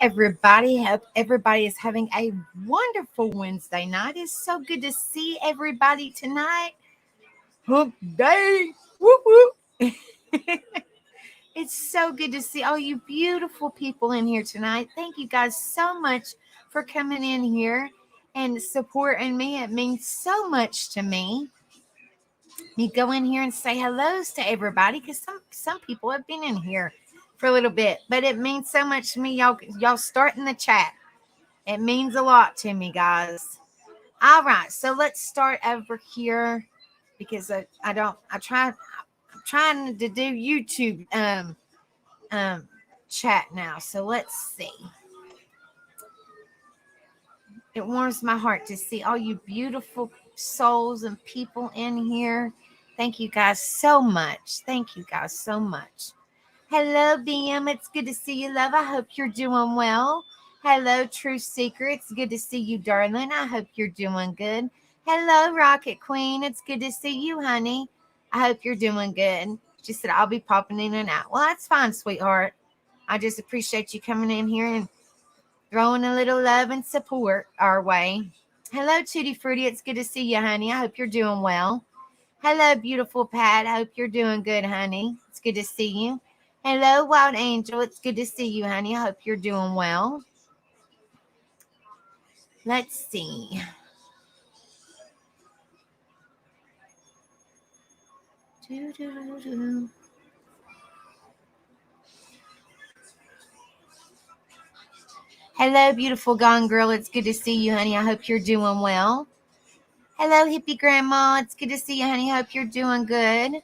everybody. Hope everybody is having a wonderful Wednesday night. It's so good to see everybody tonight. Hump day. Whoop whoop. It's so good to see all you beautiful people in here tonight. Thank you guys so much for coming in here and supporting me. It means so much to me. You go in here and say hellos to everybody because some people have been in here for a little bit, but it means so much to me. Y'all start in the chat. It means a lot to me, guys. All right, so let's start over here because I'm trying to do YouTube chat now. So let's see. It warms my heart to see all you beautiful souls and people in here. Thank you guys so much. Thank you guys so much. Hello, BM. It's good to see you, love. I hope you're doing well. Hello, True Seeker. It's good to see you, darling. I hope you're doing good. Hello, Rocket Queen. It's good to see you, honey. I hope you're doing good. She said, I'll be popping in and out. Well, that's fine, sweetheart. I just appreciate you coming in here and throwing a little love and support our way. Hello, Tutti Frutti. It's good to see you, honey. I hope you're doing well. Hello, beautiful Pat. I hope you're doing good, honey. It's good to see you. Hello, Wild Angel. It's good to see you, honey. I hope you're doing well. Let's see. Hello, beautiful Gone Girl. It's good to see you, honey. I hope you're doing well. Hello, hippie grandma. It's good to see you, honey. I hope you're doing good.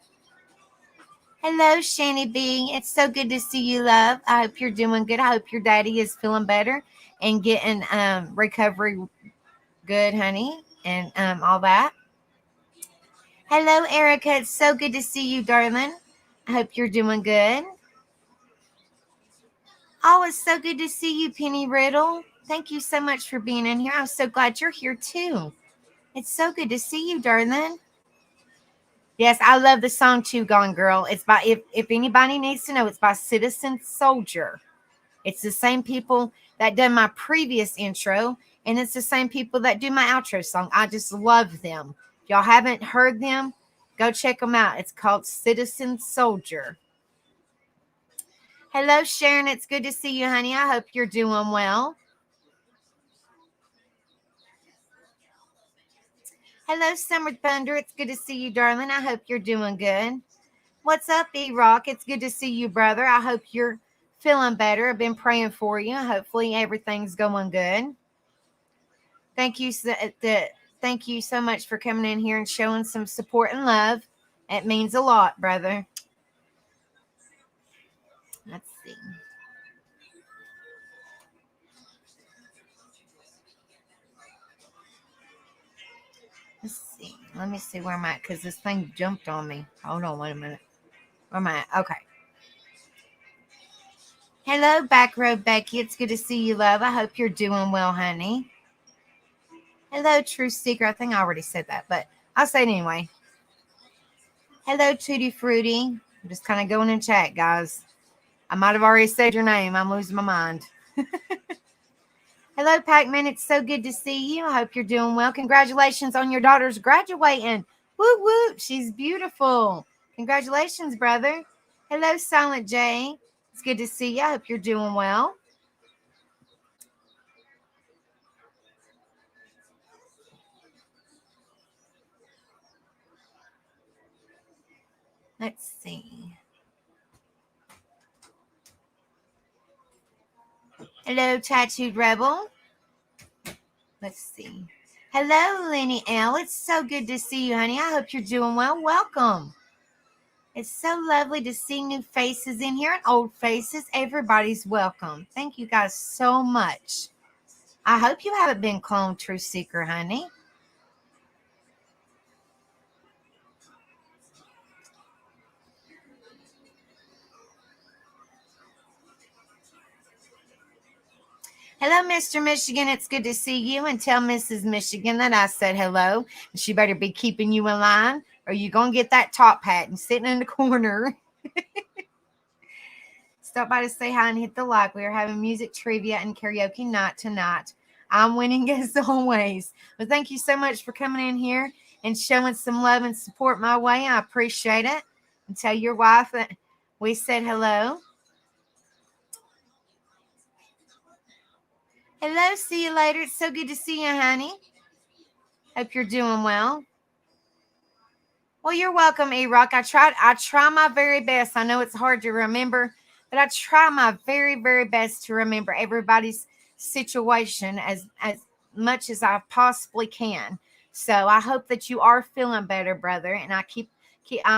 Hello, Shani B. It's so good to see you, love. I hope you're doing good. I hope your daddy is feeling better and getting recovery good, honey, and all that. Hello, Erica. It's so good to see you, darling. I hope you're doing good. Oh, it's so good to see you, Penny Riddle. Thank you so much for being in here. I'm so glad you're here, too. It's so good to see you, darling. Yes, I love the song, too, Gone Girl. It's by, if anybody needs to know, it's by Citizen Soldier. It's the same people that done my previous intro, and it's the same people that do my outro song. I just love them. If y'all haven't heard them, go check them out. It's called Citizen Soldier. Hello, Sharon. It's good to see you, honey. I hope you're doing well. Hello, Summer Thunder. It's good to see you, darling. I hope you're doing good. What's up, E-Rock? It's good to see you, brother. I hope you're feeling better. I've been praying for you. Hopefully everything's going good. Thank you so much for coming in here and showing some support and love. It means a lot, brother. Let's see. Let me see where I'm at because this thing jumped on me. Hold on, wait a minute. Where am I at? Okay. Hello, Back Road Becky. It's good to see you, love. I hope you're doing well, honey. Hello, True Seeker. I think I already said that, but I'll say it anyway. Hello, Tutti Frutti. I'm just kind of going in chat, guys. I might have already said your name. I'm losing my mind. Hello, Pac-Man. It's so good to see you. I hope you're doing well. Congratulations on your daughter's graduating. Woo woo. She's beautiful. Congratulations, brother. Hello, Silent J. It's good to see you. I hope you're doing well. Let's see. Hello, Tattooed Rebel. Let's see. Hello, Lenny L. It's so good to see you, honey. I hope you're doing well. Welcome. It's so lovely to see new faces in here and old faces. Everybody's welcome. Thank you guys so much. I hope you haven't been cloned, True Seeker, honey. Hello, Mr. Michigan. It's good to see you. And tell Mrs. Michigan that I said hello. She better be keeping you in line or you're going to get that top hat and sitting in the corner. Stop by to say hi and hit the like. We are having music trivia and karaoke night tonight. I'm winning as always. But thank you so much for coming in here and showing some love and support my way. I appreciate it. And tell your wife that we said hello. Hello, see you later. It's so good to see you, honey. Hope you're doing well. Well, you're welcome, E-Rock. I try my very best. I know it's hard to remember, but I try my very, very best to remember everybody's situation as much as I possibly can. So I hope that you are feeling better, brother. And I'm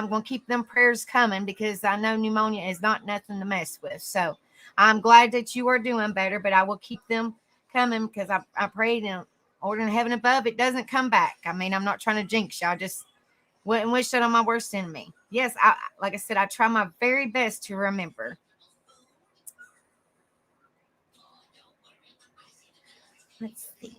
going to keep them prayers coming because I know pneumonia is not nothing to mess with. So I'm glad that you are doing better, but I will keep them coming because I prayed in order in heaven above it doesn't come back. I mean, I'm not trying to jinx you. I just wouldn't wish that on my worst enemy. Yes, like I said, I try my very best to remember. Let's see.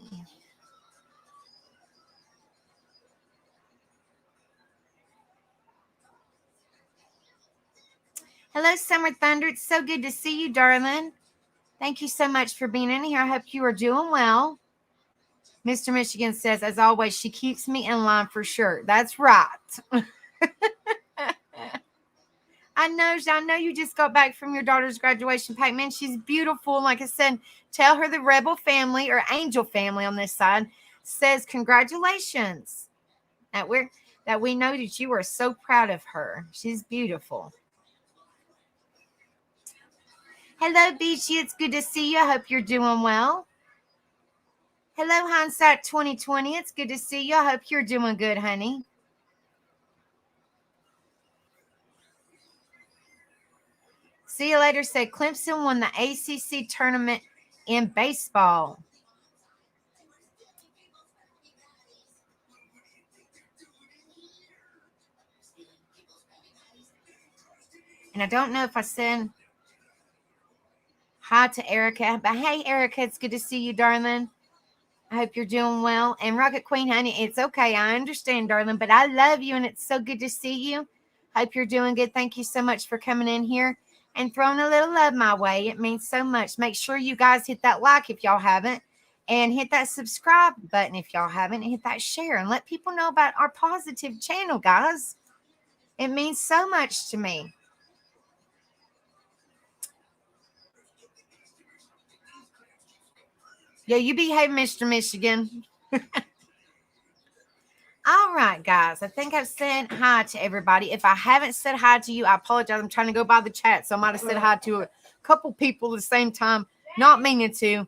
Hello, Summer Thunder. It's so good to see you, darling. Thank you so much for being in here. I hope you are doing well. Mr. Michigan says, as always, she keeps me in line for sure. That's right. I know you just got back from your daughter's graduation, Pac-Man. She's beautiful. Like I said, tell her the Rebel family or Angel family on this side says congratulations. That we know that you are so proud of her. She's beautiful. Hello, Beachy. It's good to see you. I hope you're doing well. Hello, Hindsight 2020. It's good to see you. I hope you're doing good, honey. See you later. Said Clemson won the ACC tournament in baseball. And I don't know if I said hi to Erica, but hey, Erica, it's good to see you, darling. I hope you're doing well. And Rocket Queen, honey, it's okay. I understand, darling, but I love you, and it's so good to see you. Hope you're doing good. Thank you so much for coming in here and throwing a little love my way. It means so much. Make sure you guys hit that like if y'all haven't, and hit that subscribe button if y'all haven't, and hit that share, and let people know about our positive channel, guys. It means so much to me. Yeah, you behave, Mr. Michigan. All right, guys. I think I've said hi to everybody. If I haven't said hi to you, I apologize. I'm trying to go by the chat, so I might have said hi to a couple people at the same time, not meaning to. I'm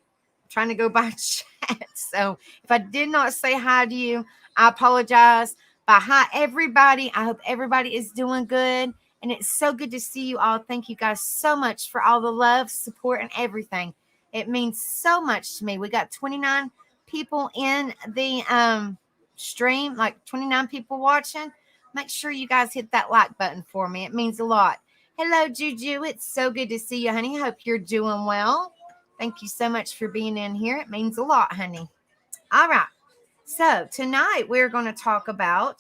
trying to go by chat. So if I did not say hi to you, I apologize. But hi, everybody. I hope everybody is doing good. And it's so good to see you all. Thank you guys so much for all the love, support, and everything. It means so much to me. We got 29 people in the stream, like 29 people watching. Make sure you guys hit that like button for me. It means a lot. Hello, Juju. It's so good to see you, honey. Hope you're doing well. Thank you so much for being in here. It means a lot, honey. All right. So tonight we're going to talk about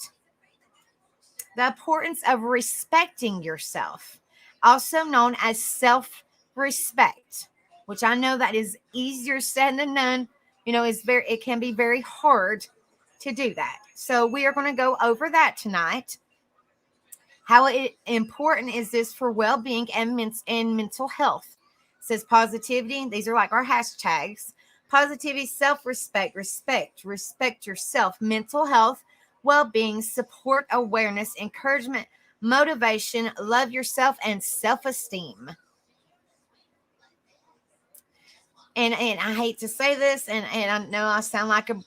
the importance of respecting yourself, also known as self-respect, which I know that is easier said than done. It can be very hard to do that. So we are going to go over that tonight. How important is this for well-being and mental health? It says positivity. These are like our hashtags. Positivity, self-respect, respect yourself, mental health, well-being, support, awareness, encouragement, motivation, love yourself, and self-esteem. And I hate to say this, and I know I sound like a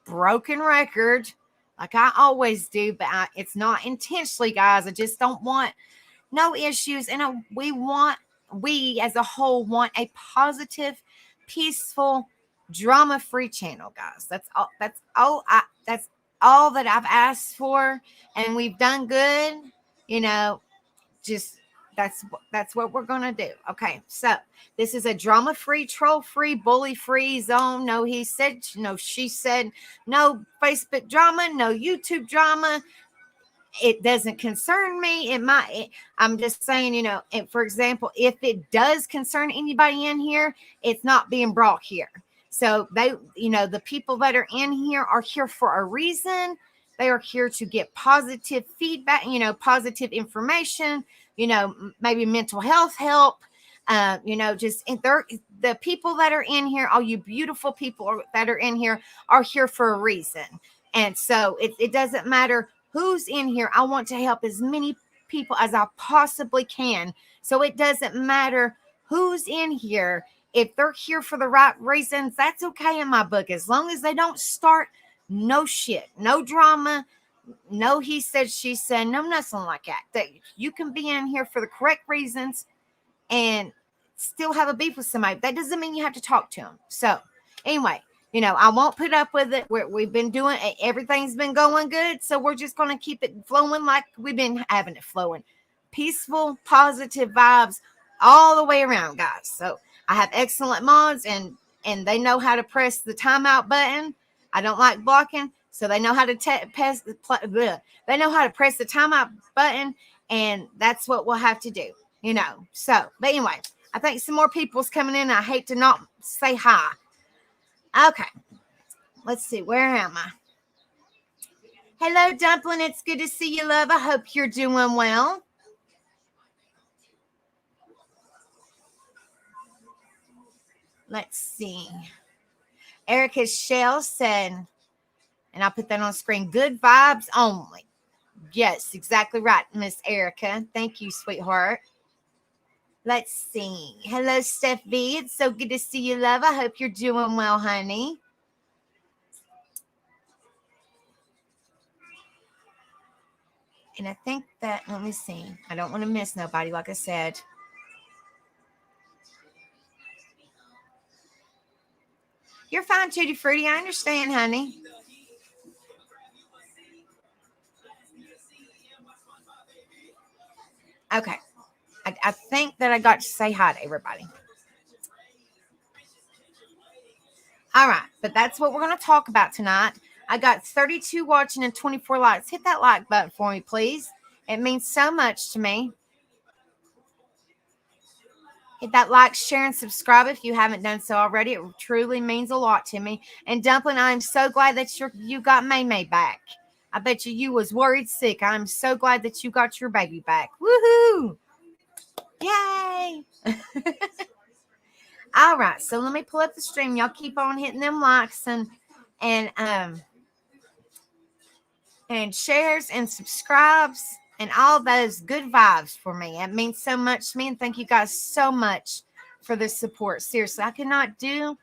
broken record, like I always do, but it's not intentionally, guys. I just don't want no issues, and we as a whole want a positive, peaceful, drama-free channel, guys. That's all that I've asked for, and we've done good. Just that's what we're gonna do. Okay, so this is a drama-free, troll-free, bully-free zone. No he said, no she said, no Facebook drama, no YouTube drama. it doesn't concern me. I'm just saying, for example, if it does concern anybody in here, it's not being brought here. So the people that are in here are here for a reason. They are here to get positive feedback, positive information, maybe mental health help. The people that are in here, all you beautiful people that are in here, are here for a reason. And so it doesn't matter who's in here. I want to help as many people as I possibly can. So it doesn't matter who's in here. If they're here for the right reasons, that's okay in my book. As long as they don't start no shit, no drama, no he said, she said, no nothing like that. That you can be in here for the correct reasons and still have a beef with somebody. That doesn't mean you have to talk to them. So anyway, I won't put up with it. We've been doing it. Everything's been going good. So we're just going to keep it flowing like we've been having it flowing. Peaceful, positive vibes all the way around, guys. So I have excellent mods and they know how to press the timeout button. I don't like blocking. So they know how to they know how to press the timeout button. And that's what we'll have to do, So, but anyway, I think some more people's coming in. I hate to not say hi. Okay, let's see. Where am I? Hello, Dumpling. It's good to see you, love. I hope you're doing well. Let's see. Erica Shell said, and I'll put that on screen, good vibes only. Yes, exactly right, Miss Erica. Thank you, sweetheart. Let's see. Hello, Steph V. It's so good to see you, love. I hope you're doing well, honey. And I think that, let me see. I don't want to miss nobody, like I said. You're fine, Tutti Frutti. I understand, honey. Okay. I think that I got to say hi to everybody. All right. But that's what we're going to talk about tonight. I got 32 watching and 24 likes. Hit that like button for me, please. It means so much to me. Hit that like, share, and subscribe if you haven't done so already. It truly means a lot to me. And Dumpling, I'm so glad that you got May back. I bet you was worried sick. I'm so glad that you got your baby back. Woohoo! Yay! All right, so let me pull up the stream. Y'all keep on hitting them likes and shares and subscribes and all those good vibes for me. It means so much to me, and thank you guys so much for the support. Seriously, I cannot do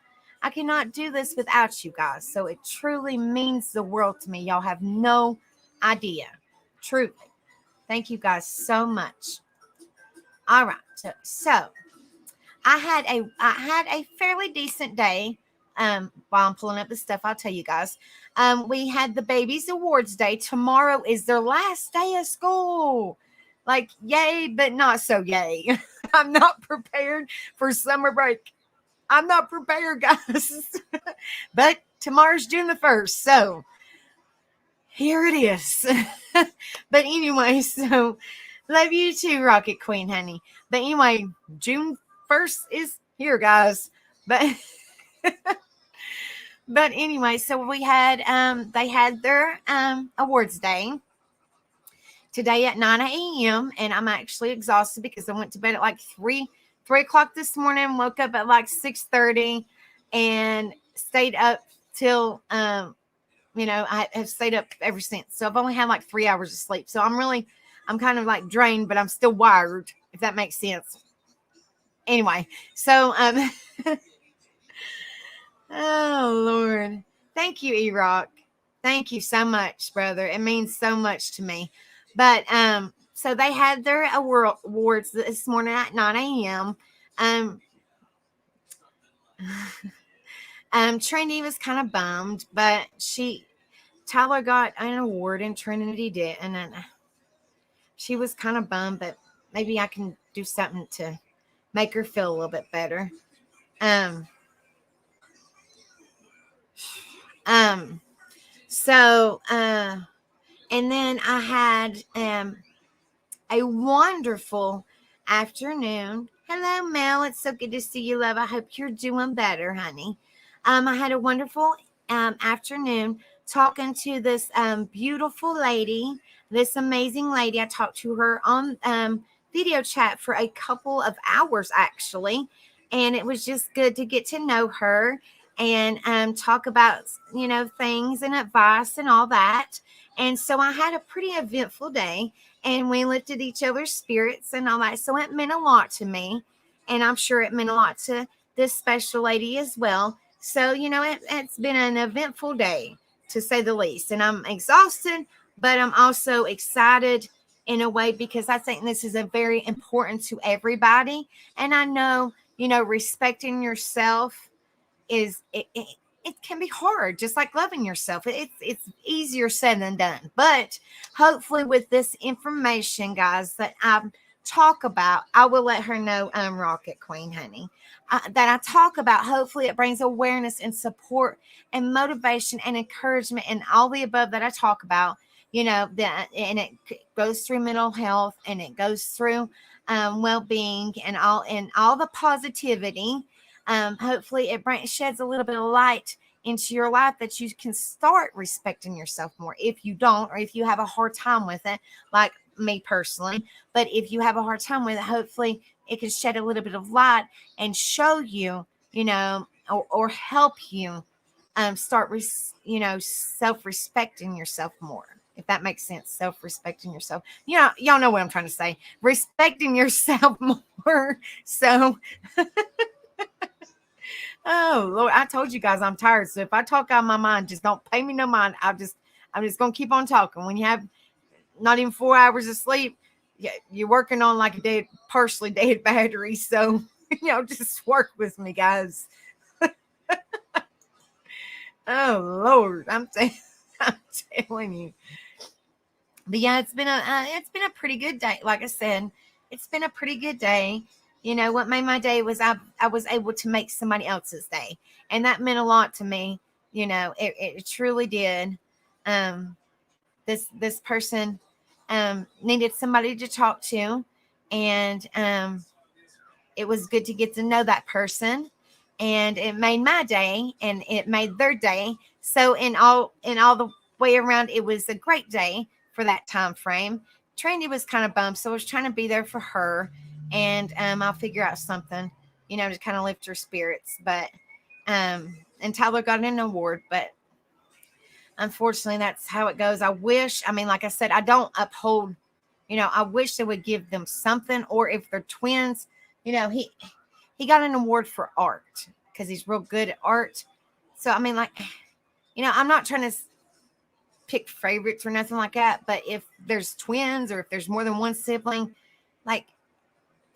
this without you guys. So it truly means the world to me. Y'all have no idea. Truly. Thank you guys so much. All right. So I had a fairly decent day. While I'm pulling up the stuff, I'll tell you guys. We had the babies awards day. Tomorrow is their last day of school. Like, yay, but not so yay. I'm not prepared for summer break. I'm not prepared, guys. But tomorrow's June the 1st. So here it is. But anyway, so love you too, Rocket Queen, honey. But anyway, June 1st is here, guys. But but anyway, so we had they had their awards day today at 9 a.m. and I'm actually exhausted because I went to bed at like 3 o'clock this morning, woke up at like 6:30 and stayed up till I have stayed up ever since. So I've only had like 3 hours of sleep. So I'm kind of like drained, but I'm still wired, if that makes sense. Anyway, so oh Lord. Thank you, E-Rock. Thank you so much, brother. It means so much to me. But so they had their awards this morning at 9 a.m. Trinity was kind of bummed, but Tyler got an award and Trinity did, and then she was kind of bummed, but maybe I can do something to make her feel a little bit better. And then I had a wonderful afternoon. Hello, Mel. It's so good to see you, love. I hope you're doing better, honey. I had a wonderful afternoon talking to this beautiful lady, this amazing lady. I talked to her on video chat for a couple of hours, actually. And it was just good to get to know her and talk about, things and advice and all that. And so I had a pretty eventful day, and we lifted each other's spirits and all that. So it meant a lot to me. And I'm sure it meant a lot to this special lady as well. So, it's been an eventful day, to say the least. And I'm exhausted, but I'm also excited in a way, because I think this is a very important to everybody. And I know, respecting yourself it can be hard, just like loving yourself. It's easier said than done. But hopefully, with this information, guys, that I talk about, I will let her know, Rocket Queen, honey, that I talk about. Hopefully, it brings awareness and support and motivation and encouragement and all the above that I talk about. That, and it goes through mental health, and it goes through well-being and all the positivity. Hopefully it sheds a little bit of light into your life, that you can start respecting yourself more. If you don't, or if you have a hard time with it, like me personally, but if you have a hard time with it, hopefully it can shed a little bit of light and show you, or help you start, self-respecting yourself more. If that makes sense, self-respecting yourself. Y'all know what I'm trying to say. Respecting yourself more. So, oh Lord, I told you guys I'm tired. So if I talk out of my mind, just don't pay me no mind. I'm just gonna keep on talking. When you have not even 4 hours of sleep, you're working on like a partially dead battery. So just work with me, guys. Oh Lord, I'm telling you. But yeah, it's been a pretty good day. Like I said, it's been a pretty good day. What made my day was I was able to make somebody else's day, and that meant a lot to me. It truly did. This person needed somebody to talk to, and it was good to get to know that person, and it made my day, and it made their day. So in all the way around, it was a great day for that time frame. Trandy was kind of bummed, so I was trying to be there for her, and I'll figure out something, to kind of lift her spirits. But and Tyler got an award, but unfortunately, that's how it goes. Like I said, I don't uphold. I wish they would give them something, or if they're twins, he got an award for art because he's real good at art. So I'm not trying to pick favorites or nothing like that, but if there's twins, or if there's more than one sibling, like,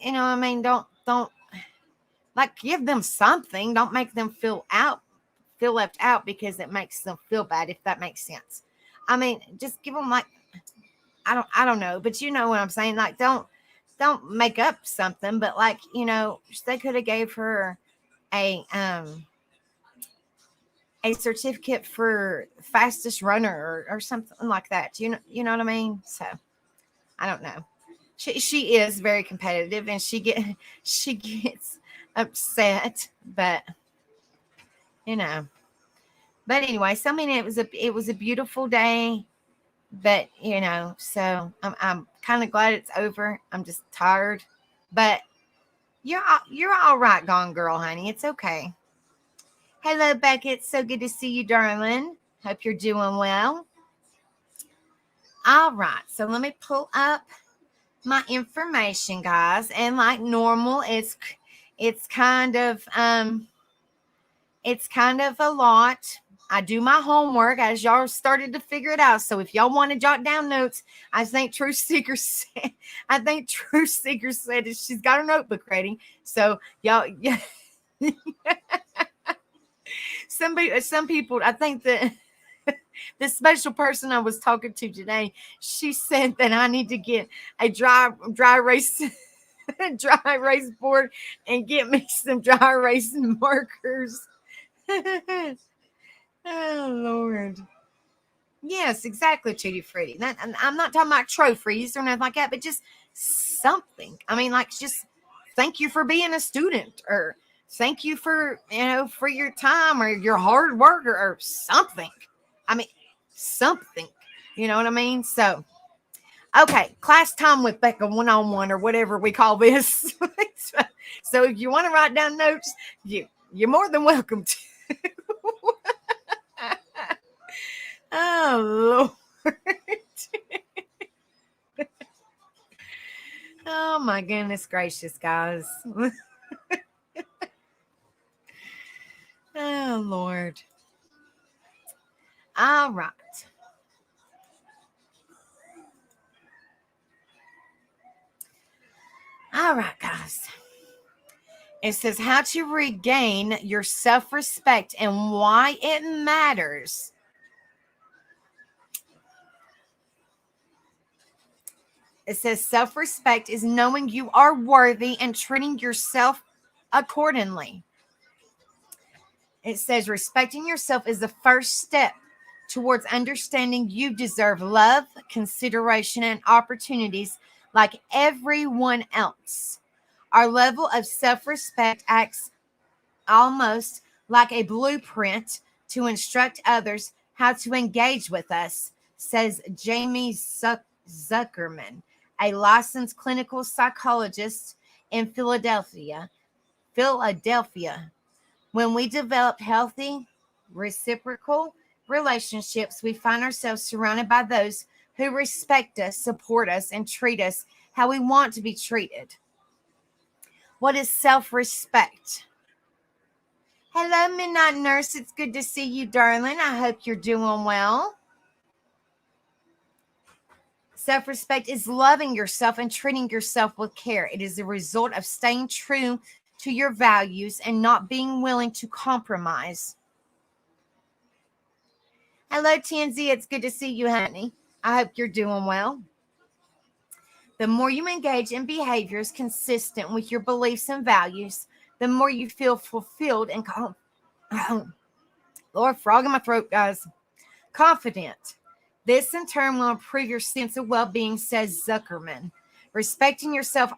don't like, give them something. Don't make them feel left out because it makes them feel bad, if that makes sense. Just give them, like, I don't know, but you know what I'm saying. Like, don't make up something, but like, they could have gave her a certificate for fastest runner, or something like that. You know what I mean? So I don't know. She is very competitive, and she gets upset, but but anyway, so it was a beautiful day, but so I'm kind of glad it's over. I'm just tired, but you're all right, Gone Girl, honey. It's okay. Hello, Beckett. So good to see you, darling. Hope you're doing well. All right, so let me pull up my information, guys, and like normal, it's kind of a lot. I do my homework, as y'all started to figure it out. So if y'all want to jot down notes, I think Truth Seeker said she's got her notebook ready. So y'all, yeah. Some people, I think that the special person I was talking to today, she said that I need to get a dry erase board and get me some dry erase markers. Oh Lord. Yes, exactly, Tutti Frutti. That, and I'm not talking about trophies or nothing like that, but just something. I mean, like, just thank you for being a student, or thank you for, for your time or your hard work, or something. I mean, something. You know what I mean? So, okay, class time with Becca 1-on-1 or whatever we call this. So if you want to write down notes, you're more than welcome to. Oh Lord. Oh my goodness gracious, guys. Oh Lord. All right. All right, guys. It says how to regain your self respect and why it matters. It says self respect is knowing you are worthy and treating yourself accordingly. It says respecting yourself is the first step towards understanding you deserve love, consideration, and opportunities like everyone else. Our level of self respect acts almost like a blueprint to instruct others how to engage with us, says Jamie Zuckerman, a licensed clinical psychologist in Philadelphia. When we develop healthy, reciprocal relationships, we find ourselves surrounded by those who respect us, support us, and treat us how we want to be treated. What is self respect? Hello, Midnight Nurse. It's good to see you, darling. I hope you're doing well. Self respect is loving yourself and treating yourself with care. It is a result of staying true to your values and not being willing to compromise. Hello, TNZ. It's good to see you, honey. I hope you're doing well. The more you engage in behaviors consistent with your beliefs and values, the more you feel fulfilled and Lord, frog in my throat, guys. Confident. This in turn will improve your sense of well-being, says Zuckerman. Respecting yourself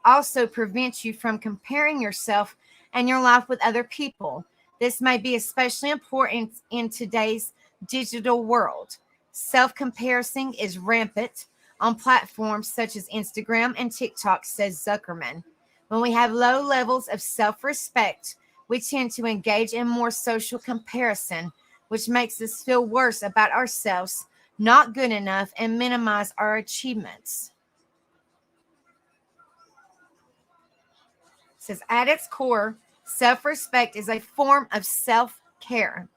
also prevents you from comparing yourself and your life with other people. This may be especially important in today's digital world. Self-comparison is rampant on platforms such as Instagram and TikTok, says Zuckerman. When we have low levels of self-respect, we tend to engage in more social comparison, which makes us feel worse about ourselves, not good enough, and minimize our achievements. It says, at its core, self-respect is a form of self-care.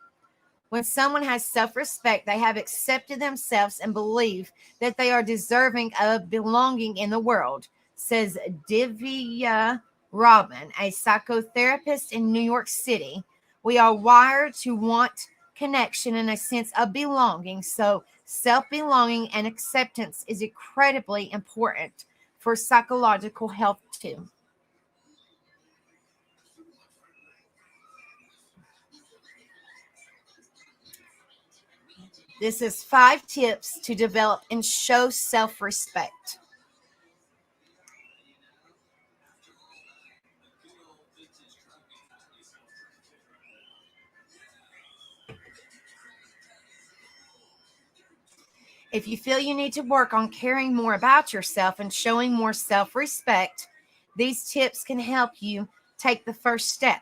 When someone has self-respect, they have accepted themselves and believe that they are deserving of belonging in the world, says Divya Robin, a psychotherapist in New York City. We are wired to want connection and a sense of belonging, so self-belonging and acceptance is incredibly important for psychological health too. This is 5 tips to develop and show self-respect. If you feel you need to work on caring more about yourself and showing more self respect, these tips can help you take the first step.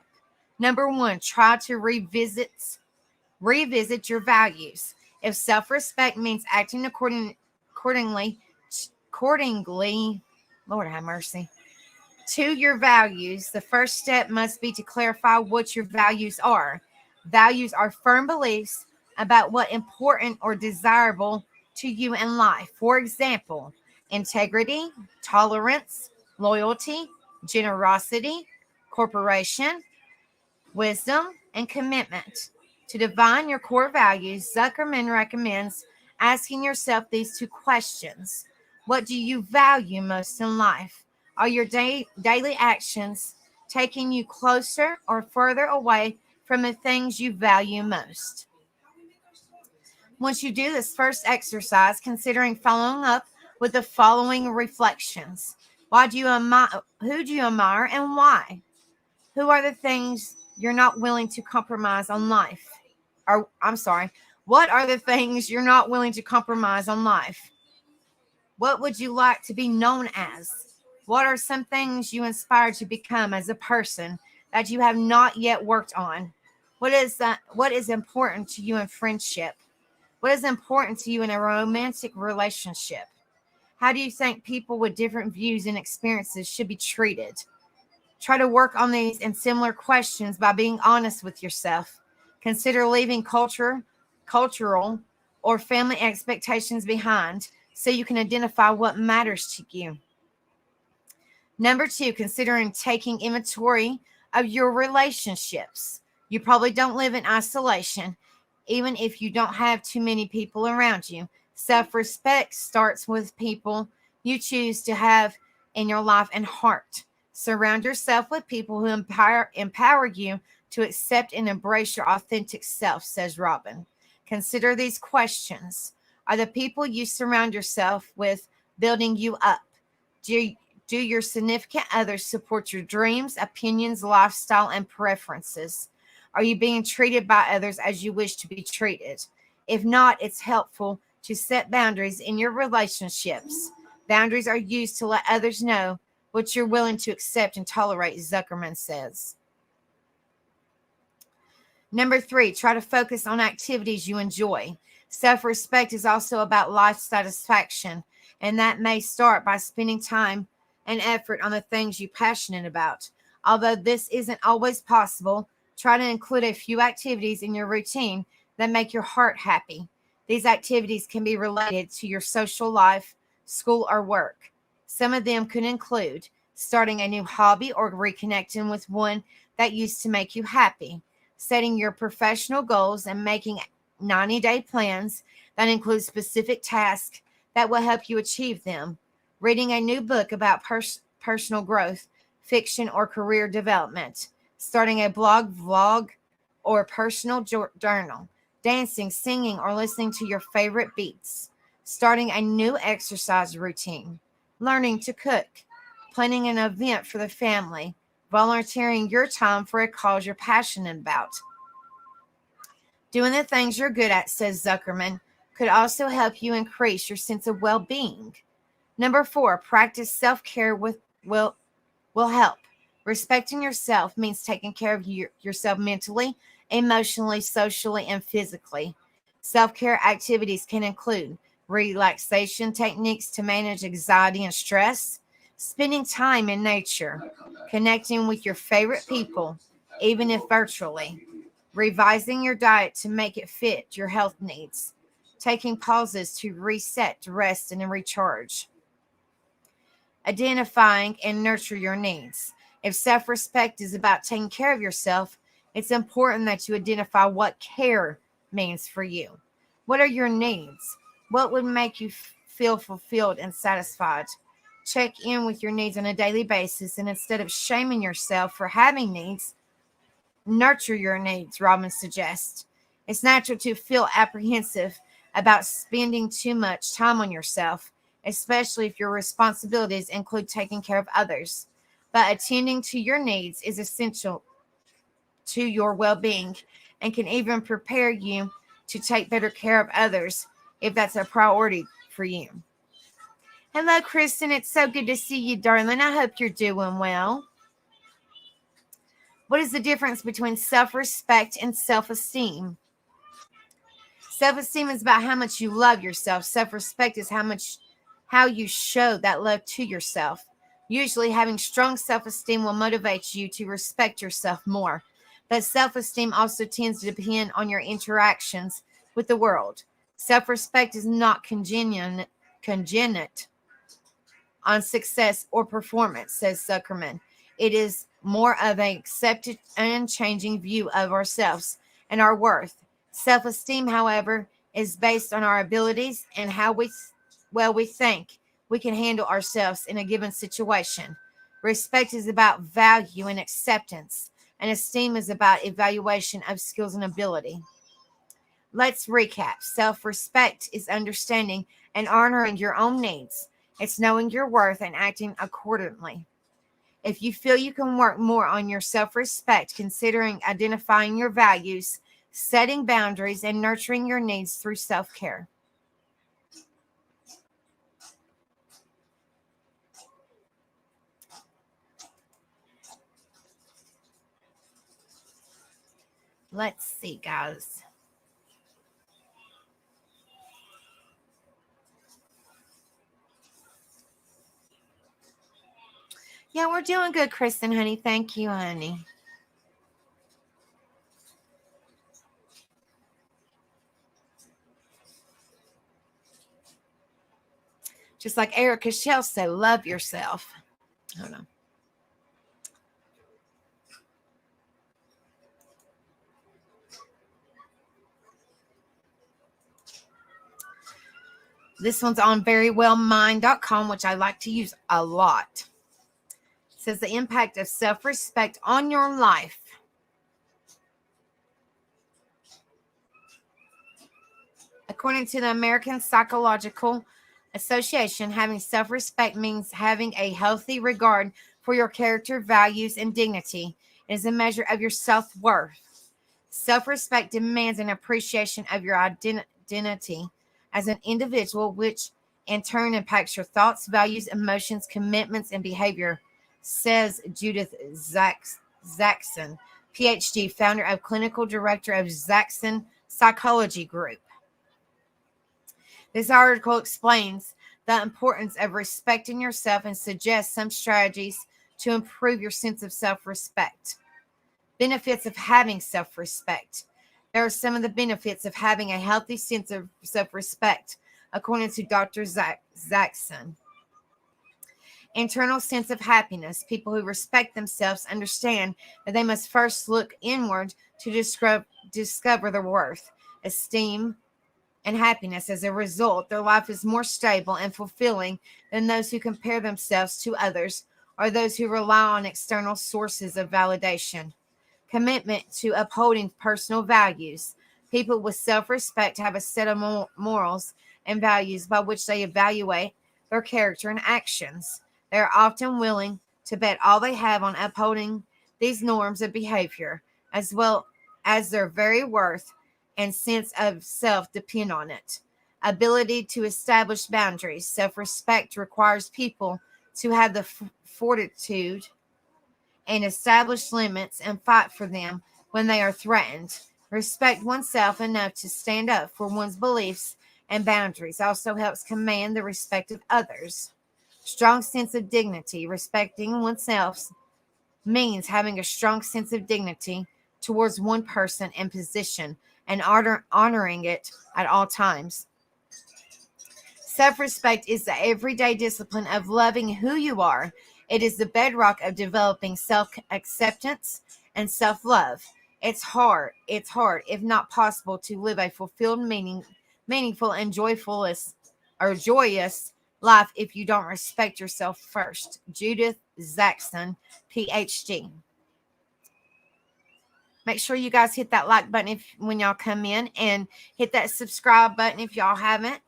Number one, try to revisit your values. If self respect means acting accordingly, accordingly, Lord have mercy, to your values, the first step must be to clarify what your values are. Values are firm beliefs about what important or desirable to you in life. For example, integrity, tolerance, loyalty, generosity, cooperation, wisdom, and commitment. To define your core values, Zuckerman recommends asking yourself these 2 questions. What do you value most in life? Are your daily actions taking you closer or further away from the things you value most? Once you do this first exercise, considering following up with the following reflections. Why do you admire? Who do you admire and why? Who are the things you're not willing to compromise on life? Or, I'm sorry, what are the things you're not willing to compromise on life? What would you like to be known as? What are some things you aspire to become as a person that you have not yet worked on? What is important to you in friendship? What is important to you in a romantic relationship? How do you think people with different views and experiences should be treated? Try to work on these and similar questions by being honest with yourself. Consider leaving cultural, or family expectations behind so you can identify what matters to you. Number 2, considering taking inventory of your relationships. You probably don't live in isolation, even if you don't have too many people around you. Self-respect starts with people you choose to have in your life and heart. Surround yourself with people who empower you to accept and embrace your authentic self, says Robin. Consider these questions. Are the people you surround yourself with building you up? Do your significant others support your dreams, opinions, lifestyle, and preferences? Are you being treated by others as you wish to be treated? If not, it's helpful to set boundaries in your relationships. Boundaries are used to let others know what you're willing to accept and tolerate, Zuckerman says. Number 3, try to focus on activities you enjoy. Self-respect is also about life satisfaction, and that may start by spending time and effort on the things you're passionate about. Although this isn't always possible, try to include a few activities in your routine that make your heart happy. These activities can be related to your social life, school, or work. Some of them could include starting a new hobby or reconnecting with one that used to make you happy, setting your professional goals and making 90-day plans that include specific tasks that will help you achieve them, reading a new book about personal growth, fiction, or career development, starting a blog, vlog, or personal journal, dancing, singing, or listening to your favorite beats, starting a new exercise routine, learning to cook, planning an event for the family, volunteering your time for a cause you're passionate about. Doing the things you're good at, says Zuckerman, could also help you increase your sense of well-being. Number 4, practice self-care will help. Respecting yourself means taking care of yourself mentally, emotionally, socially, and physically. Self-care activities can include relaxation techniques to manage anxiety and stress, spending time in nature, connecting with your favorite people, even if virtually, revising your diet to make it fit your health needs, taking pauses to reset, rest, and recharge, identifying and nurture your needs. If self-respect is about taking care of yourself, it's important that you identify what care means for you. What are your needs? What would make you feel fulfilled and satisfied? Check in with your needs on a daily basis, and instead of shaming yourself for having needs, nurture your needs, Robin suggests. It's natural to feel apprehensive about spending too much time on yourself, especially if your responsibilities include taking care of others. But attending to your needs is essential to your well-being and can even prepare you to take better care of others if that's a priority for you. Hello, Kristen. It's so good to see you, darling. I hope you're doing well. What is the difference between self-respect and self-esteem? Self-esteem is about how much you love yourself. Self-respect is how you show that love to yourself. Usually, having strong self-esteem will motivate you to respect yourself more. But self-esteem also tends to depend on your interactions with the world. Self-respect is not contingent on success or performance, says Zuckerman. It is more of an accepted and changing view of ourselves and our worth. Self-esteem, however, is based on our abilities and how we think we can handle ourselves in a given situation. Respect is about value and acceptance, and esteem is about evaluation of skills and ability. Let's recap. Self-respect is understanding and honoring your own needs. It's knowing your worth and acting accordingly. If you feel you can work more on your self-respect, considering identifying your values, setting boundaries, and nurturing your needs through self-care. Let's see, guys. Yeah, we're doing good, Kristen, honey. Thank you, honey. Just like Erica Shell said, love yourself. Hold on. This one's on verywellmind.com, which I like to use a lot. It says the impact of self-respect on your life. According to the American Psychological Association, having self-respect means having a healthy regard for your character, values, and dignity. It is a measure of your self-worth. Self-respect demands an appreciation of your identity as an individual, which in turn impacts your thoughts, values, emotions, commitments, and behavior, says Judith Zaxon, PhD, founder of clinical director of Zaxon Psychology Group. This article explains the importance of respecting yourself and suggests some strategies to improve your sense of self-respect. Benefits of having self-respect. There are some of the benefits of having a healthy sense of self-respect, according to Dr. Zaxon. Internal sense of happiness. People who respect themselves understand that they must first look inward to discover their worth, esteem, and happiness. As a result, their life is more stable and fulfilling than those who compare themselves to others or those who rely on external sources of validation. Commitment to upholding personal values. People with self-respect have a set of morals and values by which they evaluate their character and actions. They are often willing to bet all they have on upholding these norms of behavior, as well as their very worth and sense of self depend on it. Ability to establish boundaries. Self-respect requires people to have the fortitude and establish limits and fight for them when they are threatened. Respect oneself enough to stand up for one's beliefs and boundaries also helps command the respect of others. Strong sense of dignity. Respecting oneself means having a strong sense of dignity towards one person and position and honoring it at all times. Self-respect is the everyday discipline of loving who you are. It is the bedrock of developing self-acceptance and self-love. It's hard, if not possible, to live a fulfilled, meaningful, and joyous life if you don't respect yourself first. Judith Zaxon, PhD. Make sure you guys hit that like button when y'all come in, and hit that subscribe button if y'all haven't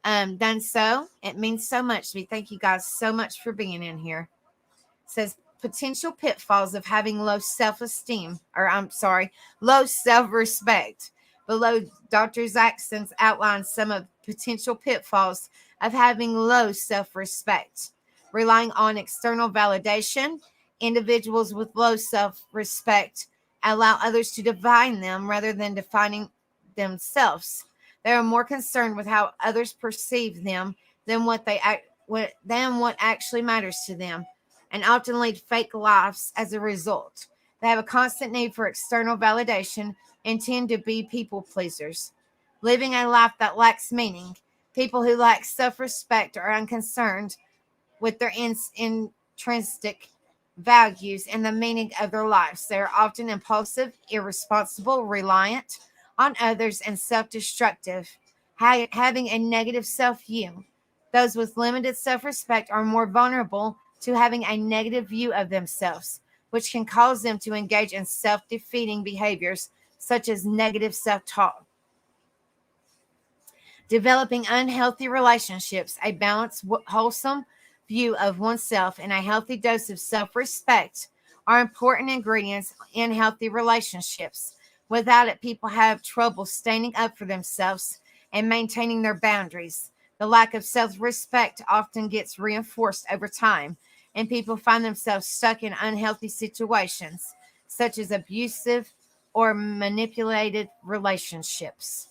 done so. It means so much to me. Thank you guys so much for being in here. It says potential pitfalls of having low self-esteem, low self-respect. Below, Dr. Zaxon outlines some of potential pitfalls of having low self-respect. Relying on external validation. Individuals with low self-respect allow others to define them rather than defining themselves. They are more concerned with how others perceive them than what actually matters to them, and often lead fake lives as a result. They have a constant need for external validation and tend to be people pleasers, living a life that lacks meaning. People who lack self-respect are unconcerned with their intrinsic values and the meaning of their lives. They are often impulsive, irresponsible, reliant on others, and self-destructive, having a negative self-view. Those with limited self-respect are more vulnerable to having a negative view of themselves, which can cause them to engage in self-defeating behaviors such as negative self-talk. Developing unhealthy relationships, a balanced, wholesome view of oneself, and a healthy dose of self respect are important ingredients in healthy relationships. Without it, people have trouble standing up for themselves and maintaining their boundaries. The lack of self respect often gets reinforced over time, and people find themselves stuck in unhealthy situations, such as abusive or manipulated relationships.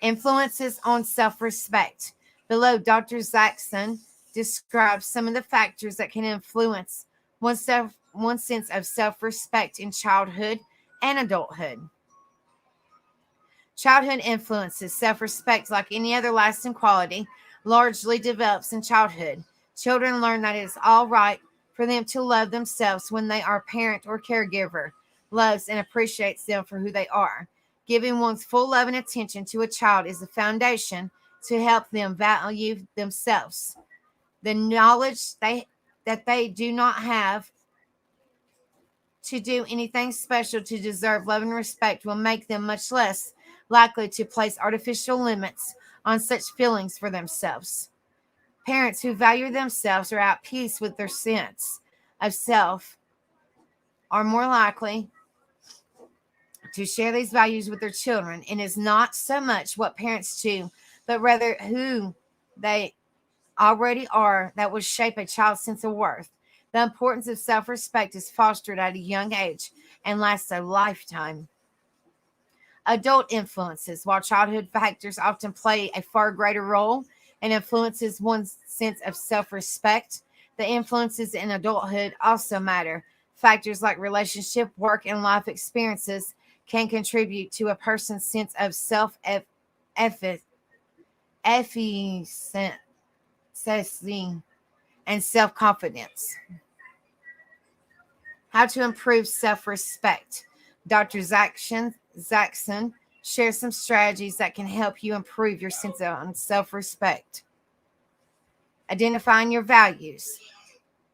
Influences on self respect. Below, Dr. Zaxon describes some of the factors that can influence one's sense of self respect in childhood and adulthood. Childhood influences self respect, like any other lasting quality, largely develops in childhood. Children learn that it is all right for them to love themselves when they are parent or caregiver loves and appreciates them for who they are. Giving one's full love and attention to a child is the foundation to help them value themselves. The knowledge that they do not have to do anything special to deserve love and respect will make them much less likely to place artificial limits on such feelings for themselves. Parents who value themselves are at peace with their sense of self are more likely to share these values with their children, and is not so much what parents do, but rather who they already are that will shape a child's sense of worth. The importance of self respect is fostered at a young age and lasts a lifetime. Adult influences. While childhood factors often play a far greater role and influences one's sense of self respect, the influences in adulthood also matter. Factors like relationship, work, and life experiences can contribute to a person's sense of self efficacy and self confidence. How to improve self respect. Dr. Zaxon shares some strategies that can help you improve your sense of self respect. Identifying your values.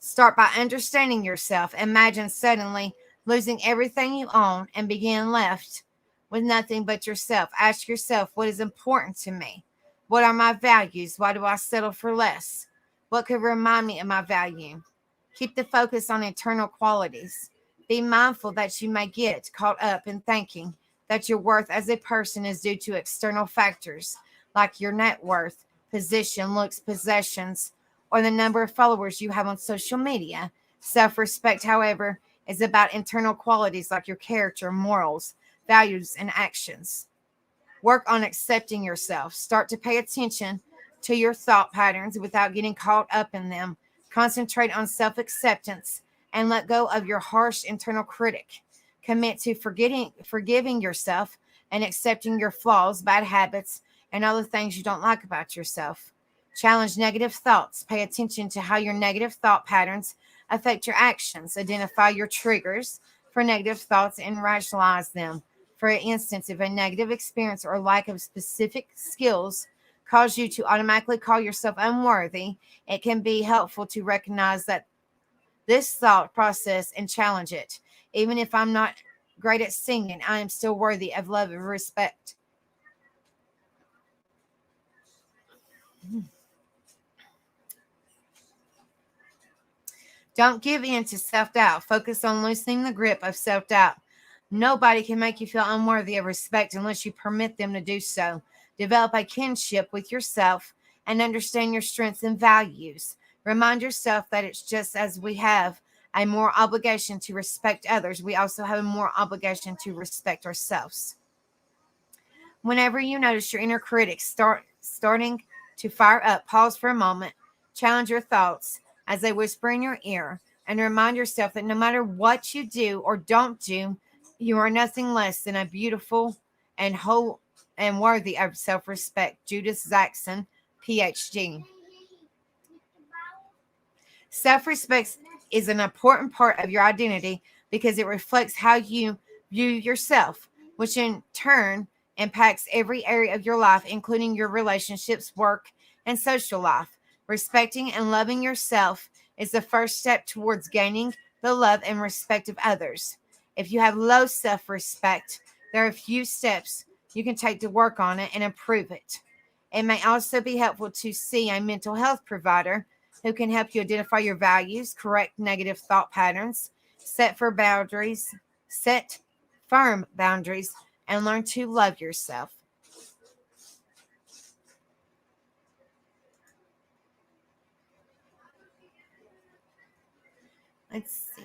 Start by understanding yourself. Imagine suddenly losing everything you own and being left with nothing but yourself. Ask yourself, what is important to me? What are my values? Why do I settle for less? What could remind me of my value? Keep the focus on internal qualities. Be mindful that you may get caught up in thinking that your worth as a person is due to external factors like your net worth, position, looks, possessions, or the number of followers you have on social media. Self respect, however, is about internal qualities like your character, morals, values, and actions. Work on accepting yourself. Start to pay attention to your thought patterns without getting caught up in them. Concentrate on self acceptance and let go of your harsh internal critic. Commit to forgiving yourself and accepting your flaws, bad habits, and other things you don't like about yourself. Challenge negative thoughts. Pay attention to how your negative thought patterns affect your actions. Identify your triggers for negative thoughts and rationalize them. For instance, if a negative experience or lack of specific skills cause you to automatically call yourself unworthy, it can be helpful to recognize that this thought process and challenge it. Even if I'm not great at singing, I am still worthy of love and respect. Don't give in to self-doubt. Focus on loosening the grip of self-doubt. Nobody can make you feel unworthy of respect unless you permit them to do so. Develop a kinship with yourself and understand your strengths and values. Remind yourself that it's just as we have a more obligation to respect others, we also have a more obligation to respect ourselves. Whenever you notice your inner critic starting to fire up, pause for a moment, challenge your thoughts as they whisper in your ear, and remind yourself that no matter what you do or don't do, you are nothing less than a beautiful and whole and worthy of self-respect. Judith Zaxon, PhD. Self-respect is an important part of your identity because it reflects how you view yourself, which in turn impacts every area of your life, including your relationships, work, and social life. Respecting and loving yourself is the first step towards gaining the love and respect of others. If you have low self-respect, There are a few steps you can take to work on it and improve it. It may also be helpful to see a mental health provider who can help you identify your values, correct negative thought patterns, set firm boundaries, and learn to love yourself. Let's see.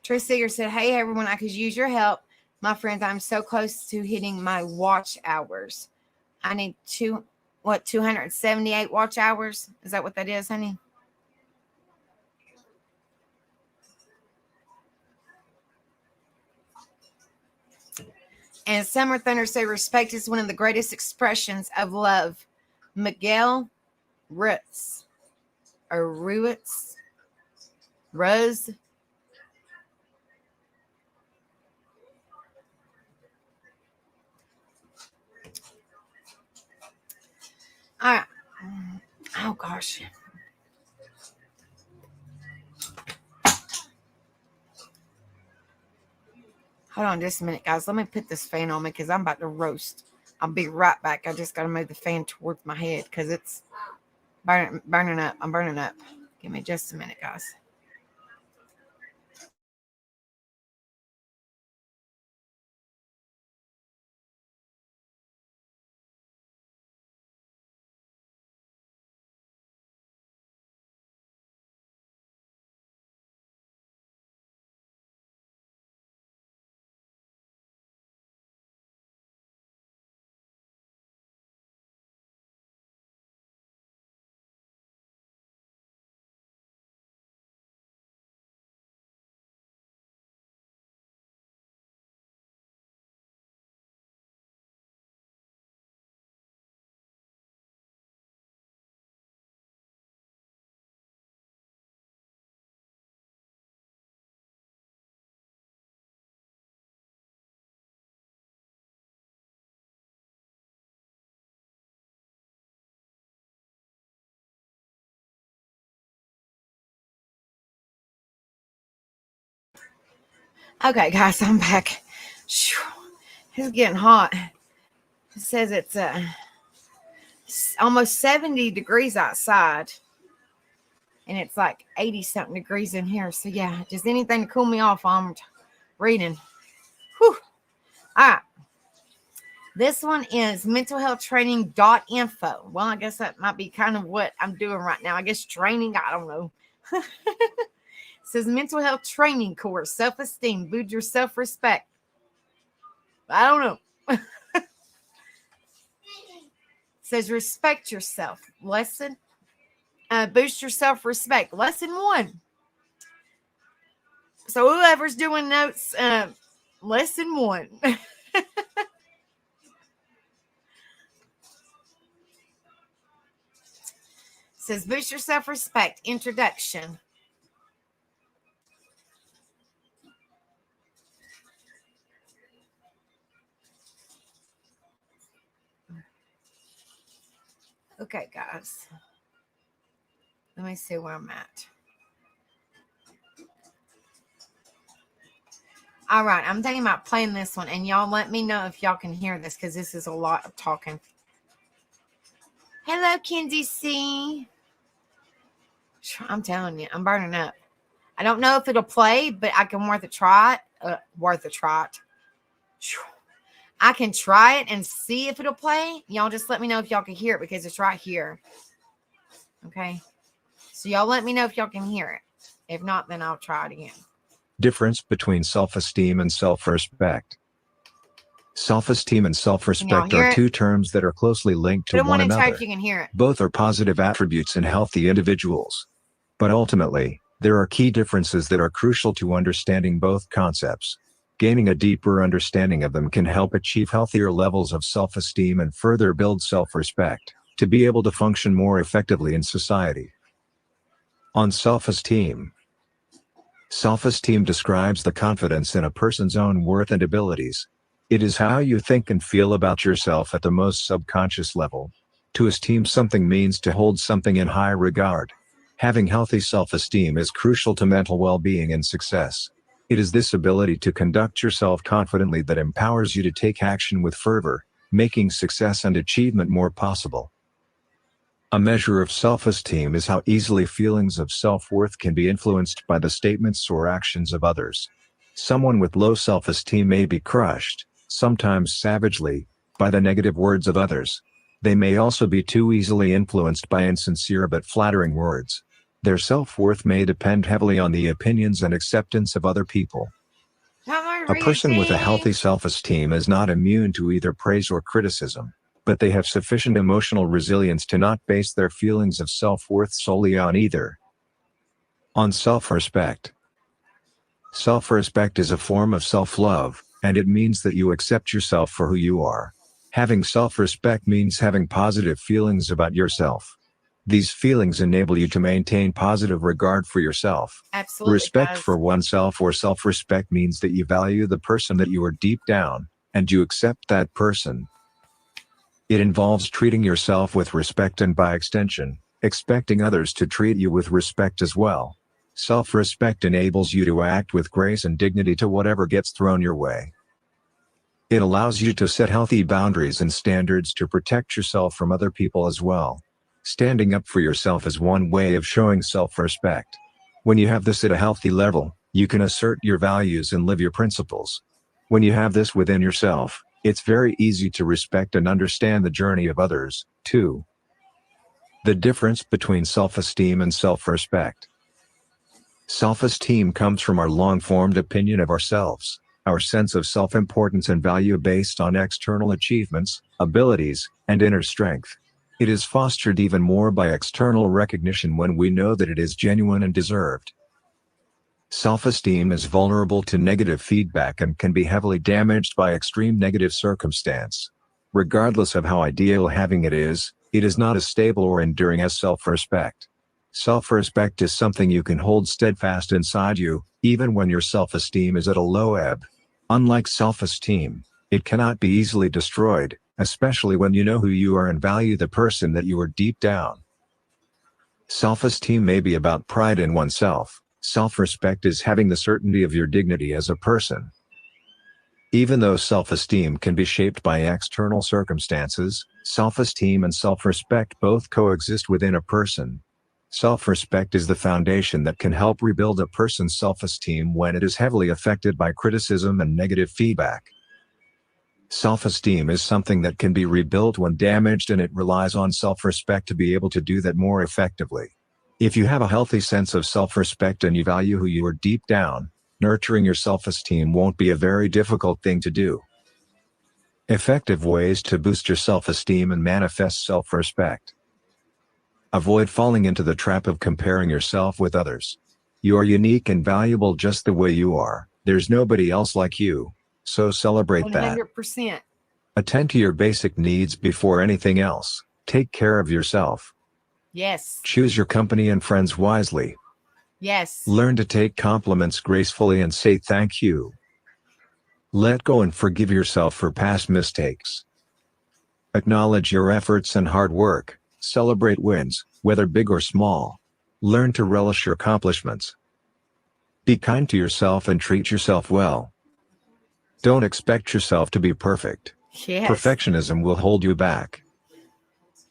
Trish Seeger said, hey, everyone, I could use your help. My friends, I'm so close to hitting my watch hours. I need 278 watch hours? Is that what that is, honey? And Summer Thunder said, respect is one of the greatest expressions of love. Miguel Ruiz. Rose. All right. Oh, gosh. Hold on just a minute, guys. Let me put this fan on me because I'm about to roast. I'll be right back. I just got to move the fan towards my head because it's burning up. I'm burning up. Give me just a minute, guys. Okay, guys, I'm back. It's getting hot. It says it's almost 70 degrees outside. And it's like 80 something degrees in here. So yeah, just anything to cool me off. I'm reading. Whew. All right. This one is mentalhealthtraining.info. Well, I guess that might be kind of what I'm doing right now. I guess training. I don't know. It says mental health training course, self-esteem, boost your self-respect. I don't know. It says respect yourself. Lesson. Boost your self-respect. Lesson 1. So whoever's doing notes, lesson 1. Says boost your self-respect. Introduction. Okay, guys. Let me see where I'm at. All right, I'm thinking about playing this one, and y'all let me know if y'all can hear this because this is a lot of talking. Hello, Kenzie C. I'm telling you, I'm burning up. I don't know if it'll play, but I can worth a try. I can try it and see if it'll play. Y'all just let me know if y'all can hear it because it's right here. Okay. So y'all let me know if y'all can hear it. If not, then I'll try it again. Difference between self-esteem and self-respect. Self-esteem and self-respect are two terms that are closely linked to one another. If you can hear it. Both are positive attributes in healthy individuals. But ultimately, there are key differences that are crucial to understanding both concepts. Gaining a deeper understanding of them can help achieve healthier levels of self-esteem and further build self-respect. to be able to function more effectively in society. On self-esteem. Self-esteem describes the confidence in a person's own worth and abilities. It is how you think and feel about yourself at the most subconscious level. To esteem something means to hold something in high regard. Having healthy self-esteem is crucial to mental well-being and success. It is this ability to conduct yourself confidently that empowers you to take action with fervor, making success and achievement more possible. A measure of self-esteem is how easily feelings of self-worth can be influenced by the statements or actions of others. Someone with low self-esteem may be crushed, sometimes savagely, by the negative words of others. They may also be too easily influenced by insincere but flattering words. Their self-worth may depend heavily on the opinions and acceptance of other people. A person with a healthy self-esteem is not immune to either praise or criticism, but they have sufficient emotional resilience to not base their feelings of self-worth solely on either. On self-respect. Self-respect is a form of self-love, and it means that you accept yourself for who you are. Having self-respect means having positive feelings about yourself. These feelings enable you to maintain positive regard for yourself. Absolutely. Respect for oneself or self-respect means that you value the person that you are deep down, and you accept that person. It involves treating yourself with respect and, by extension, expecting others to treat you with respect as well. Self-respect enables you to act with grace and dignity to whatever gets thrown your way. It allows you to set healthy boundaries and standards to protect yourself from other people as well. Standing up for yourself is one way of showing self-respect. When you have this at a healthy level, you can assert your values and live your principles. When you have this within yourself, it's very easy to respect and understand the journey of others, too. The difference between self-esteem and self-respect. Self-esteem comes from our long-formed opinion of ourselves, our sense of self-importance and value based on external achievements, abilities, and inner strength. It is fostered even more by external recognition when we know that it is genuine and deserved. Self-esteem is vulnerable to negative feedback and can be heavily damaged by extreme negative circumstance. Regardless of how ideal having it is not as stable or enduring as self-respect. Self-respect is something you can hold steadfast inside you, even when your self-esteem is at a low ebb. Unlike self-esteem, it cannot be easily destroyed, especially when you know who you are and value the person that you are deep down. Self-esteem may be about pride in oneself. Self-respect is having the certainty of your dignity as a person. Even though self-esteem can be shaped by external circumstances, self-esteem and self-respect both coexist within a person. Self-respect is the foundation that can help rebuild a person's self-esteem when it is heavily affected by criticism and negative feedback. Self-esteem is something that can be rebuilt when damaged, and it relies on self-respect to be able to do that more effectively. If you have a healthy sense of self-respect and you value who you are deep down, nurturing your self-esteem won't be a very difficult thing to do. Effective ways to boost your self-esteem and manifest self-respect. Avoid falling into the trap of comparing yourself with others. You are unique and valuable just the way you are. There's nobody else like you. So celebrate that. 100%. Attend to your basic needs before anything else. Take care of yourself. Yes. Choose your company and friends wisely. Yes. Learn to take compliments gracefully and say thank you. Let go and forgive yourself for past mistakes. Acknowledge your efforts and hard work. Celebrate wins, whether big or small. Learn to relish your accomplishments. Be kind to yourself and treat yourself well. Don't expect yourself to be perfect. Yes. Perfectionism will hold you back.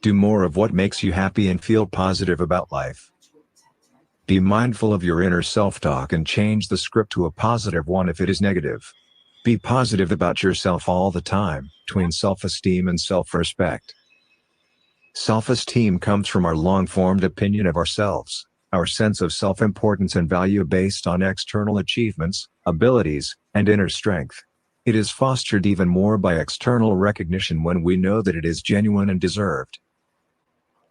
Do more of what makes you happy and feel positive about life. Be mindful of your inner self-talk and change the script to a positive one if it is negative. Be positive about yourself all the time, between self-esteem and self-respect. Self-esteem comes from our long-formed opinion of ourselves, our sense of self-importance and value based on external achievements, abilities, and inner strength. It is fostered even more by external recognition when we know that it is genuine and deserved.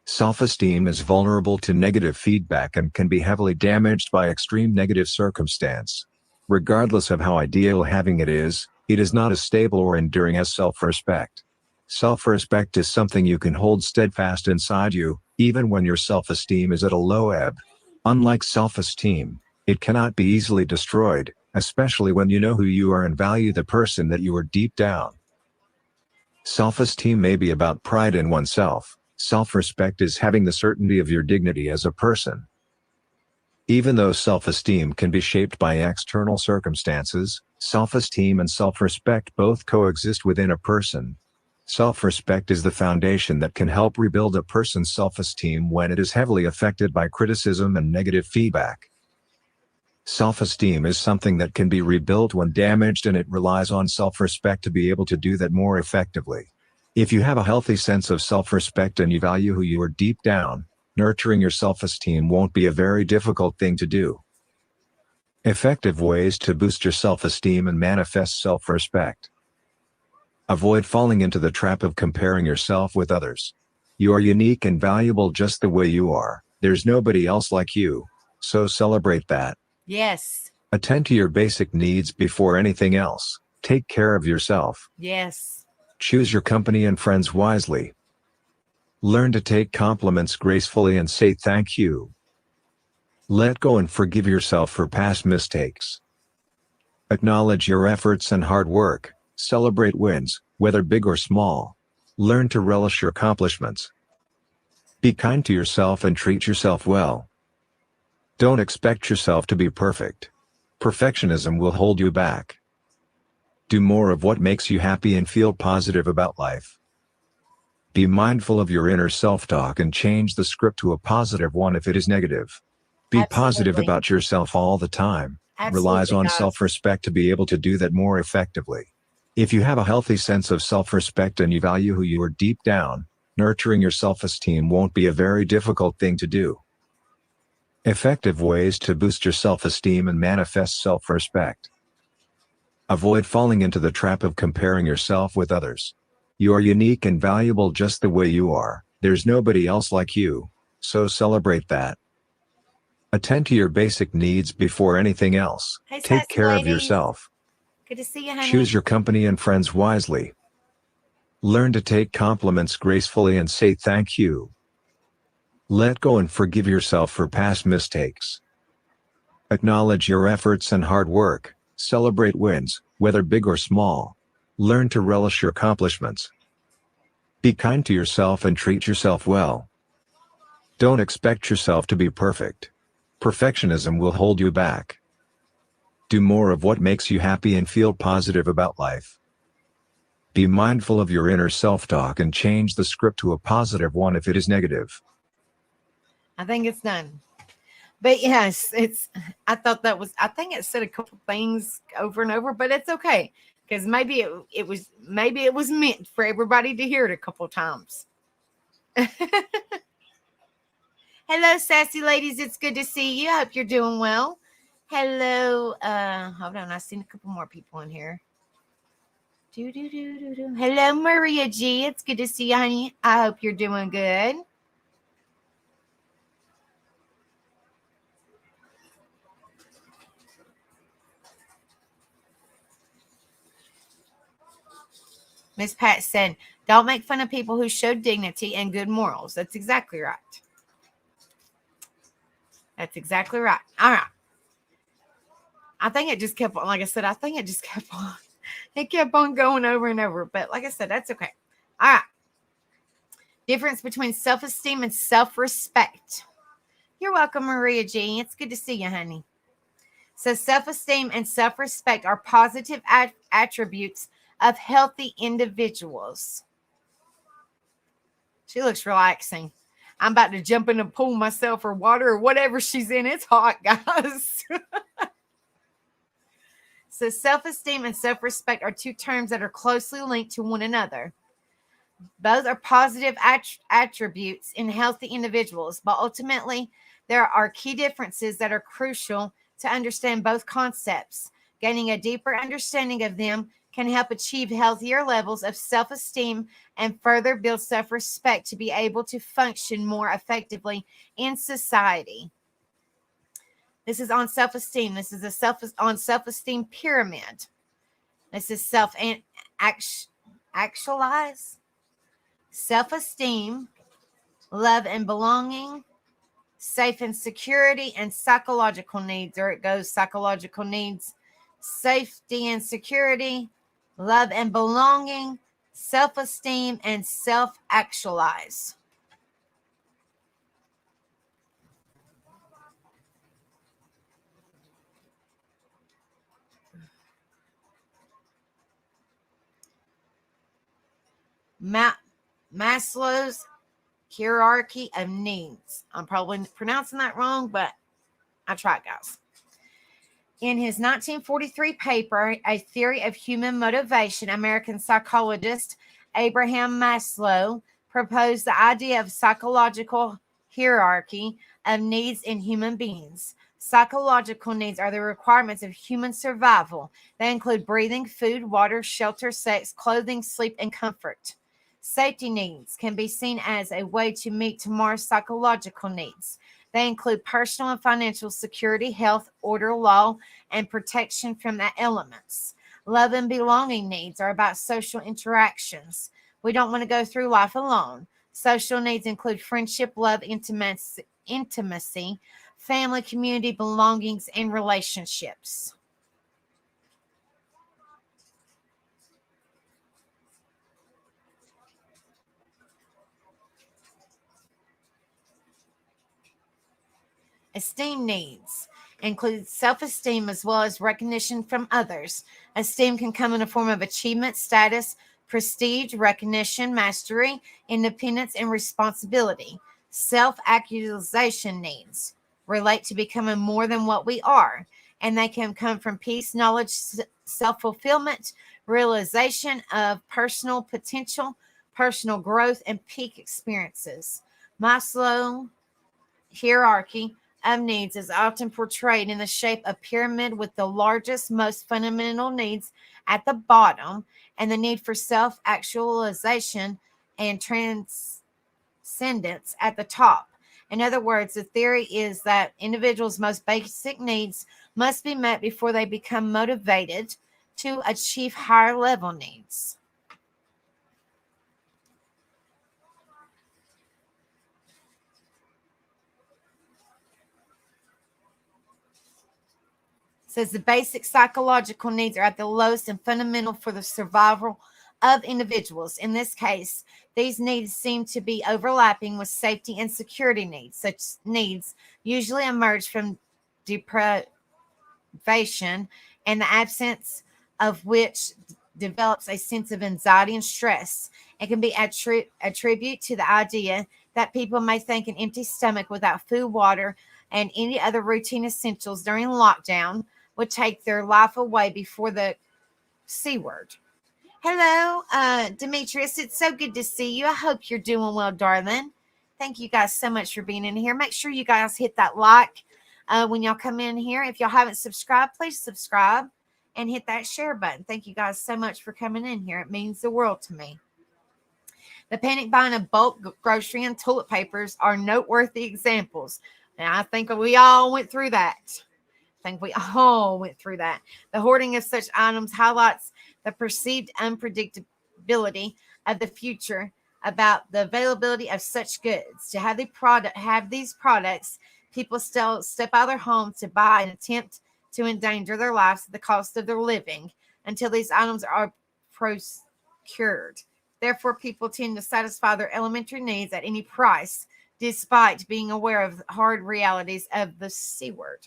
Self-esteem is vulnerable to negative feedback and can be heavily damaged by extreme negative circumstance. Regardless of how ideal having it is not as stable or enduring as self-respect. Self-respect is something you can hold steadfast inside you, even when your self-esteem is at a low ebb. Unlike self-esteem, it cannot be easily destroyed, especially when you know who you are and value the person that you are deep down. Self-esteem may be about pride in oneself. Self-respect is having the certainty of your dignity as a person. Even though self-esteem can be shaped by external circumstances, self-esteem and self-respect both coexist within a person. Self-respect is the foundation that can help rebuild a person's self-esteem when it is heavily affected by criticism and negative feedback. Self-esteem is something that can be rebuilt when damaged, and it relies on self-respect to be able to do that more effectively. If you have a healthy sense of self-respect and you value who you are deep down, nurturing your self-esteem won't be a very difficult thing to do. Effective ways to boost your self-esteem and manifest self-respect. Avoid falling into the trap of comparing yourself with others. You are unique and valuable just the way you are. There's nobody else like you, so celebrate that. Yes. Attend to your basic needs before anything else. Take care of yourself. Yes. Choose your company and friends wisely. Learn to take compliments gracefully and say thank you. Let go and forgive yourself for past mistakes. Acknowledge your efforts and hard work. Celebrate wins, whether big or small. Learn to relish your accomplishments. Be kind to yourself and treat yourself well. Don't expect yourself to be perfect. Perfectionism will hold you back. Do more of what makes you happy and feel positive about life. Be mindful of your inner self-talk and change the script to a positive one if it is negative. Be positive Absolutely. about yourself all the time. Absolutely, Relies on guys. self-respect to be able to do that more effectively. If you have a healthy sense of self-respect and you value who you are deep down, nurturing your self-esteem won't be a very difficult thing to do. Effective ways to boost your self-esteem and manifest self-respect. Avoid falling into the trap of comparing yourself with others. You are unique and valuable just the way you are. There's nobody else like you, so celebrate that. Attend to your basic needs before anything else. Hey, Take sassy care of ladies. yourself. Good to see you, honey. Choose your company and friends wisely. Learn to take compliments gracefully and say thank you. Let go and forgive yourself for past mistakes. Acknowledge your efforts and hard work. Celebrate wins, whether big or small. Learn to relish your accomplishments. Be kind to yourself and treat yourself well. Don't expect yourself to be perfect. Perfectionism will hold you back. Do more of what makes you happy and feel positive about life. Be mindful of your inner self-talk and change the script to a positive one if it is negative. I think it's done. But yes, I think it said a couple things over and over, but it's okay. Because maybe it was meant for everybody to hear it a couple times. Hello, sassy ladies. It's good to see you. I hope you're doing well. Hello. Hold on. I've seen a couple more people in here. Hello, Maria G. It's good to see you, honey. I hope you're doing good. Miss Pat said, don't make fun of people who show dignity and good morals. That's exactly right. That's exactly right. All right. I think it just kept on, like I said, it kept on going over and over. But like I said, that's okay. All right. Difference between self-esteem and self-respect. You're welcome, Maria G. It's good to see you, honey. So self-esteem and self-respect are positive attributes of healthy individuals. She looks relaxing. I'm about to jump in the pool myself or water or whatever she's in. It's hot, guys. So self-esteem and self-respect are two terms that are closely linked to one another. Both are positive attributes in healthy individuals, but ultimately there are key differences that are crucial to understand both concepts. Gaining a deeper understanding of them can help achieve healthier levels of self-esteem and further build self-respect to be able to function more effectively in society. This is on self-esteem. This is on self-esteem pyramid. This is self-actualize. self-esteem, love and belonging, safe and security, and psychological needs. There it goes, psychological needs, safety and security, love and belonging, self-esteem, and self-actualize. Maslow's hierarchy of needs. I'm probably pronouncing that wrong, but I tried, guys. In his 1943 paper, A Theory of Human Motivation, American psychologist Abraham Maslow proposed the idea of psychological hierarchy of needs in human beings. Psychological needs are the requirements of human survival. They include breathing, food, water, shelter, sex, clothing, sleep, and comfort. Safety needs can be seen as a way to meet tomorrow's psychological needs. They include personal and financial security, health, order, law, and protection from the elements. Love and belonging needs are about social interactions. We don't want to go through life alone. Social needs include friendship, love, intimacy, family, community, belongings, and relationships. Esteem needs include self-esteem as well as recognition from others. Esteem can come in the form of achievement, status, prestige, recognition, mastery, independence, and responsibility. Self-actualization needs relate to becoming more than what we are, and they can come from peace, knowledge, self-fulfillment, realization of personal potential, personal growth, and peak experiences. Maslow hierarchy of needs is often portrayed in the shape of a pyramid with the largest, most fundamental needs at the bottom and the need for self-actualization and transcendence at the top. In other words, the theory is that individuals' most basic needs must be met before they become motivated to achieve higher level needs. Says the basic psychological needs are at the lowest and fundamental for the survival of individuals. In this case, these needs seem to be overlapping with safety and security needs. Such needs usually emerge from deprivation and the absence of which develops a sense of anxiety and stress. It can be attributed to the idea that people may think an empty stomach without food, water, and any other routine essentials during lockdown would take their life away before the C word. Hello, Demetrius. It's so good to see you. I hope you're doing well, darling. Thank you guys so much for being in here. Make sure you guys hit that like when y'all come in here. If y'all haven't subscribed, please subscribe and hit that share button. Thank you guys so much for coming in here. It means the world to me. The panic buying of bulk grocery and toilet papers are noteworthy examples. And I think we all went through that. The hoarding of such items highlights the perceived unpredictability of the future about the availability of such goods. To have these products, people still step out of their homes to buy and attempt to endanger their lives at the cost of their living until these items are procured. Therefore, people tend to satisfy their elementary needs at any price, despite being aware of the hard realities of the C word.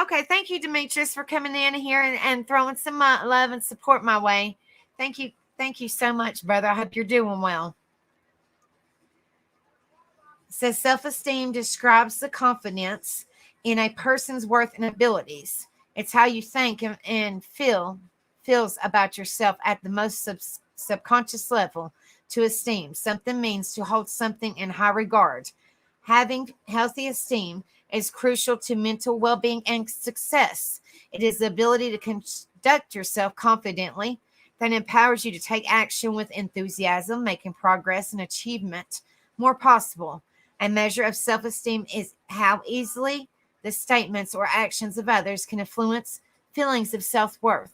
Okay, thank you, Demetrius, for coming in here and throwing some love and support my way. Thank you so much, brother. I hope you're doing well. It says self-esteem describes the confidence in a person's worth and abilities. It's how you think and feels about yourself at the most subconscious level. To esteem something means to hold something in high regard. Having healthy esteem is crucial to mental well-being and success. It is the ability to conduct yourself confidently that empowers you to take action with enthusiasm, making progress and achievement more possible. A measure of self-esteem is how easily the statements or actions of others can influence feelings of self-worth.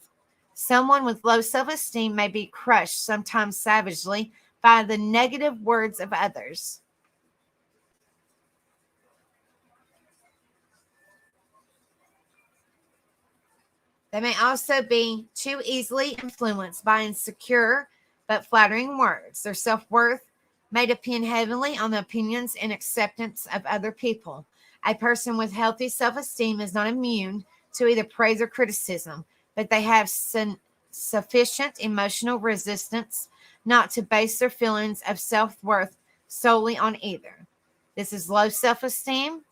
Someone with low self-esteem may be crushed, sometimes savagely, by the negative words of others. They may also be too easily influenced by insecure but flattering words. Their self-worth may depend heavily on the opinions and acceptance of other people. A person with healthy self-esteem is not immune to either praise or criticism, but they have sufficient emotional resistance not to base their feelings of self-worth solely on either. This is low self-esteem,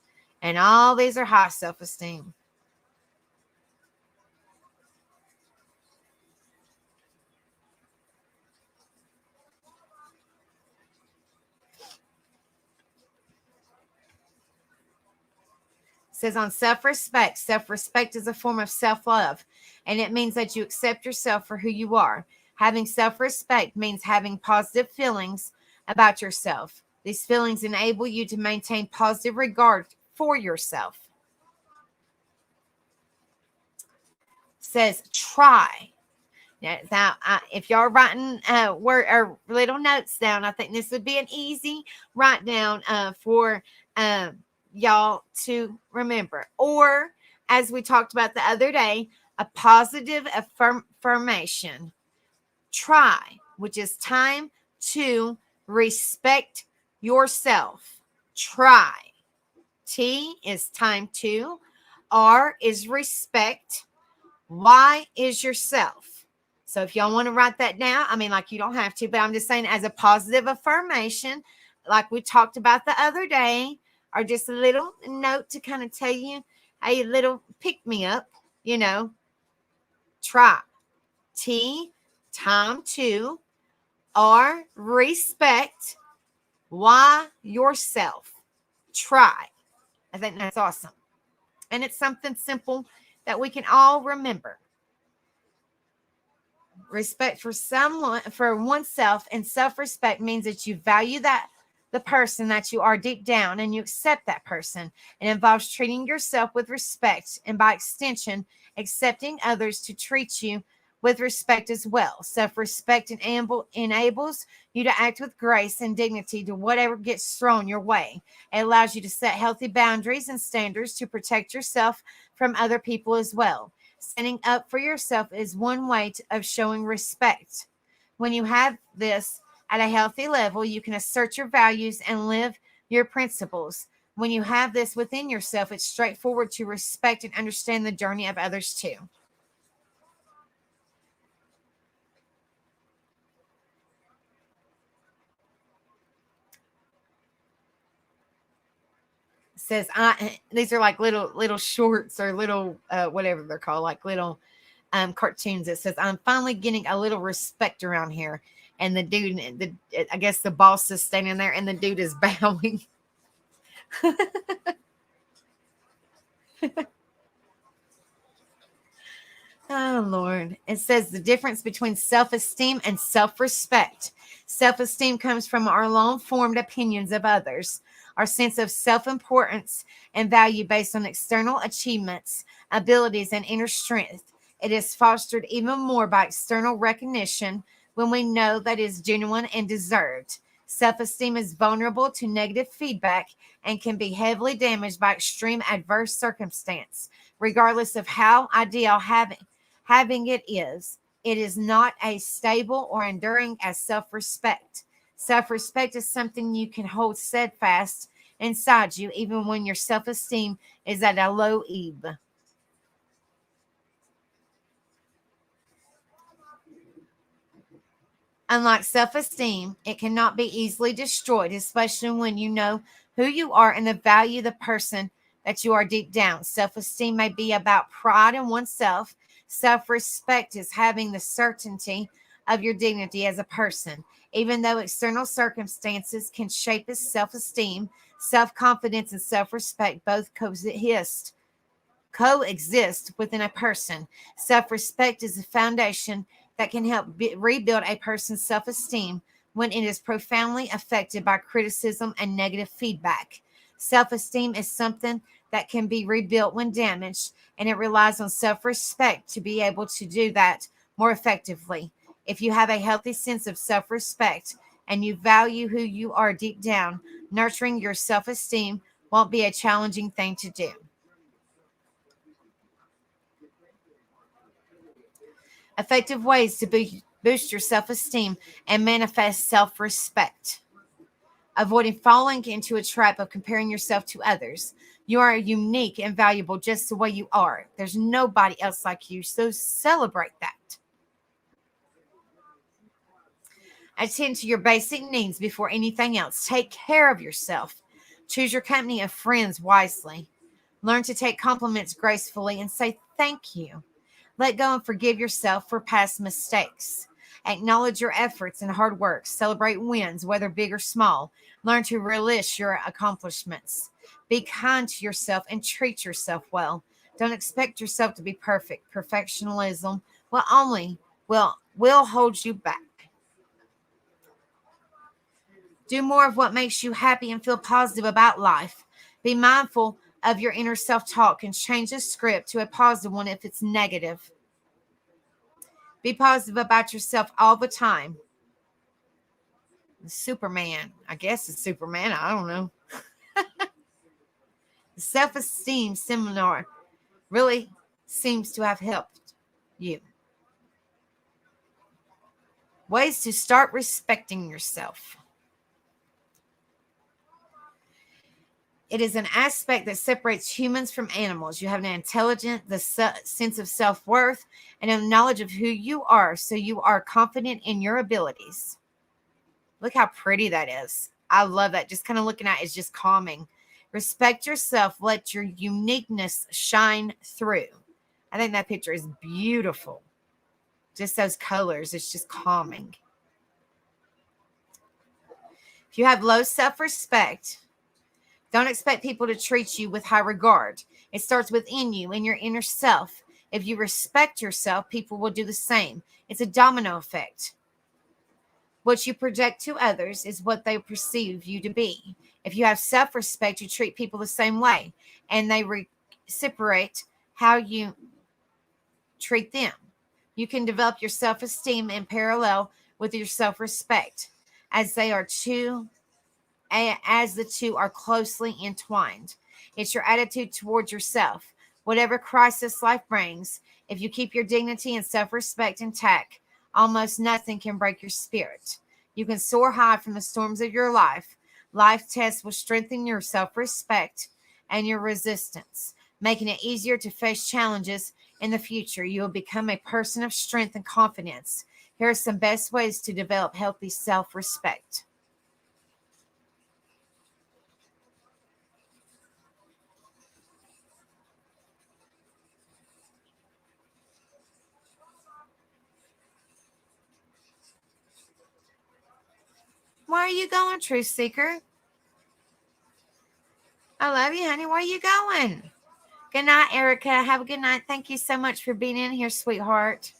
and all these are high self-esteem. Says on self-respect. Self-respect is a form of self-love, and it means that you accept yourself for who you are. Having self-respect means having positive feelings about yourself. These feelings enable you to maintain positive regard for yourself. Says try. Now, if y'all are writing word or little notes down, I think this would be an easy write down for y'all to remember. Or, as we talked about the other day, a positive affirmation. Try, which is time to respect yourself. Try. T is time to. R is respect. Y is yourself. So if y'all want to write that down, I mean, like, you don't have to, but I'm just saying as a positive affirmation, like we talked about the other day, or just a little note to kind of tell you a little pick me up, try. T, time to. R, respect. Y, yourself. Try. I think that's awesome. And it's something simple that we can all remember. Respect for someone, for oneself, and self-respect means that you value the person that you are deep down, and you accept that person. It involves treating yourself with respect, and by extension, accepting others to treat you with respect as well. Self-respect enables you to act with grace and dignity to whatever gets thrown your way. It allows you to set healthy boundaries and standards to protect yourself from other people as well. Standing up for yourself is one way of showing respect. When you have this at a healthy level, you can assert your values and live your principles. When you have this within yourself, it's straightforward to respect and understand the journey of others too. Says these are like little shorts or little whatever they're called, like little cartoons. It says, I'm finally getting a little respect around here. And the dude, I guess the boss is standing there and the dude is bowing. Oh, Lord. It says the difference between self-esteem and self-respect. Self-esteem comes from our long-formed opinions of others, our sense of self-importance and value based on external achievements, abilities, and inner strength. It is fostered even more by external recognition when we know that it is genuine and deserved. Self-esteem is vulnerable to negative feedback and can be heavily damaged by extreme adverse circumstance, regardless of how ideal having it is not as stable or enduring as self-respect. Self-respect is something you can hold steadfast inside you, even when your self-esteem is at a low ebb. Unlike self-esteem, it cannot be easily destroyed, especially when you know who you are and the value of the person that you are deep down. Self-esteem may be about pride in oneself. Self-respect is having the certainty of your dignity as a person. Even though external circumstances can shape his self-esteem, self-confidence and self-respect both coexist within a person. Self-respect is a foundation that can help rebuild a person's self-esteem when it is profoundly affected by criticism and negative feedback. Self-esteem is something that can be rebuilt when damaged, and it relies on self-respect to be able to do that more effectively. If you have a healthy sense of self-respect and you value who you are deep down, nurturing your self-esteem won't be a challenging thing to do. Effective ways to boost your self-esteem and manifest self-respect. Avoiding falling into a trap of comparing yourself to others. You are unique and valuable just the way you are. There's nobody else like you, so celebrate that. Attend to your basic needs before anything else. Take care of yourself. Choose your company of friends wisely. Learn to take compliments gracefully and say thank you. Let go and forgive yourself for past mistakes. Acknowledge your efforts and hard work. Celebrate wins, whether big or small. Learn to relish your accomplishments. Be kind to yourself and treat yourself well. Don't expect yourself to be perfect. Perfectionism will hold you back. Do more of what makes you happy and feel positive about life. Be mindful of your inner self-talk and change the script to a positive one if it's negative. Be positive about yourself all the time. Superman. I guess it's Superman. I don't know. The self-esteem seminar really seems to have helped you. Ways to start respecting yourself. It is an aspect that separates humans from animals. You have an intelligence, the sense of self-worth, and a knowledge of who you are, so you are confident in your abilities. Look how pretty that is. I love that. Just kind of looking at it is just calming. Respect yourself. Let your uniqueness shine through. I think that picture is beautiful. Just those colors. It's just calming. If you have low self-respect, don't expect people to treat you with high regard. It starts within you, in your inner self. If you respect yourself, people will do the same. It's a domino effect. What you project to others is what they perceive you to be. If you have self-respect, you treat people the same way, and they reciprocate how you treat them. You can develop your self-esteem in parallel with your self-respect, as the two are closely entwined. It's your attitude towards yourself. Whatever crisis life brings, if you keep your dignity and self-respect intact, almost nothing can break your spirit. You can soar high from the storms of your life. Life tests will strengthen your self-respect and your resistance, making it easier to face challenges in the future. You will become a person of strength and confidence. Here are some best ways to develop healthy self-respect. Where are you going, Truth Seeker? I love you, honey. Where are you going? Good night, Erica. Have a good night. Thank you so much for being in here, sweetheart.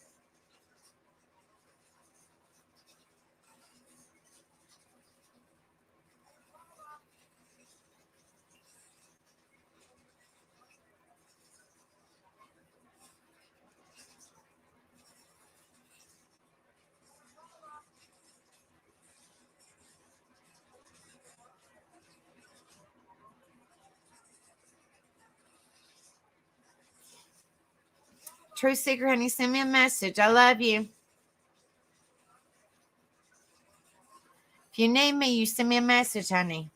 Truth Seeker, honey, send me a message. I love you. If you need me, you send me a message, honey.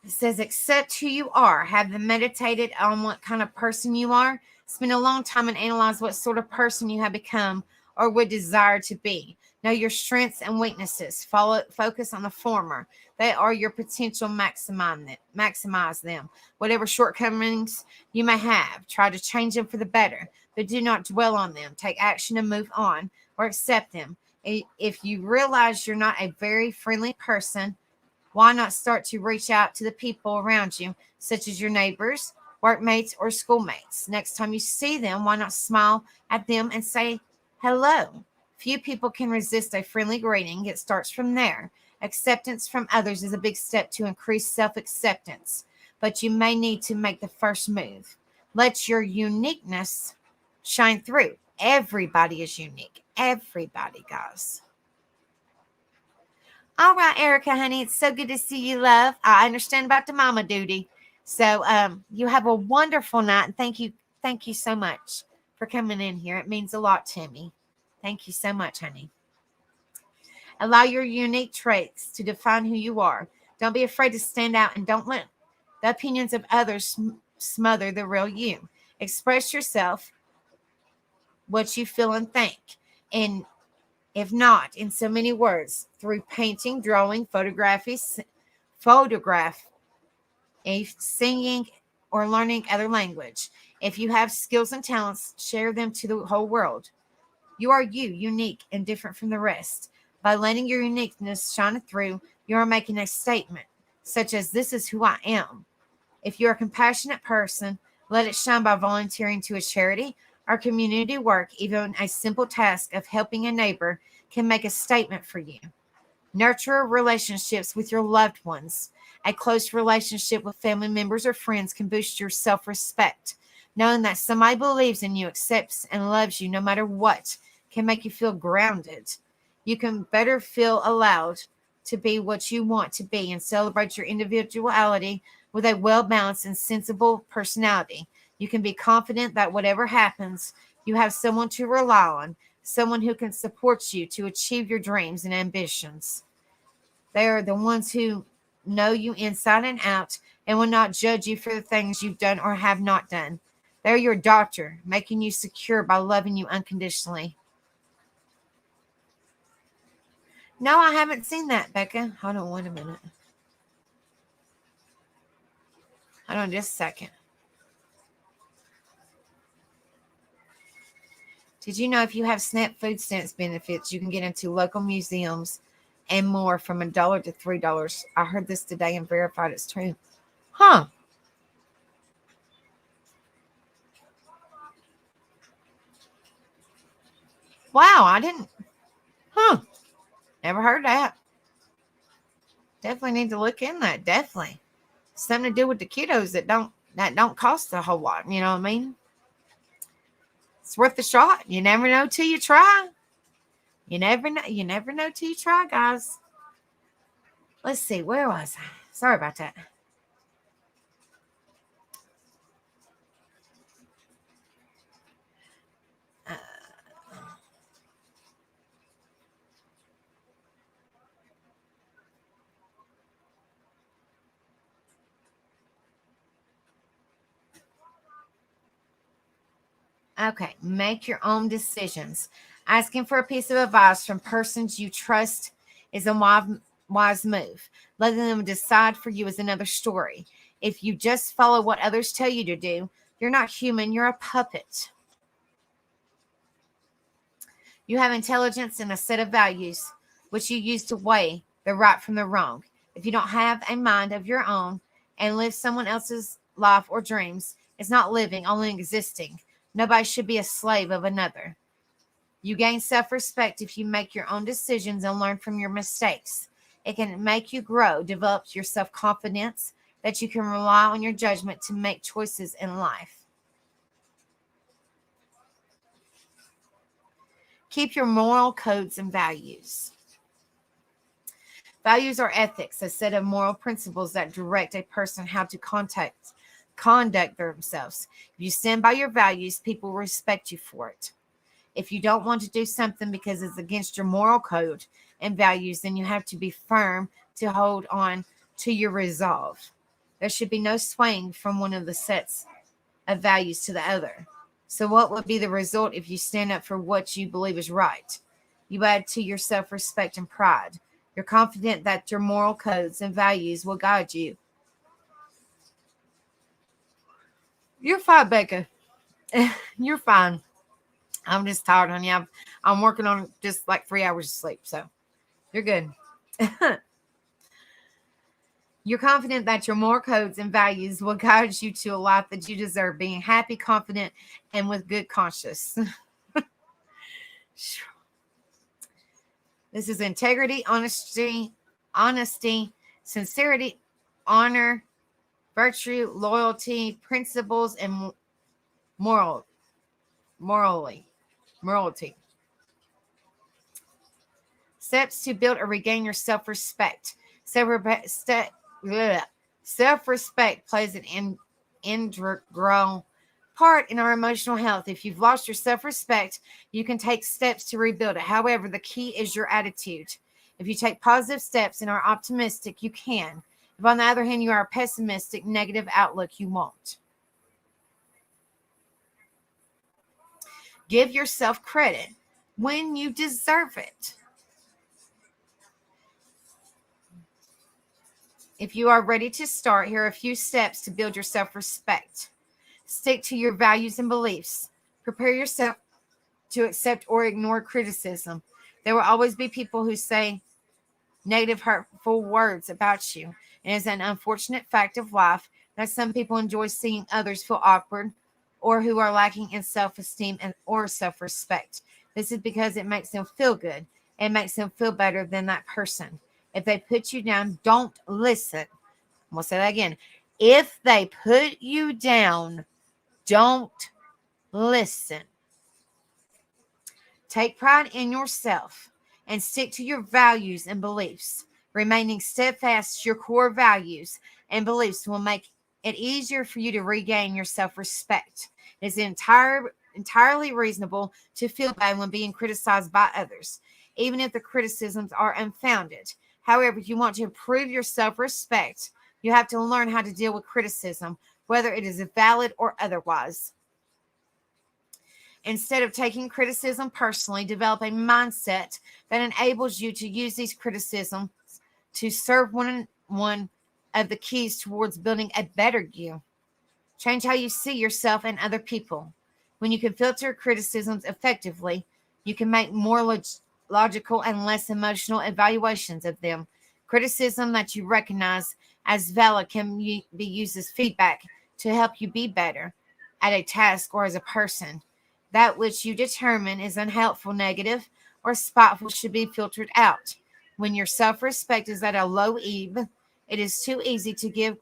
It says, accept who you are. Have them meditated on what kind of person you are. Spend a long time and analyze what sort of person you have become or would desire to be. Know your strengths and weaknesses. Focus on the former. They are your potential. Maximize them. Whatever shortcomings you may have, try to change them for the better, but do not dwell on them. Take action and move on, or accept them. If you realize you're not a very friendly person, why not start to reach out to the people around you, such as your neighbors, workmates, or schoolmates? Next time you see them, why not smile at them and say hello? Few people can resist a friendly greeting. It starts from there. Acceptance from others is a big step to increase self-acceptance, but you may need to make the first move. Let your uniqueness shine through. Everybody is unique. Everybody, guys. All right, Erica, honey, it's so good to see you, love. I understand about the mama duty. So you have a wonderful night, and thank you so much for coming in here. It means a lot to me. Thank you so much, honey. Allow your unique traits to define who you are. Don't be afraid to stand out, and don't let the opinions of others smother the real you. Express yourself, what you feel and think. And if not in so many words, through painting, drawing, photograph, singing, or learning other language. If you have skills and talents, share them to the whole world. You are you, unique and different from the rest. By letting your uniqueness shine through, you are making a statement, such as, "This is who I am." If you're a compassionate person, let it shine by volunteering to a charity or community work. Even a simple task of helping a neighbor can make a statement for you. Nurture relationships with your loved ones. A close relationship with family members or friends can boost your self-respect. Knowing that somebody believes in you, accepts, and loves you no matter what can make you feel grounded. You can better feel allowed to be what you want to be and celebrate your individuality with a well-balanced and sensible personality. You can be confident that whatever happens, you have someone to rely on, someone who can support you to achieve your dreams and ambitions. They are the ones who know you inside and out and will not judge you for the things you've done or have not done. They're your doctor, making you secure by loving you unconditionally. No, I haven't seen that, Becca. Hold on one minute. Hold on just a second. Did you know if you have SNAP food stamps benefits, you can get into local museums and more from $1 to $3? I heard this today and verified it's true. Huh. Wow, I didn't. Huh. Never heard that. Definitely need to look in that. Definitely. Something to do with the kiddos that don't cost a whole lot. You know what I mean? It's worth a shot. You never know till you try. You never know. You never know till you try, guys. Let's see. Where was I? Sorry about that. Okay, make your own decisions. Asking for a piece of advice from persons you trust is a wise move. Letting them decide for you is another story. If you just follow what others tell you to do, you're not human, you're a puppet. You have intelligence and a set of values, which you use to weigh the right from the wrong. If you don't have a mind of your own and live someone else's life or dreams, it's not living, only existing. Nobody should be a slave of another. You gain self-respect if you make your own decisions and learn from your mistakes. It can make you grow, develop your self-confidence that you can rely on your judgment to make choices in life. Keep your moral codes and values. Values are ethics, a set of moral principles that direct a person how to conduct themselves. If you stand by your values, people will respect you for it. If you don't want to do something because it's against your moral code and values, then you have to be firm to hold on to your resolve. There should be no swaying from one of the sets of values to the other. So what would be the result if you stand up for what you believe is right? You add to your self-respect and pride. You're confident that your moral codes and values will guide you. You're fine, Becca. You're fine. I'm just tired, honey. I'm working on just like 3 hours of sleep, so you're good. You're confident that your moral codes and values will guide you to a life that you deserve, being happy, confident, and with good conscience. This is integrity, honesty, sincerity, honor, virtue, loyalty, principles, and moral morality. Steps to build or regain your self-respect. Self-respect plays an integral part in our emotional health. If you've lost your self-respect, you can take steps to rebuild it. However, the key is your attitude. If you take positive steps and are optimistic, you can. If, on the other hand, you are pessimistic, negative outlook, you won't. Give yourself credit when you deserve it. If you are ready to start, here are a few steps to build your self-respect. Stick to your values and beliefs. Prepare yourself to accept or ignore criticism. There will always be people who say negative, hurtful words about you. It is an unfortunate fact of life that some people enjoy seeing others feel awkward or who are lacking in self-esteem or self-respect. This is because it makes them feel good. It makes them feel better than that person. If they put you down, don't listen. I'm going to say that again. If they put you down, don't listen. Take pride in yourself and stick to your values and beliefs. Remaining steadfast to your core values and beliefs will make it easier for you to regain your self-respect. It is entirely reasonable to feel bad when being criticized by others, even if the criticisms are unfounded. However, if you want to improve your self-respect, you have to learn how to deal with criticism, whether it is valid or otherwise. Instead of taking criticism personally, develop a mindset that enables you to use these criticisms to serve one of the keys towards building a better you. Change how you see yourself and other people. When you can filter criticisms effectively, you can make more logical and less emotional evaluations of them. Criticism that you recognize as valid can be used as feedback to help you be better at a task or as a person. That which you determine is unhelpful, negative, or spiteful should be filtered out. When your self-respect is at a low ebb, it is too easy to give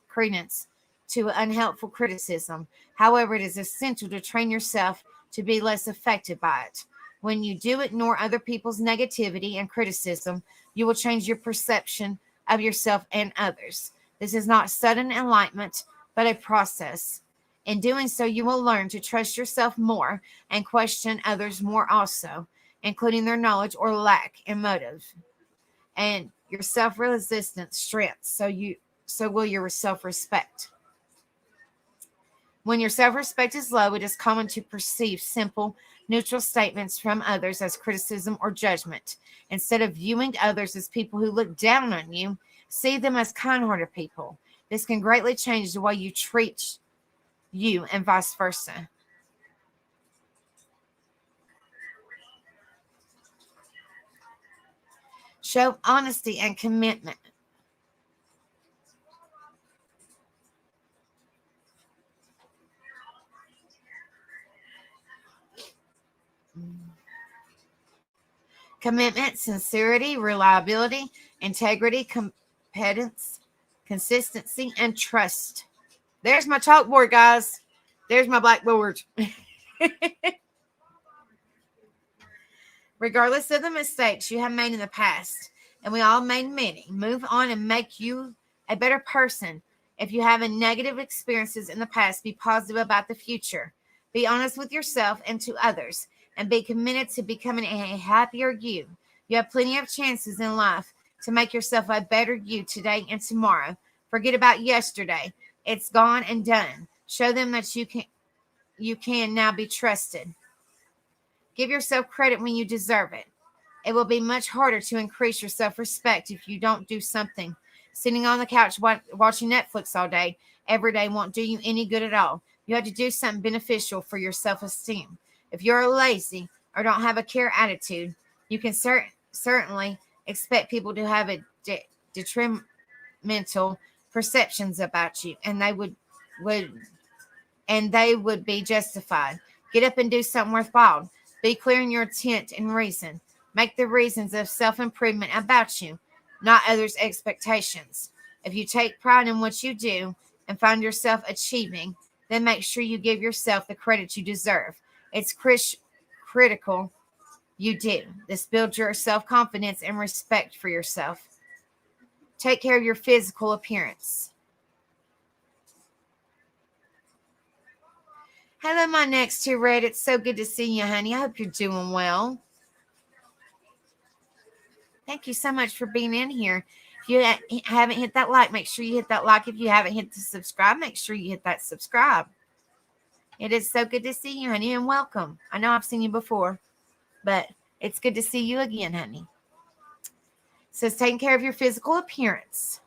credence to unhelpful criticism. However, it is essential to train yourself to be less affected by it. When you do ignore other people's negativity and criticism, you will change your perception of yourself and others. This is not sudden enlightenment, but a process. In doing so, you will learn to trust yourself more and question others more also, including their knowledge or lack in motive. And your self-resistance strengths, so will your self-respect. When your self-respect is low, it is common to perceive simple, neutral statements from others as criticism or judgment. Instead of viewing others as people who look down on you, see them as kind-hearted people. This can greatly change the way you treat you and vice versa. Show honesty and commitment. Commitment, sincerity, reliability, integrity, competence, consistency, and trust. There's my chalkboard, guys. There's my blackboard. Regardless of the mistakes you have made in the past, and we all made many, move on and make you a better person. If you have negative experiences in the past, be positive about the future. Be honest with yourself and to others, and be committed to becoming a happier you. You have plenty of chances in life to make yourself a better you today and tomorrow. Forget about yesterday. It's gone and done. Show them that you can now be trusted. Give yourself credit when you deserve it. It will be much harder to increase your self-respect if you don't do something. Sitting on the couch watching Netflix all day, every day won't do you any good at all. You have to do something beneficial for your self-esteem. If you're lazy or don't have a care attitude, you can certainly expect people to have a detrimental perceptions about you, and they would be justified. Get up and do something worthwhile. Be clear in your intent and reason. Make the reasons of self-improvement about you, not others' expectations. If you take pride in what you do and find yourself achieving, then make sure you give yourself the credit you deserve. It's critical you do. This builds your self-confidence and respect for yourself. Take care of your physical appearance. Hello, my next to Red. It's so good to see you, honey. I hope you're doing well. Thank you so much for being in here. If you haven't hit that like, make sure you hit that like. If you haven't hit the subscribe, make sure you hit that subscribe. It is so good to see you, honey, and welcome. I know I've seen you before, but it's good to see you again, honey. It says taking care of your physical appearance.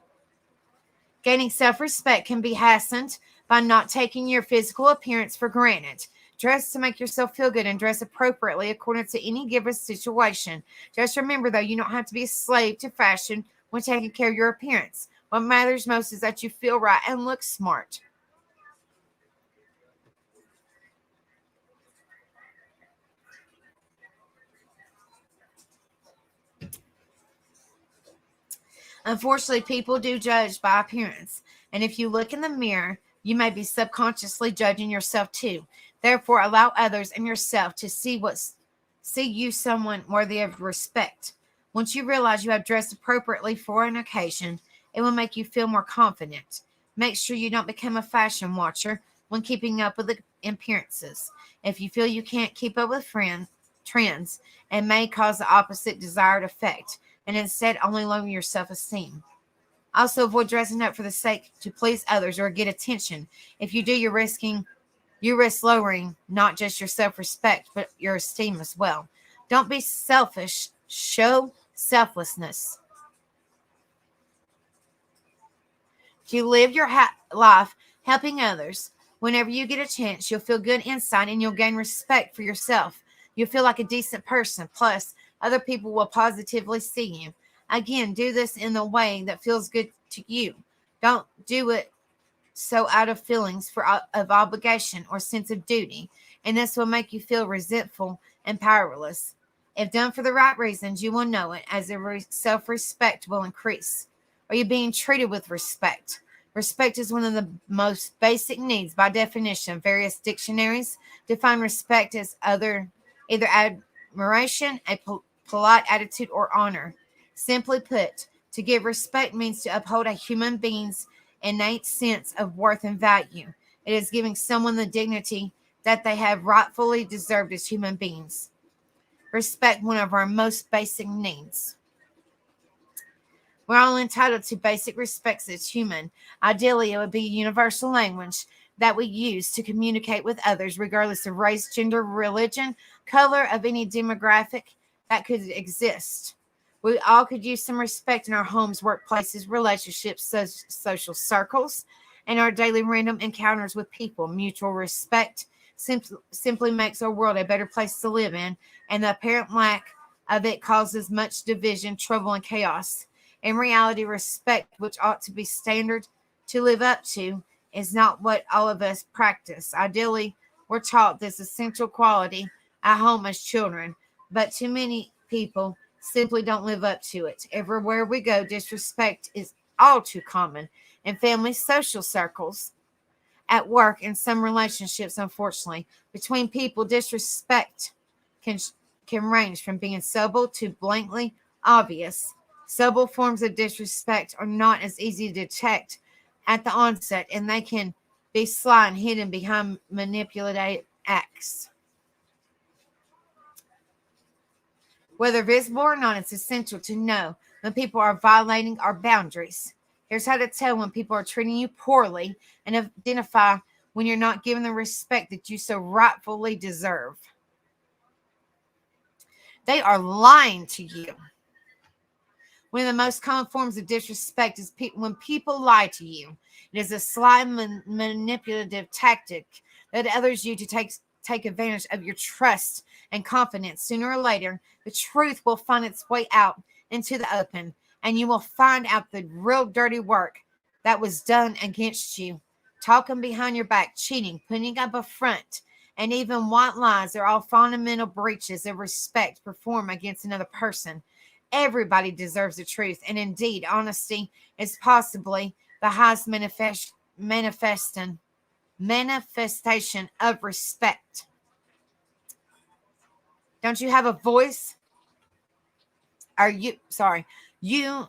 Gaining self-respect can be hastened by not taking your physical appearance for granted. Dress to make yourself feel good and dress appropriately according to any given situation. Just remember, though, you don't have to be a slave to fashion when taking care of your appearance. What matters most is that you feel right and look smart. Unfortunately, people do judge by appearance. And if you look in the mirror, you may be subconsciously judging yourself too. Therefore, allow others and yourself to see you someone worthy of respect. Once you realize you have dressed appropriately for an occasion, it will make you feel more confident. Make sure you don't become a fashion watcher when keeping up with the appearances. If you feel you can't keep up with trends, it may cause the opposite desired effect, and instead only lower your self-esteem. Also, avoid dressing up for the sake to please others or get attention. If you do, you risk lowering not just your self-respect, but your esteem as well. Don't be selfish. Show selflessness. If you live your life helping others, whenever you get a chance, you'll feel good inside and you'll gain respect for yourself. You'll feel like a decent person. Plus, other people will positively see you. Again, do this in the way that feels good to you. Don't do it so out of feelings of obligation or sense of duty, and this will make you feel resentful and powerless. If done for the right reasons, you will know it as self-respect will increase. Are you being treated with respect? Respect is one of the most basic needs by definition. Various dictionaries define respect as either admiration, a polite attitude, or honor. Simply put, to give respect means to uphold a human being's innate sense of worth and value. It is giving someone the dignity that they have rightfully deserved as human beings. Respect, one of our most basic needs. We're all entitled to basic respects as human. Ideally, it would be a universal language that we use to communicate with others, regardless of race, gender, religion, color, of any demographic that could exist. We all could use some respect in our homes, workplaces, relationships, social circles, and our daily random encounters with people. Mutual respect simply makes our world a better place to live in, and the apparent lack of it causes much division, trouble, and chaos. In reality, respect, which ought to be standard to live up to, is not what all of us practice. Ideally, we're taught this essential quality at home as children, but too many people simply don't live up to it. Everywhere we go, disrespect is all too common in family, social circles, at work, and some relationships. Unfortunately, between people, disrespect can range from being subtle to blatantly obvious. Subtle forms of disrespect are not as easy to detect at the onset, and they can be sly and hidden behind manipulative acts. Whether visible or not, it's essential to know when people are violating our boundaries. Here's how to tell when people are treating you poorly and identify when you're not giving the respect that you so rightfully deserve. They are lying to you. One of the most common forms of disrespect is when people lie to you. It is a sly manipulative tactic that others use to take advantage of your trust and confidence. Sooner or later, the truth will find its way out into the open, and you will find out the real dirty work that was done against you. Talking behind your back, cheating, putting up a front, and even white lies are all fundamental breaches of respect performed against another person. Everybody deserves the truth, and indeed, honesty is possibly the highest manifestation of respect. Don't you have a voice? Are you, sorry, you,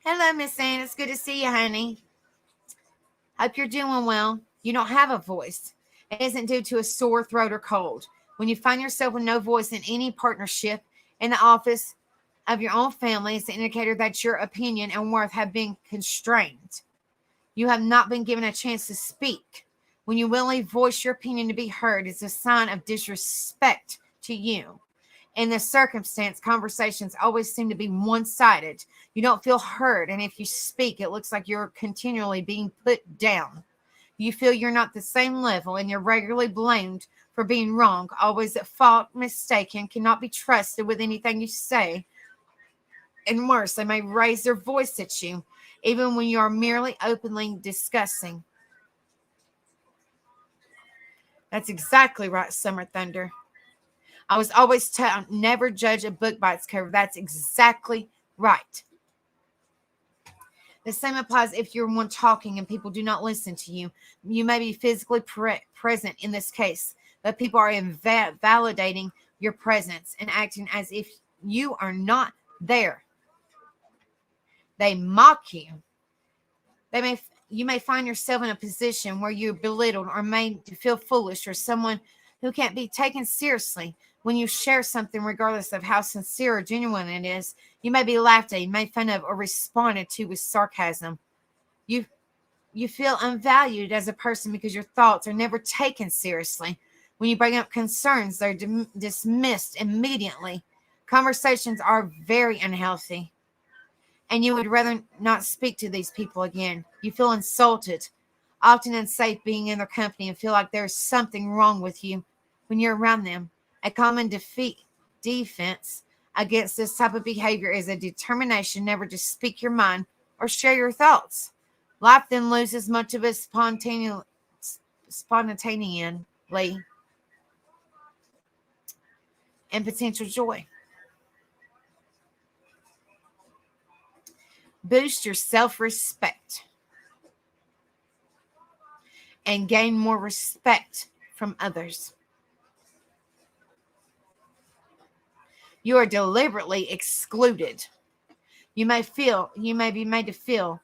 hello, Miss Ann. It's good to see you, honey. Hope you're doing well. You don't have a voice. It isn't due to a sore throat or cold. When you find yourself with no voice in any partnership in the office of your own family, it's an indicator that your opinion and worth have been constrained. You have not been given a chance to speak. When you willingly voice your opinion to be heard, it's a sign of disrespect to you. In this circumstance, conversations always seem to be one-sided. You don't feel heard, and if you speak, it looks like you're continually being put down. You feel you're not the same level, and you're regularly blamed for being wrong, always at fault, mistaken, cannot be trusted with anything you say. And worse, they may raise their voice at you, even when you are merely openly discussing. That's exactly right, Summer Thunder. I was always taught never judge a book by its cover. That's exactly right. The same applies if you're one talking and people do not listen to you. You may be physically present in this case, but people are validating your presence and acting as if you are not there. They mock you. You may find yourself in a position where you're belittled or made to feel foolish or someone who can't be taken seriously. When you share something, regardless of how sincere or genuine it is, you may be laughed at, made fun of, or responded to with sarcasm. You feel unvalued as a person because your thoughts are never taken seriously. When you bring up concerns, they're dismissed immediately. Conversations are very unhealthy, and you would rather not speak to these people again. You feel insulted, often unsafe being in their company, and feel like there's something wrong with you when you're around them. A common defense against this type of behavior is a determination never to speak your mind or share your thoughts. Life then loses much of its spontaneity and potential joy. Boost your self-respect and gain more respect from others. You are deliberately excluded. You may be made to feel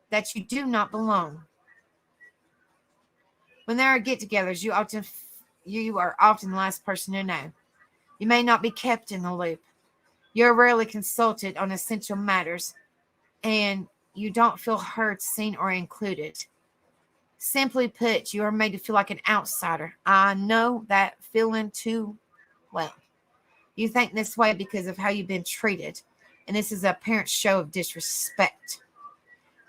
that you do not belong. When there are get-togethers, you are often the last person to know. You may not be kept in the loop. You are rarely consulted on essential matters, and you don't feel heard, seen, or included. Simply put, you are made to feel like an outsider. I know that feeling too well. You think this way because of how you've been treated, and this is an apparent show of disrespect.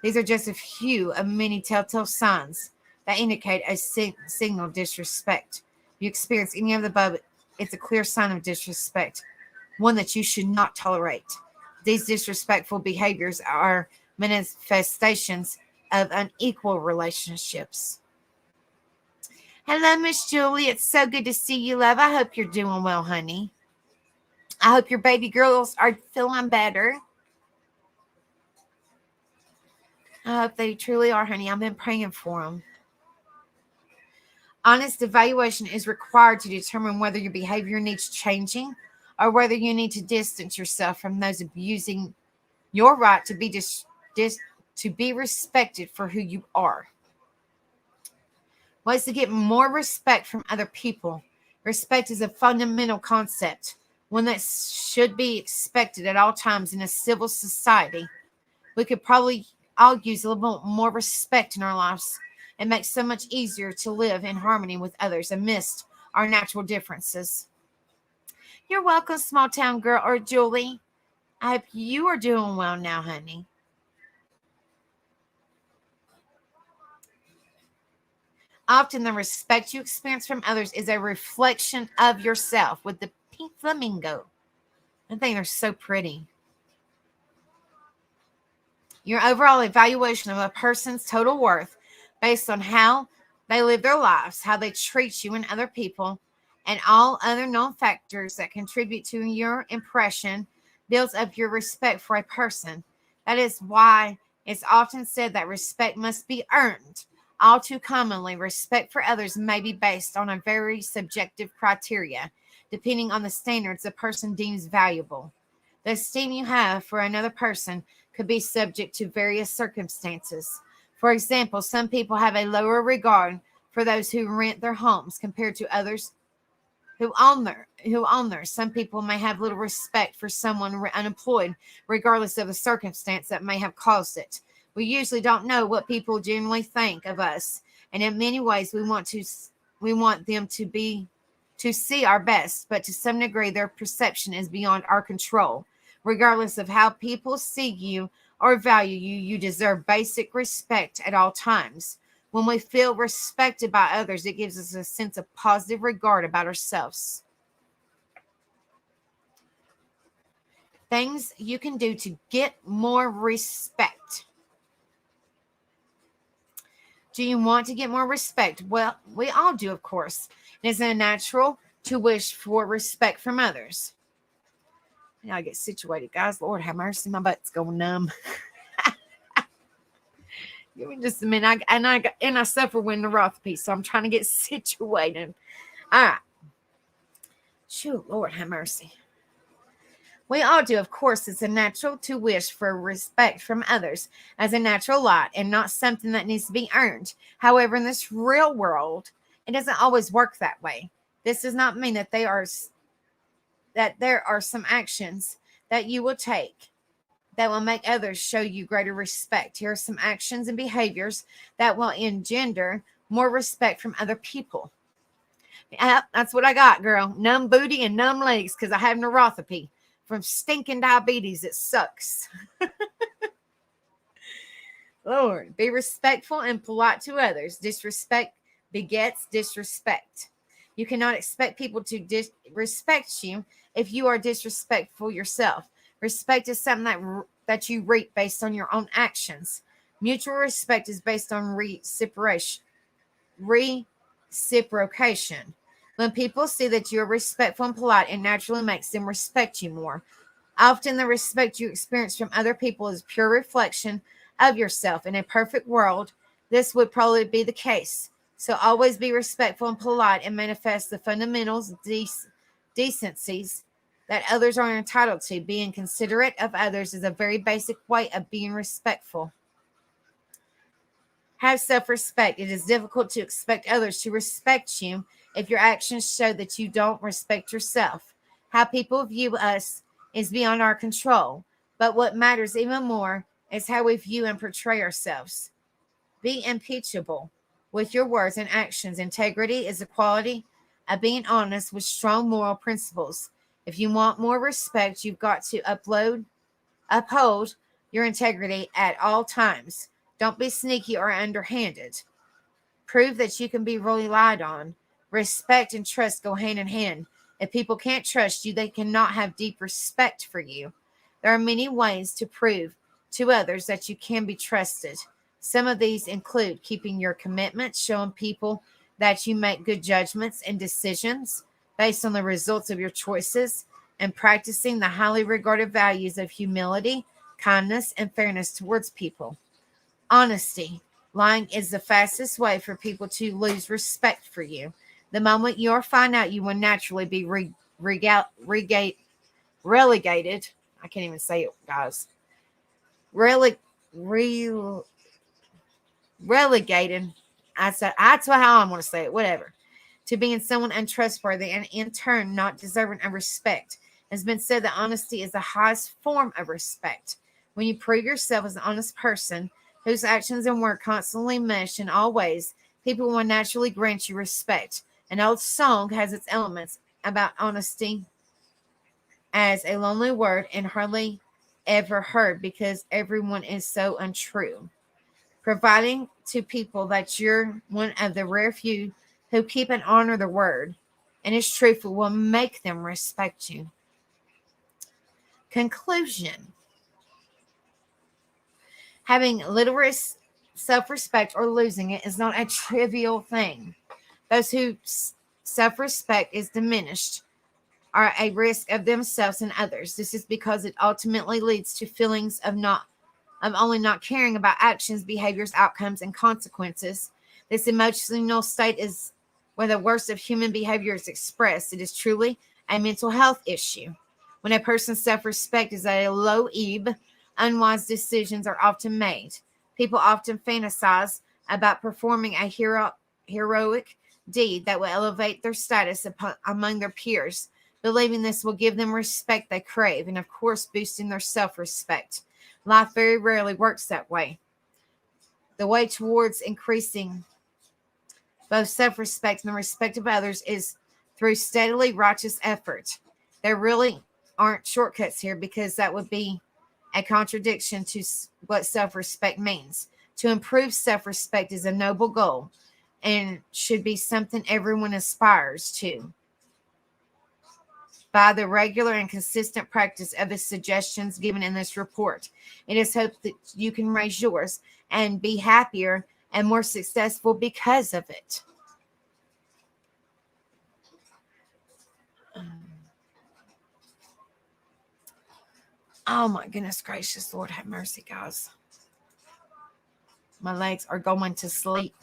These are just a few of many telltale signs that indicate a signal disrespect. If you experience any of the above, it's a clear sign of disrespect, one that you should not tolerate. These disrespectful behaviors are manifestations of unequal relationships. Hello, Miss Julie. It's so good to see you, love. I hope you're doing well, honey. I hope your baby girls are feeling better. I hope they truly are, honey. I've been praying for them. Honest evaluation is required to determine whether your behavior needs changing or whether you need to distance yourself from those abusing your right to be respected for who you are. Ways to get more respect from other people. Respect is a fundamental concept, one that should be expected at all times in a civil society. We could probably all use a little more respect in our lives. It makes so much easier to live in harmony with others amidst our natural differences. You're welcome, small town girl or Julie. I hope you are doing well now, honey. Often the respect you experience from others is a reflection of yourself with the pink flamingo. I think they're so pretty. Your overall evaluation of a person's total worth based on how they live their lives, how they treat you and other people, and all other known factors that contribute to your impression builds up your respect for a person. That is why it's often said that respect must be earned All too commonly, respect for others may be based on a very subjective criteria, depending on the standards a person deems valuable. The esteem you have for another person could be subject to various circumstances. For example, some people have a lower regard for those who rent their homes compared to others who own theirs. Some people may have little respect for someone unemployed, regardless of the circumstance that may have caused it. We usually don't know what people generally think of us, and in many ways, we want them to see our best, but to some degree, their perception is beyond our control. Regardless of how people see you or value you, you deserve basic respect at all times. When we feel respected by others, it gives us a sense of positive regard about ourselves. Things you can do to get more respect. Do you want to get more respect? Well, we all do, of course. It is natural to wish for respect from others. Now I get situated, guys. Lord have mercy, my butt's going numb. Give me just a minute. I suffer with neuropathy, so I'm trying to get situated. All right. Shoot, Lord have mercy. We all do, of course. It's a natural to wish for respect from others as a natural lot and not something that needs to be earned. However, in this real world, it doesn't always work that way. This does not mean that there are some actions that you will take that will make others show you greater respect. Here are some actions and behaviors that will engender more respect from other people. Yep, that's what I got, girl. Numb booty and numb legs because I have neuropathy from stinking diabetes. It sucks. Lord, be respectful and polite to others. Disrespect begets disrespect. You cannot expect people to respect you if you are disrespectful yourself. Respect is something that you reap based on your own actions. Mutual respect is based on reciprocation. When people see that you're respectful and polite, it naturally makes them respect you more. Often the respect you experience from other people is pure reflection of yourself. In a perfect world, this would probably be the case. So always be respectful and polite and manifest the fundamentals, decencies that others are entitled to. Being considerate of others is a very basic way of being respectful. Have self-respect. It is difficult to expect others to respect you if your actions show that you don't respect yourself. How people view us is beyond our control, but what matters even more is how we view and portray ourselves. Be impeccable with your words and actions. Integrity is the quality of being honest with strong moral principles. If you want more respect, you've got to uphold your integrity at all times. Don't be sneaky or underhanded. Prove that you can be relied on. Respect and trust go hand in hand. If people can't trust you, they cannot have deep respect for you. There are many ways to prove to others that you can be trusted. Some of these include keeping your commitments, showing people that you make good judgments and decisions based on the results of your choices, and practicing the highly regarded values of humility, kindness, and fairness towards people. Honesty. Lying is the fastest way for people to lose respect for you. The moment you find out, you will naturally be relegated. I can't even say it, guys. Relegated. That's how I want to say it. Whatever. To being someone untrustworthy and in turn not deserving of respect. It has been said that honesty is the highest form of respect. When you prove yourself as an honest person whose actions and work constantly mesh in all ways, people will naturally grant you respect. An old song has its elements about honesty as a lonely word and hardly ever heard because everyone is so untrue. Providing to people that you're one of the rare few who keep and honor the word and is truthful will make them respect you. Conclusion. Having little self-respect or losing it is not a trivial thing. Those whose self-respect is diminished are at risk of themselves and others. This is because it ultimately leads to feelings of only not caring about actions, behaviors, outcomes, and consequences, This emotional state is where the worst of human behavior is expressed. It is truly a mental health issue. When a person's self-respect is at a low ebb, unwise decisions are often made. People often fantasize about performing a heroic deed that will elevate their status among their peers, believing this will give them respect they crave and, of course, boosting their self-respect. Life very rarely works that way. The way towards increasing both self-respect and the respect of others is through steadily righteous effort. There really aren't shortcuts here, because that would be a contradiction to what self-respect means. To improve self-respect is a noble goal and should be something everyone aspires to. By the regular and consistent practice of the suggestions given in this report, it is hoped that you can raise yours and be happier and more successful because of it. Oh my goodness gracious, Lord have mercy, guys. My legs are going to sleep.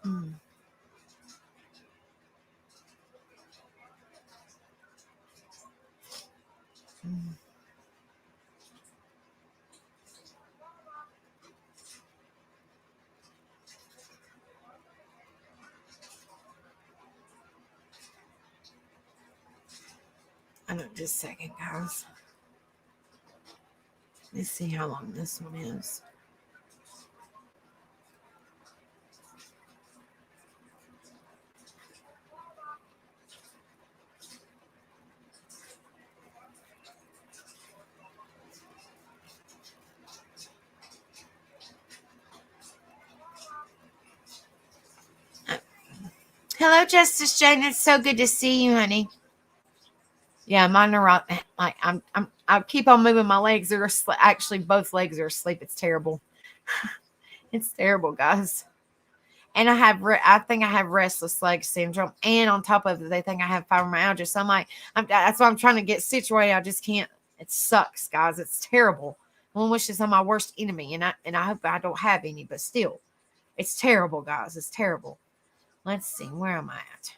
Mm. Mm. I know, just a second, guys. Let's see how long this one is. Hello, Justice Jane. It's so good to see you, honey. Yeah, mine are like I keep on moving my legs. They're actually both legs are asleep. It's terrible. It's terrible, guys. And I think I have restless leg syndrome, and on top of it, they think I have fibromyalgia. So that's why I'm trying to get situated. I just can't. It sucks, guys. It's terrible. One wishes I'm my worst enemy, and I hope I don't have any, but still, it's terrible, guys. It's terrible. Let's see, where am I at?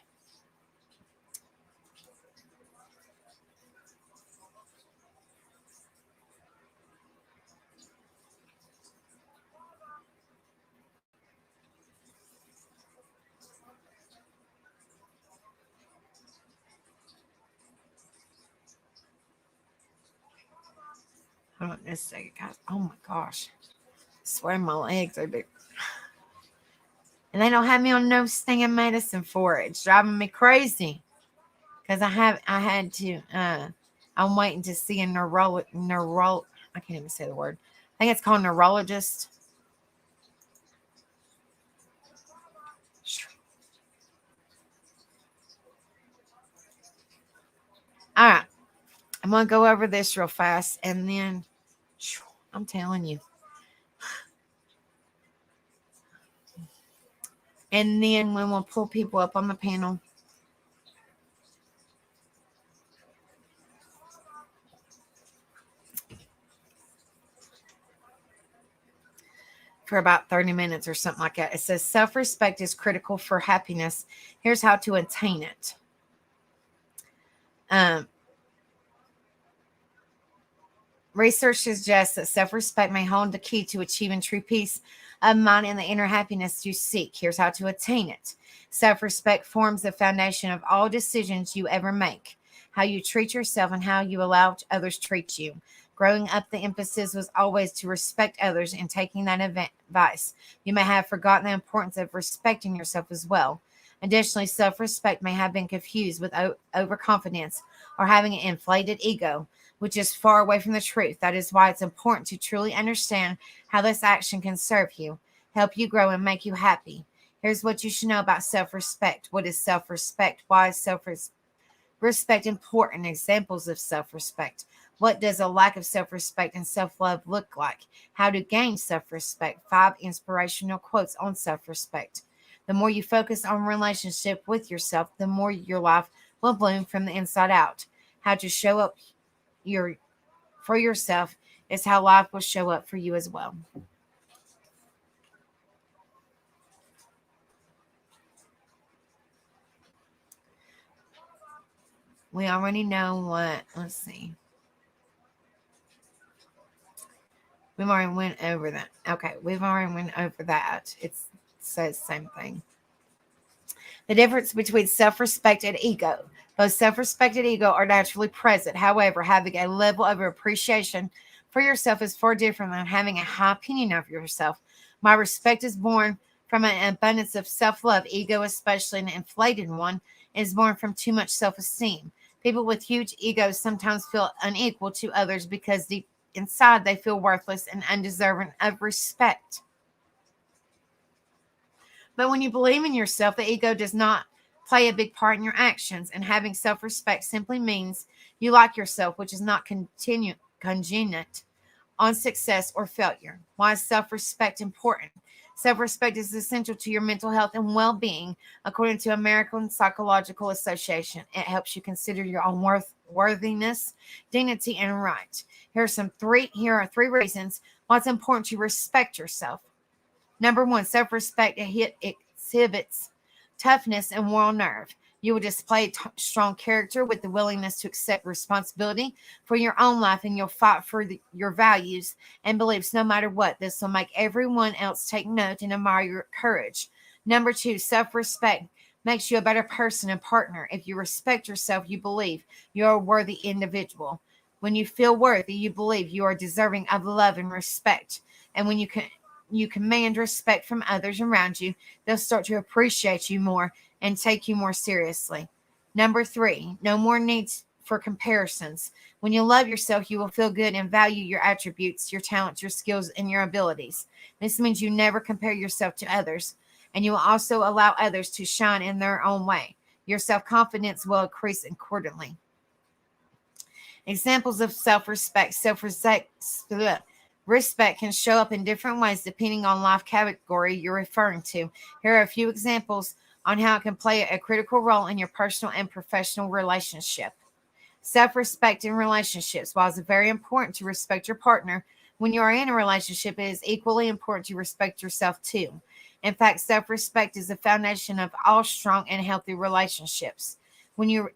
Hold on just a second, guys. Oh my gosh. I swear my legs are big. And they don't have me on no stinging medicine for it. It's driving me crazy. Because I'm waiting to see a I can't even say the word. I think it's called neurologist. All right. I'm going to go over this real fast, and then I'm telling you. And then when we'll pull people up on the panel, for about 30 minutes or something like that. It says self-respect is critical for happiness. Here's how to attain it. Research suggests that self-respect may hold the key to achieving true peace of mind and the inner happiness you seek. Here's how to attain it. Self-respect forms the foundation of all decisions you ever make. How you treat yourself and how you allow others treat you. Growing up, the emphasis was always to respect others, and taking that advice, you may have forgotten the importance of respecting yourself as well. Additionally, self-respect may have been confused with overconfidence or having an inflated ego, which is far away from the truth. That is why it's important to truly understand how this action can serve you, help you grow, and make you happy. Here's what you should know about self-respect. What is self-respect? Why is self-respect important? Examples of self-respect. What does a lack of self-respect and self-love look like? How to gain self-respect. 5 inspirational quotes on self-respect. The more you focus on relationship with yourself, the more your life will bloom from the inside out. How to show up for yourself is how life will show up for you as well. We already know what, let's see. We've already went over that. Okay, we've already went over that. It says the same thing. The difference between self-respect and ego. Both self-respect and ego are naturally present. However, having a level of appreciation for yourself is far different than having a high opinion of yourself. My respect is born from an abundance of self-love. Ego, especially an inflated one, is born from too much self-esteem. People with huge egos sometimes feel unequal to others because deep inside they feel worthless and undeserving of respect. But when you believe in yourself, the ego does not play a big part in your actions. And having self-respect simply means you like yourself, which is not contingent on success or failure. Why is self-respect important? Self-respect is essential to your mental health and well-being, according to American Psychological Association. It helps you consider your own worthiness, dignity, and right. Here are three reasons why it's important to respect yourself. Number one, self-respect exhibits toughness and moral nerve. You will display strong character with the willingness to accept responsibility for your own life, and you'll fight for your values and beliefs no matter what. This will make everyone else take note and admire your courage. Number two, self-respect makes you a better person and partner. If you respect yourself, you believe you're a worthy individual. When you feel worthy, you believe you are deserving of love and respect. And when you command respect from others around you, they'll start to appreciate you more and take you more seriously. Number three, no more needs for comparisons. When you love yourself, you will feel good and value your attributes, your talents, your skills, and your abilities. This means you never compare yourself to others, and you will also allow others to shine in their own way. Your self-confidence will increase accordingly. Examples of self-respect. Respect can show up in different ways depending on life category you're referring to. Here are a few examples on how it can play a critical role in your personal and professional relationship. Self-respect in relationships. While it's very important to respect your partner, when you are in a relationship, it is equally important to respect yourself too. In fact, self-respect is the foundation of all strong and healthy relationships. When you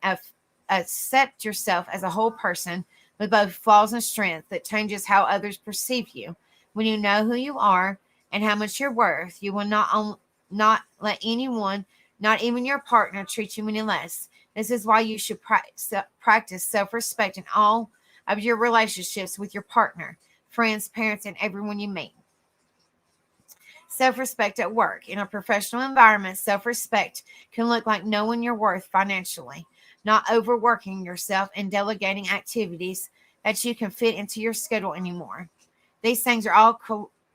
accept yourself as a whole person with both flaws and strengths, that changes how others perceive you. When you know who you are and how much you're worth, you will not let anyone, not even your partner, treat you any less. This is why you should practice self-respect in all of your relationships with your partner, friends, parents, and everyone you meet. Self-respect at work. In a professional environment, self-respect can look like knowing your worth financially, not overworking yourself and delegating activities that you can fit into your schedule anymore. These things are all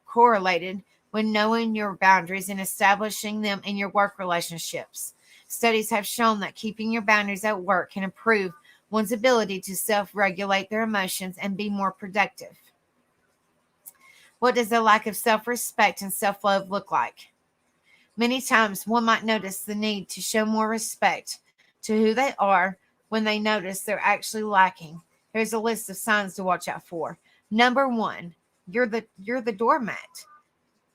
correlated with knowing your boundaries and establishing them in your work relationships. Studies have shown that keeping your boundaries at work can improve one's ability to self-regulate their emotions and be more productive. What does a lack of self-respect and self-love look like? Many times one might notice the need to show more respect to who they are when they notice they're actually lacking. Here's a list of signs to watch out for. Number one, you're the doormat.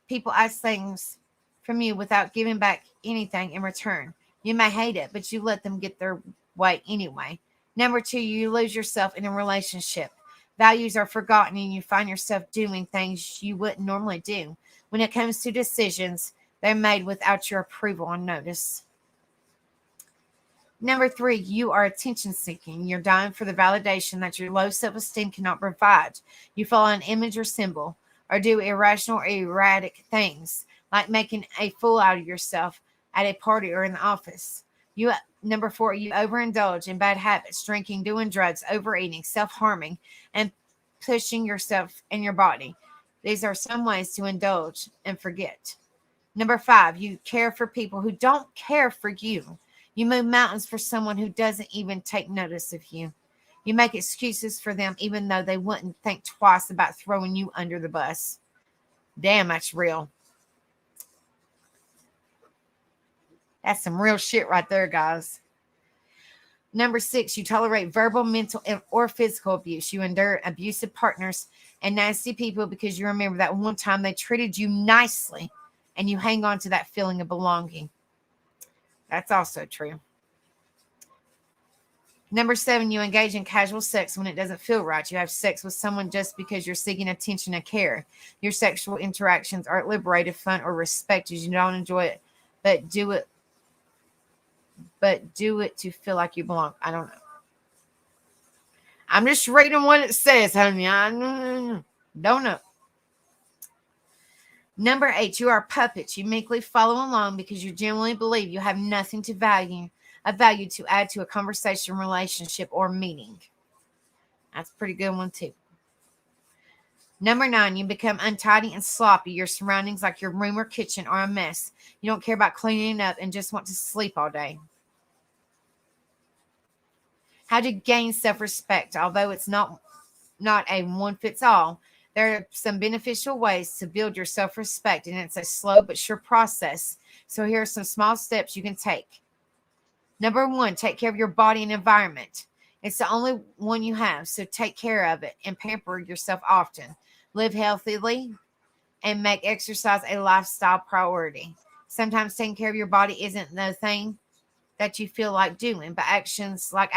People ask things from you without giving back anything in return. You may hate it, but you let them get their way anyway. Number two, you lose yourself in a relationship. Values are forgotten and you find yourself doing things you wouldn't normally do. When it comes to decisions, they're made without your approval or notice. Number three, you are attention seeking. You're dying for the validation that your low self-esteem cannot provide. You follow an image or symbol or do irrational or erratic things like making a fool out of yourself at a party or in the office. Number four, you overindulge in bad habits, drinking, doing drugs, overeating, self-harming, and pushing yourself and your body. These are some ways to indulge and forget. Number five, you care for people who don't care for you. You move mountains for someone who doesn't even take notice of you. You make excuses for them even though they wouldn't think twice about throwing you under the bus. Damn, that's real. That's some real shit right there, guys. Number 6, you tolerate verbal, mental, or physical abuse. You endure abusive partners and nasty people because you remember that one time they treated you nicely and you hang on to that feeling of belonging. That's also true. Number 7, you engage in casual sex when it doesn't feel right. You have sex with someone just because you're seeking attention and care. Your sexual interactions aren't liberated, fun, or respected. You don't enjoy it, but do it to feel like you belong. I don't know. I'm just reading what it says, honey. I don't know. Number 8, you are puppets. You meekly follow along because you genuinely believe you have nothing to a value to add to a conversation, relationship, or meeting. That's a pretty good one too. Number 9, you become untidy and sloppy. Your surroundings, like your room or kitchen, are a mess. You don't care about cleaning up and just want to sleep all day. How to gain self-respect. Although it's not a one-fits-all, there are some beneficial ways to build your self-respect, and it's a slow but sure process. So here are some small steps you can take. Number 1, take care of your body and environment. It's the only one you have, so take care of it and pamper yourself often. Live healthily and make exercise a lifestyle priority. Sometimes taking care of your body isn't the thing that you feel like doing, but actions like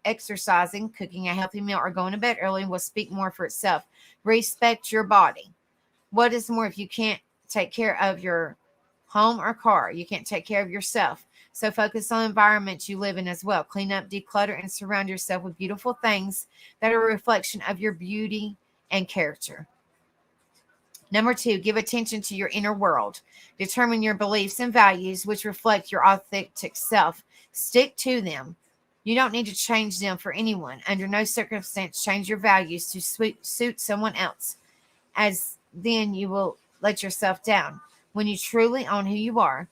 exercising, cooking a healthy meal, or going to bed early will speak more for itself. Respect your body. What is more, if you can't take care of your home or car, you can't take care of yourself. So focus on the environment you live in as well. Clean up, declutter, and surround yourself with beautiful things that are a reflection of your beauty and character. Number 2, give attention to your inner world. Determine your beliefs and values, which reflect your authentic self. Stick to them. You don't need to change them for anyone. Under no circumstance, change your values to suit someone else, as then you will let yourself down. When you truly own who you are,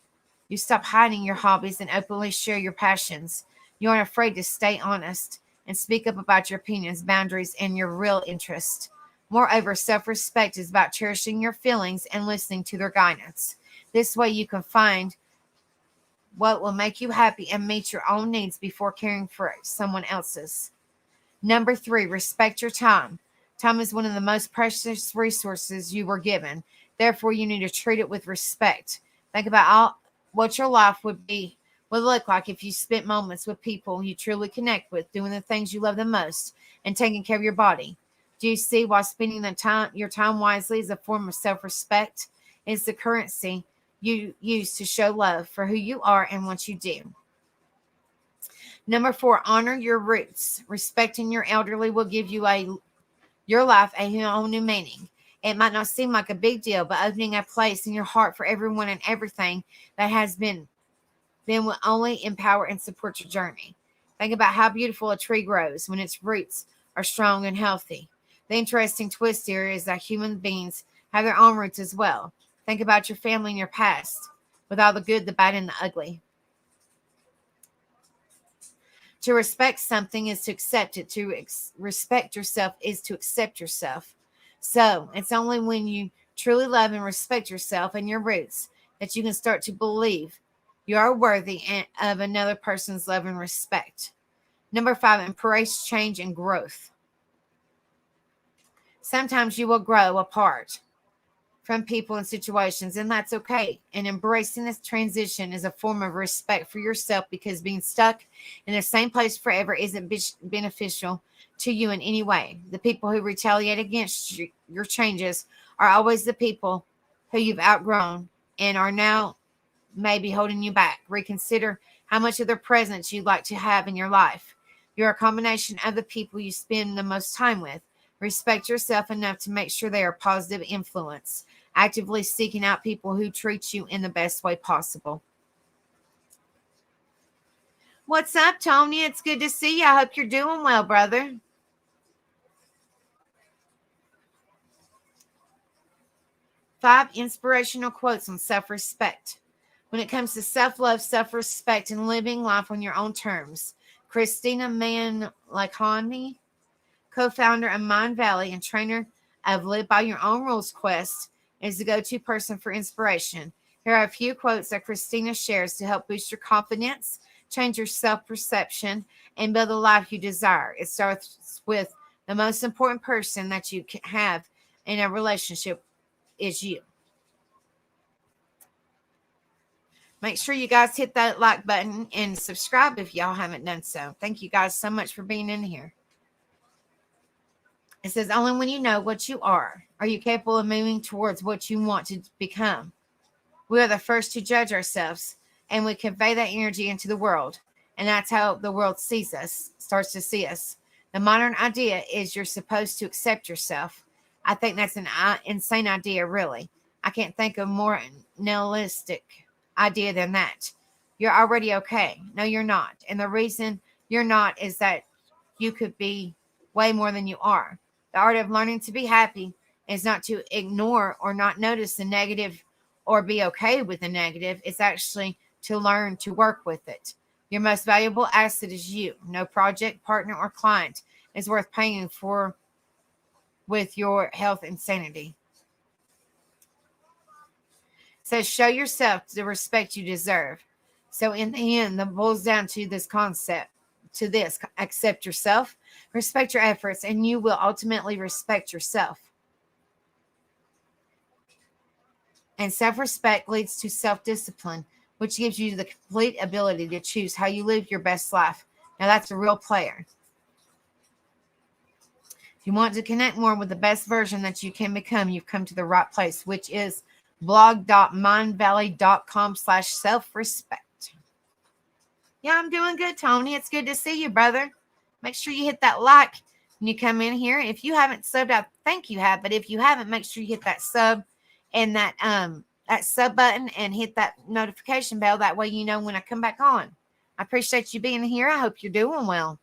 you stop hiding your hobbies and openly share your passions. You aren't afraid to stay honest and speak up about your opinions, boundaries, and your real interests. Moreover, self-respect is about cherishing your feelings and listening to their guidance. This way you can find what will make you happy and meet your own needs before caring for someone else's. Number 3, respect your time. Time is one of the most precious resources you were given. Therefore, you need to treat it with respect. Think about what your life would look like if you spent moments with people you truly connect with, doing the things you love the most, and taking care of your body. Do you see why spending your time wisely is a form of self-respect? It's the currency you use to show love for who you are and what you do. Number 4, honor your roots. Respecting your elderly will give your life a whole new meaning. It might not seem like a big deal, but opening a place in your heart for everyone and everything that has been will only empower and support your journey. Think about how beautiful a tree grows when its roots are strong and healthy. The interesting twist here is that human beings have their own roots as well. Think about your family and your past, with all the good, the bad, and the ugly. To respect something is to accept it. To respect yourself is to accept yourself. So it's only when you truly love and respect yourself and your roots that you can start to believe you are worthy of another person's love and respect. Number 5, embrace change and growth. Sometimes you will grow apart from people and situations, and that's okay. And embracing this transition is a form of respect for yourself, because being stuck in the same place forever isn't beneficial to you in any way. The people who retaliate against your changes are always the people who you've outgrown and are now maybe holding you back. Reconsider how much of their presence you'd like to have in your life. You're a combination of the people you spend the most time with. Respect yourself enough to make sure they are a positive influence. Actively seeking out people who treat you in the best way possible. What's up, Tony? It's good to see you. I hope you're doing well, brother. Five inspirational quotes on self-respect. When it comes to self-love, self-respect, and living life on your own terms, Christina Manlakani, co-founder of Mind Valley and trainer of Live by Your Own Rules Quest, is the go-to person for inspiration. Here are a few quotes that Christina shares to help boost your confidence, change your self-perception, and build the life you desire. It starts with the most important person that you can have in a relationship is you. Make sure you guys hit that like button and subscribe if y'all haven't done so. Thank you guys so much for being in here. It says, only when you know what you are you capable of moving towards what you want to become. We are the first to judge ourselves, and we convey that energy into the world. And that's how the world sees us, starts to see us. The modern idea is you're supposed to accept yourself. I think that's an insane idea, really. I can't think of more nihilistic idea than that. You're already okay. No, you're not. And the reason you're not is that you could be way more than you are. The art of learning to be happy is not to ignore or not notice the negative or be okay with the negative. It's actually to learn to work with it. Your most valuable asset is you. No project, partner, or client is worth paying for with your health and sanity. It says, show yourself the respect you deserve. So in the end, that boils down to this concept, to this: accept yourself, respect your efforts, and you will ultimately respect yourself. And self-respect leads to self-discipline, which gives you the complete ability to choose how you live your best life. Now, that's a real player. If you want to connect more with the best version that you can become, you've come to the right place, which is blog.mindvalley.com/self-respect. Yeah, I'm doing good, Tony. It's good to see you, brother. Make sure you hit that like when you come in here. If you haven't subbed, I think you have, but if you haven't, make sure you hit that sub and that sub button and hit that notification bell. That way you know when I come back on. I appreciate you being here. I hope you're doing well.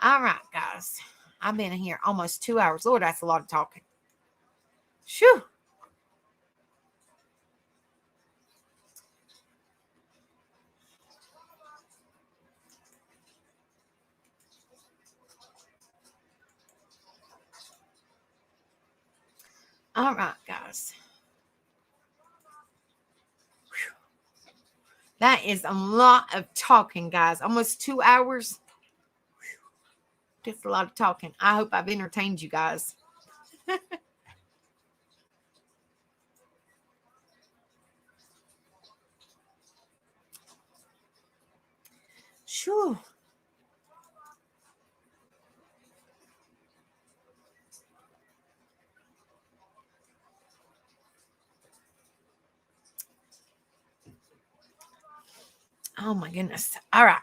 All right, guys. I've been here almost 2 hours. Lord, that's a lot of talking. Shoo. All right, guys. Whew. That is a lot of talking, guys. Almost 2 hours. Whew. Just a lot of talking. I hope I've entertained you guys. Shoo. Oh my goodness. All right.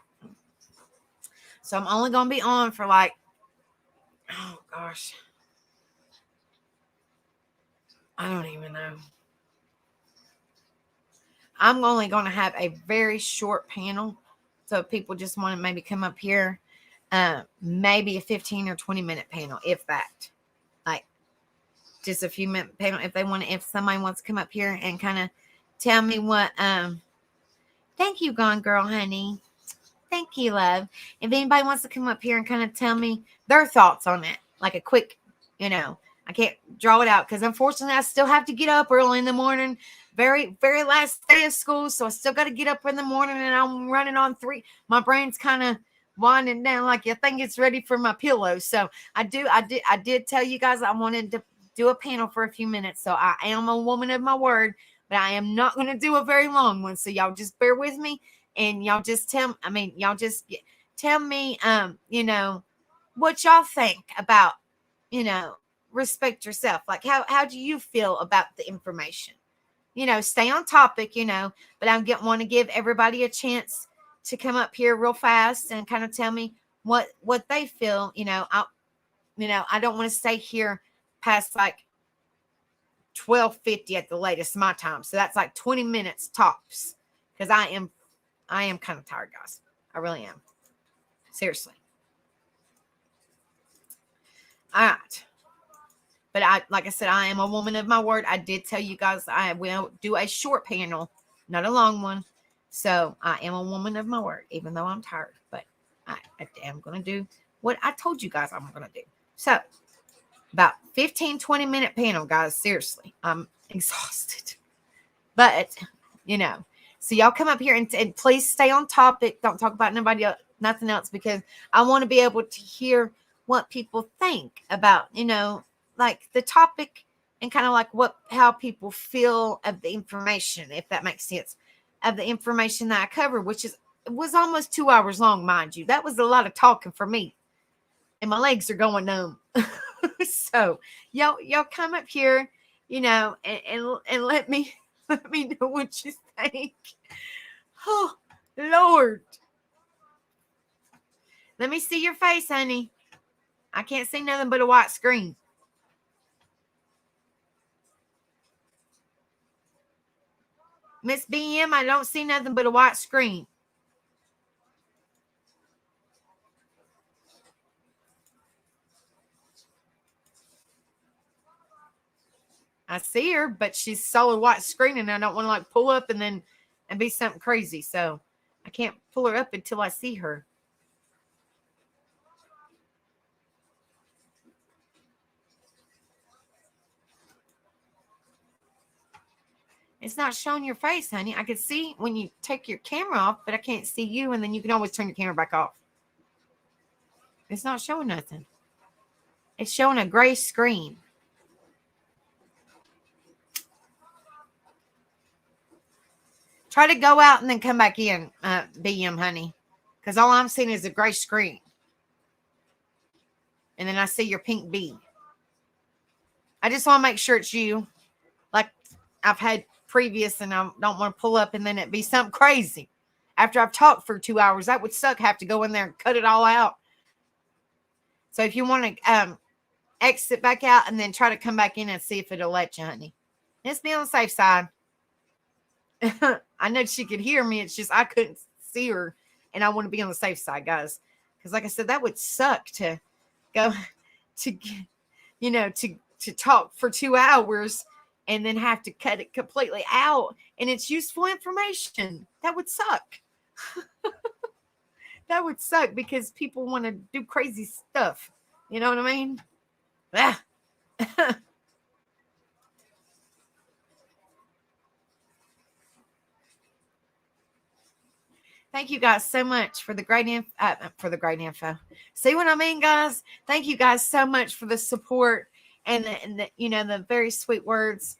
So I'm only going to be on for like, oh gosh. I don't even know. I'm only going to have a very short panel. So if people just want to maybe come up here, maybe a 15 or 20 minute panel, if that. Like just a few minute panel if they want to, if somebody wants to come up here and kind of tell me what thank you, Gone Girl, honey. Thank you, love. If anybody wants to come up here and kind of tell me their thoughts on it, like a quick, I can't draw it out because unfortunately I still have to get up early in the morning. Very, very last day of school. So I still got to get up in the morning and I'm running on 3. My brain's kind of winding down like I think it's ready for my pillow. So I did tell you guys I wanted to do a panel for a few minutes. So I am a woman of my word, but I am not going to do a very long one. So y'all just bear with me and y'all just tell me, what y'all think about, respect yourself. Like how do you feel about the information? Stay on topic, but I want to give everybody a chance to come up here real fast and kind of tell me what they feel. I don't want to stay here past like 12:50 at the latest my time. So that's like 20 minutes tops because I am kind of tired, guys. I really am. Seriously. All right. But like I said, I am a woman of my word. I did tell you guys I will do a short panel, not a long one. So I am a woman of my word, even though I'm tired. But I am going to do what I told you guys I'm going to do. So about 15, 20-minute panel, guys. Seriously, I'm exhausted. But, So y'all come up here and please stay on topic. Don't talk about nobody else, nothing else, because I want to be able to hear what people think about, like the topic, and kind of like how people feel of the information, if that makes sense, of the information that I covered, which was almost 2 hours long, mind you. That was a lot of talking for me, and my legs are going numb. So y'all come up here, and let me know what you think. Oh, Lord. Let me see your face, honey. I can't see nothing but a white screen. Miss BM, I don't see nothing but a white screen. I see her, but she's solid white screen, and I don't want to like pull up and be something crazy. So I can't pull her up until I see her. It's not showing your face, honey. I can see when you take your camera off, but I can't see you, and then you can always turn your camera back off. It's not showing nothing. It's showing a gray screen. Try to go out and then come back in, BM, honey, because all I'm seeing is a gray screen. And then I see your pink bee. I just want to make sure it's you. Like I've had previous, and I don't want to pull up and then it be something crazy. After I've talked for 2 hours, that would suck. Have to go in there and cut it all out. So if you want to exit back out and then try to come back in and see if it'll let you, honey. Just be on the safe side. I know she could hear me. It's just I couldn't see her, and I want to be on the safe side, guys. Because like I said, that would suck to go to talk for 2 hours and then have to cut it completely out, and it's useful information. That would suck. That would suck because people want to do crazy stuff. You know what I mean? Ah. Thank you guys so much for the great info. See what I mean, guys? Thank you guys so much for the support and the very sweet words.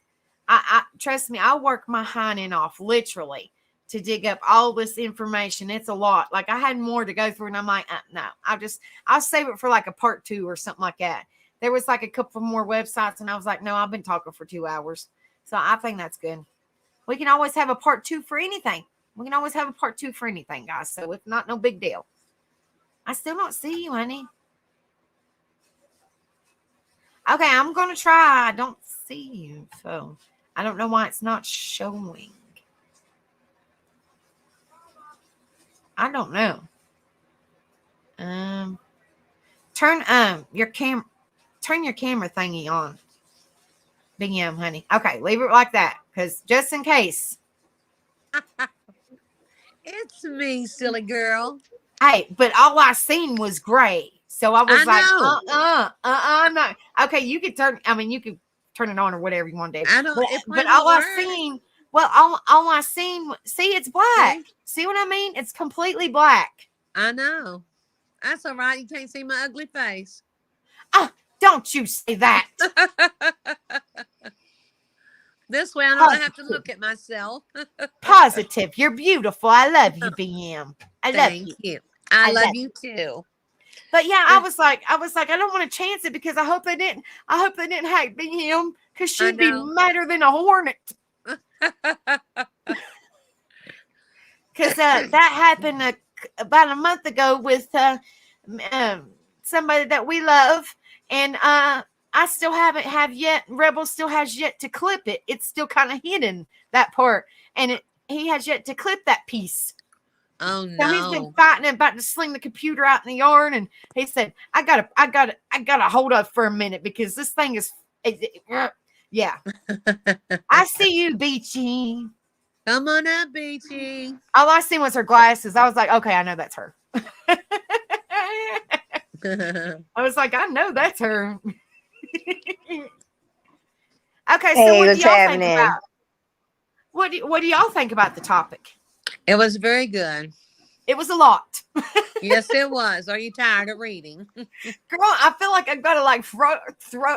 I trust me, I work my hind end off literally to dig up all this information. It's a lot. Like I had more to go through, and I'm like, no, I'll save it for like a part 2 or something like that. There was like a couple more websites, and I was like, no, I've been talking for 2 hours. So I think that's good. We can always have a part 2 for anything. We can always have a part 2 for anything, guys. So if not, no big deal. I still don't see you, honey. Okay, I'm going to try. I don't see you. So I don't know why it's not showing. I don't know. Turn your camera thingy on. BM, honey. Okay, leave it like that, because just in case. It's me, silly girl. Hey, but all I seen was gray. So I was no. Okay, you could turn it on or whatever you want to do. I don't, but all I seen, all I seen, see, it's black. See what I mean? It's completely black. I know. That's all right. You can't see my ugly face. Don't you say that. This way I don't have to look at myself. Positive. You're beautiful. I love you, BM. I love you. I love you too. But yeah, I was like, I don't want to chance it, because I hope they didn't hack BM, because she'd be madder than a hornet. Because that happened about a month ago with somebody that we love, and I still have yet. Rebel still has yet to clip it. It's still kind of hidden, that part, and he has yet to clip that piece. Oh no! So he's been fighting about to sling the computer out in the yard, and he said, "I gotta hold up for a minute, because this thing is, yeah." I see you, Beachy. Come on up, Beachy. All I seen was her glasses. I was like, okay, I know that's her. I was like, I know that's her. Okay, so what do y'all think about? What do y'all think about the topic? It was very good. It was a lot. Yes, it was. Are you tired of reading? Girl, I feel like I've got to like throw.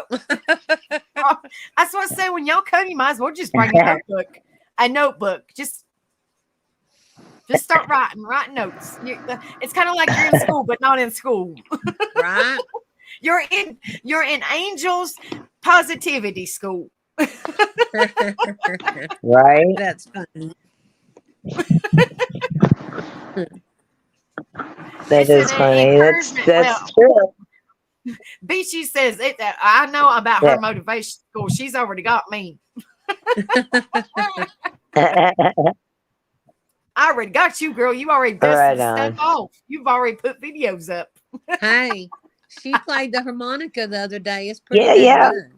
That's what I say. When y'all come, you might as well just bring a notebook. A notebook. Just start writing notes. It's kind of like you're in school, but not in school. Right? You're in Angels Positivity School. Right? That's funny. That is funny. That's true. Beachy says it. I know about her motivation school. She's already got me. I already got you, girl. You already dusted stuff off. You've already put videos up. Hey, she played the harmonica the other day. It's pretty good.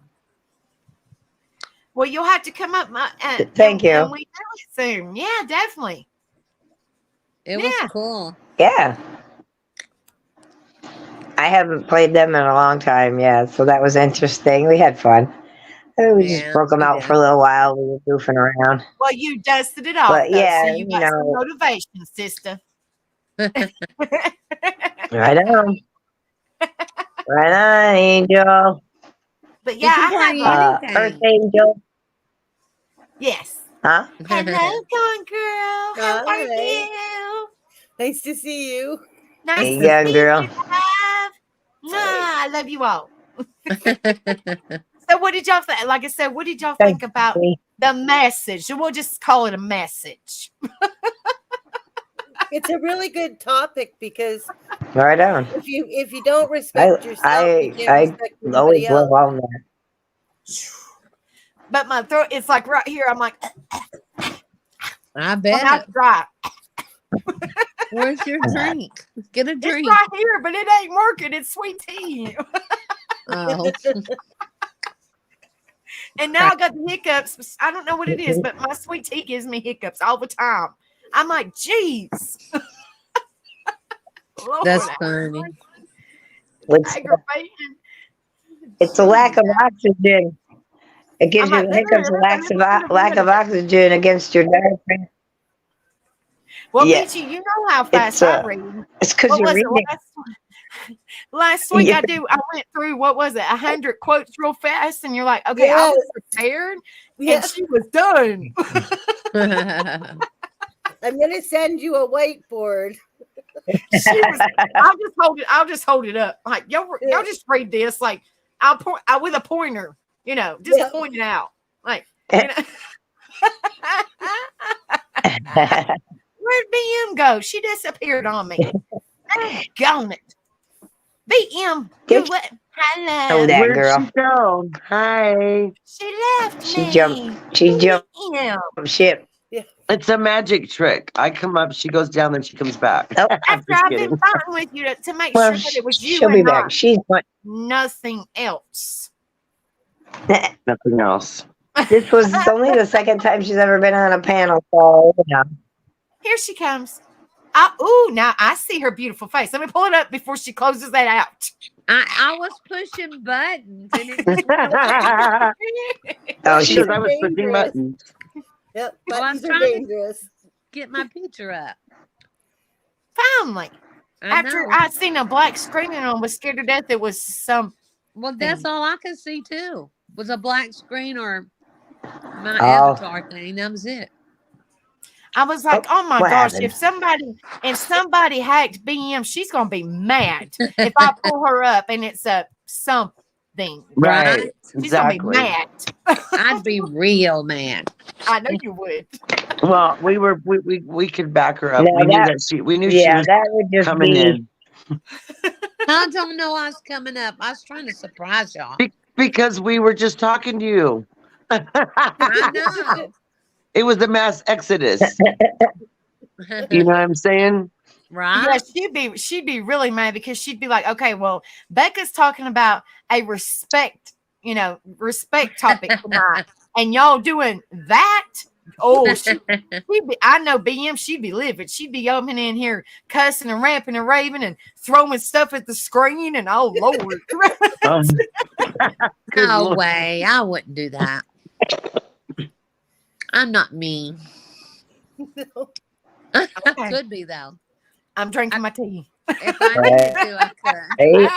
Well, you'll have to come up. Thank you. And we do it soon. Yeah, definitely. It was cool. Yeah. I haven't played them in a long time, so that was interesting. We had fun. We just broke them out for a little while. We were goofing around. Well, you dusted it off, but though, so you got some motivation, sister. Right on. Right on, Angel. But yeah, I have Earth Angel. Yes. Huh? Hello, Gone Girl. How are you? Nice to see you. Nice Hey, to young see girl. you. I love you all. So what did y'all think? Like I said, what did y'all think about the message? We'll just call it a message. It's a really good topic because right on. If you don't respect yourself, you can't respect always else. love on that. But my throat, it's like right here. I'm like, I bet. My mouth's dry. Where's your drink? Get a drink. It's right here, but it ain't working. It's sweet tea. Oh. And now I got the hiccups. I don't know what it is, but my sweet tea gives me hiccups all the time. I'm like, geez. That's funny. It's a lack of oxygen. It gives you the hiccups, lack of oxygen against your diaphragm. Well, Beachy, you know how fast I read. It's because you're reading. Last week I went through, what was it, 100 quotes real fast, and you're like, okay, I was prepared, and she was done. I'm gonna send you a whiteboard. I'll just hold it up. Like y'all just read this. Like I'll point with a pointer, just point it out. Like where'd BM go? She disappeared on me. Gone it. BM, hello. Oh, that girl. Where'd she go? Hi. She left me. She jumped ship. It's a magic trick. I come up, she goes down, then she comes back. Oh, after I've been fighting with you to make sure that it was you. She'll be back. She's nothing else. Nothing else. This was only the second time she's ever been on a panel, so Here she comes. Now I see her beautiful face. Let me pull it up before she closes that out. I was pushing buttons. And she was, I was pushing buttons. Yep, well, I'm trying dangerous. to get my picture up. Finally. After I seen a black screen and I was scared to death, it was some. Well, that's all I could see too. Was a black screen or my avatar thing. That was it. I was like, oh my gosh, if somebody hacked BM, she's gonna be mad if I pull her up and it's a something. Right. She's gonna be mad. I'd be real mad. I know you would. Well, we could back her up. No, we knew she was that would just coming in. I don't know I was coming up. I was trying to surprise y'all. Because we were just talking to you. I know. It was the mass exodus. You know what I'm saying? Right? Yeah, she'd be really mad because she'd be like, okay, well, Becca's talking about a respect topic tonight, and y'all doing that. Oh, I know BM, she'd be livid. She'd be coming in here cussing and ramping and raving and throwing stuff at the screen, and oh Lord. No way. I wouldn't do that. I'm not mean. No. Okay. Could be though. I'm drinking my tea. If I needed to, I could. Hey,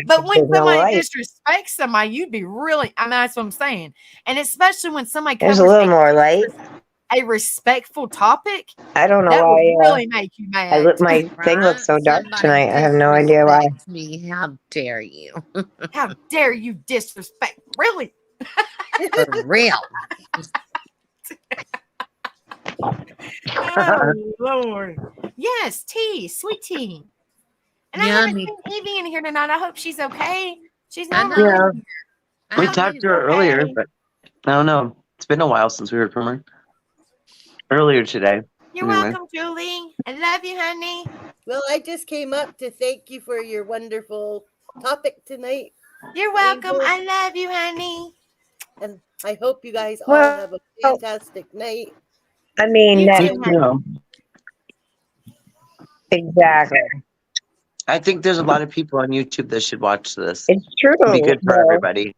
But when there's no somebody light. disrespects somebody, you'd be really, I mean, that's what I'm saying. And especially when somebody There's covers a little more light. a respectful topic, I don't know that would why. really make you mad. My thing looks so dark Somebody tonight. I have no idea why. disrespects me. How dare you? How dare you disrespect? Really? For real. Oh, Lord. Yes, tea, sweet tea. And I haven't Yummy. seen Evie in here tonight. I hope she's okay. She's I not know. really Yeah. We I talked to mean, her earlier, okay. but I don't know. It's been a while since we heard from her. Earlier today. You're Anyway. welcome, Julie. I love you, honey. Well, I just came up to thank you for your wonderful topic tonight. You're welcome. I love you, honey. And I hope you guys all Well, have a fantastic night. I mean, You that, too, honey. exactly. I think there's a lot of people on YouTube that should watch this. It's true. It'd be good for though. everybody.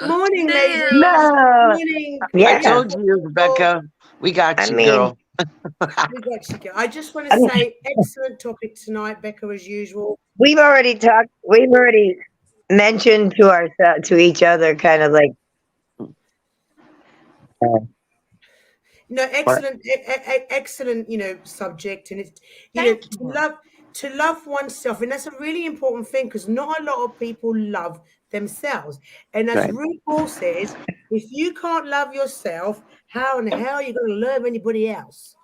Morning, No. ladies. No. Morning. Yeah. I told you, Rebecca. We got I you, mean- girl. We got you, girl. I just want to say, excellent topic tonight, Becca, as usual. We've already mentioned to each other, kind of like, No, excellent, subject, and it's Thank to you. love oneself, and that's a really important thing because not a lot of people love themselves. And as Right. RuPaul says, if you can't love yourself, how in the hell are you going to love anybody else?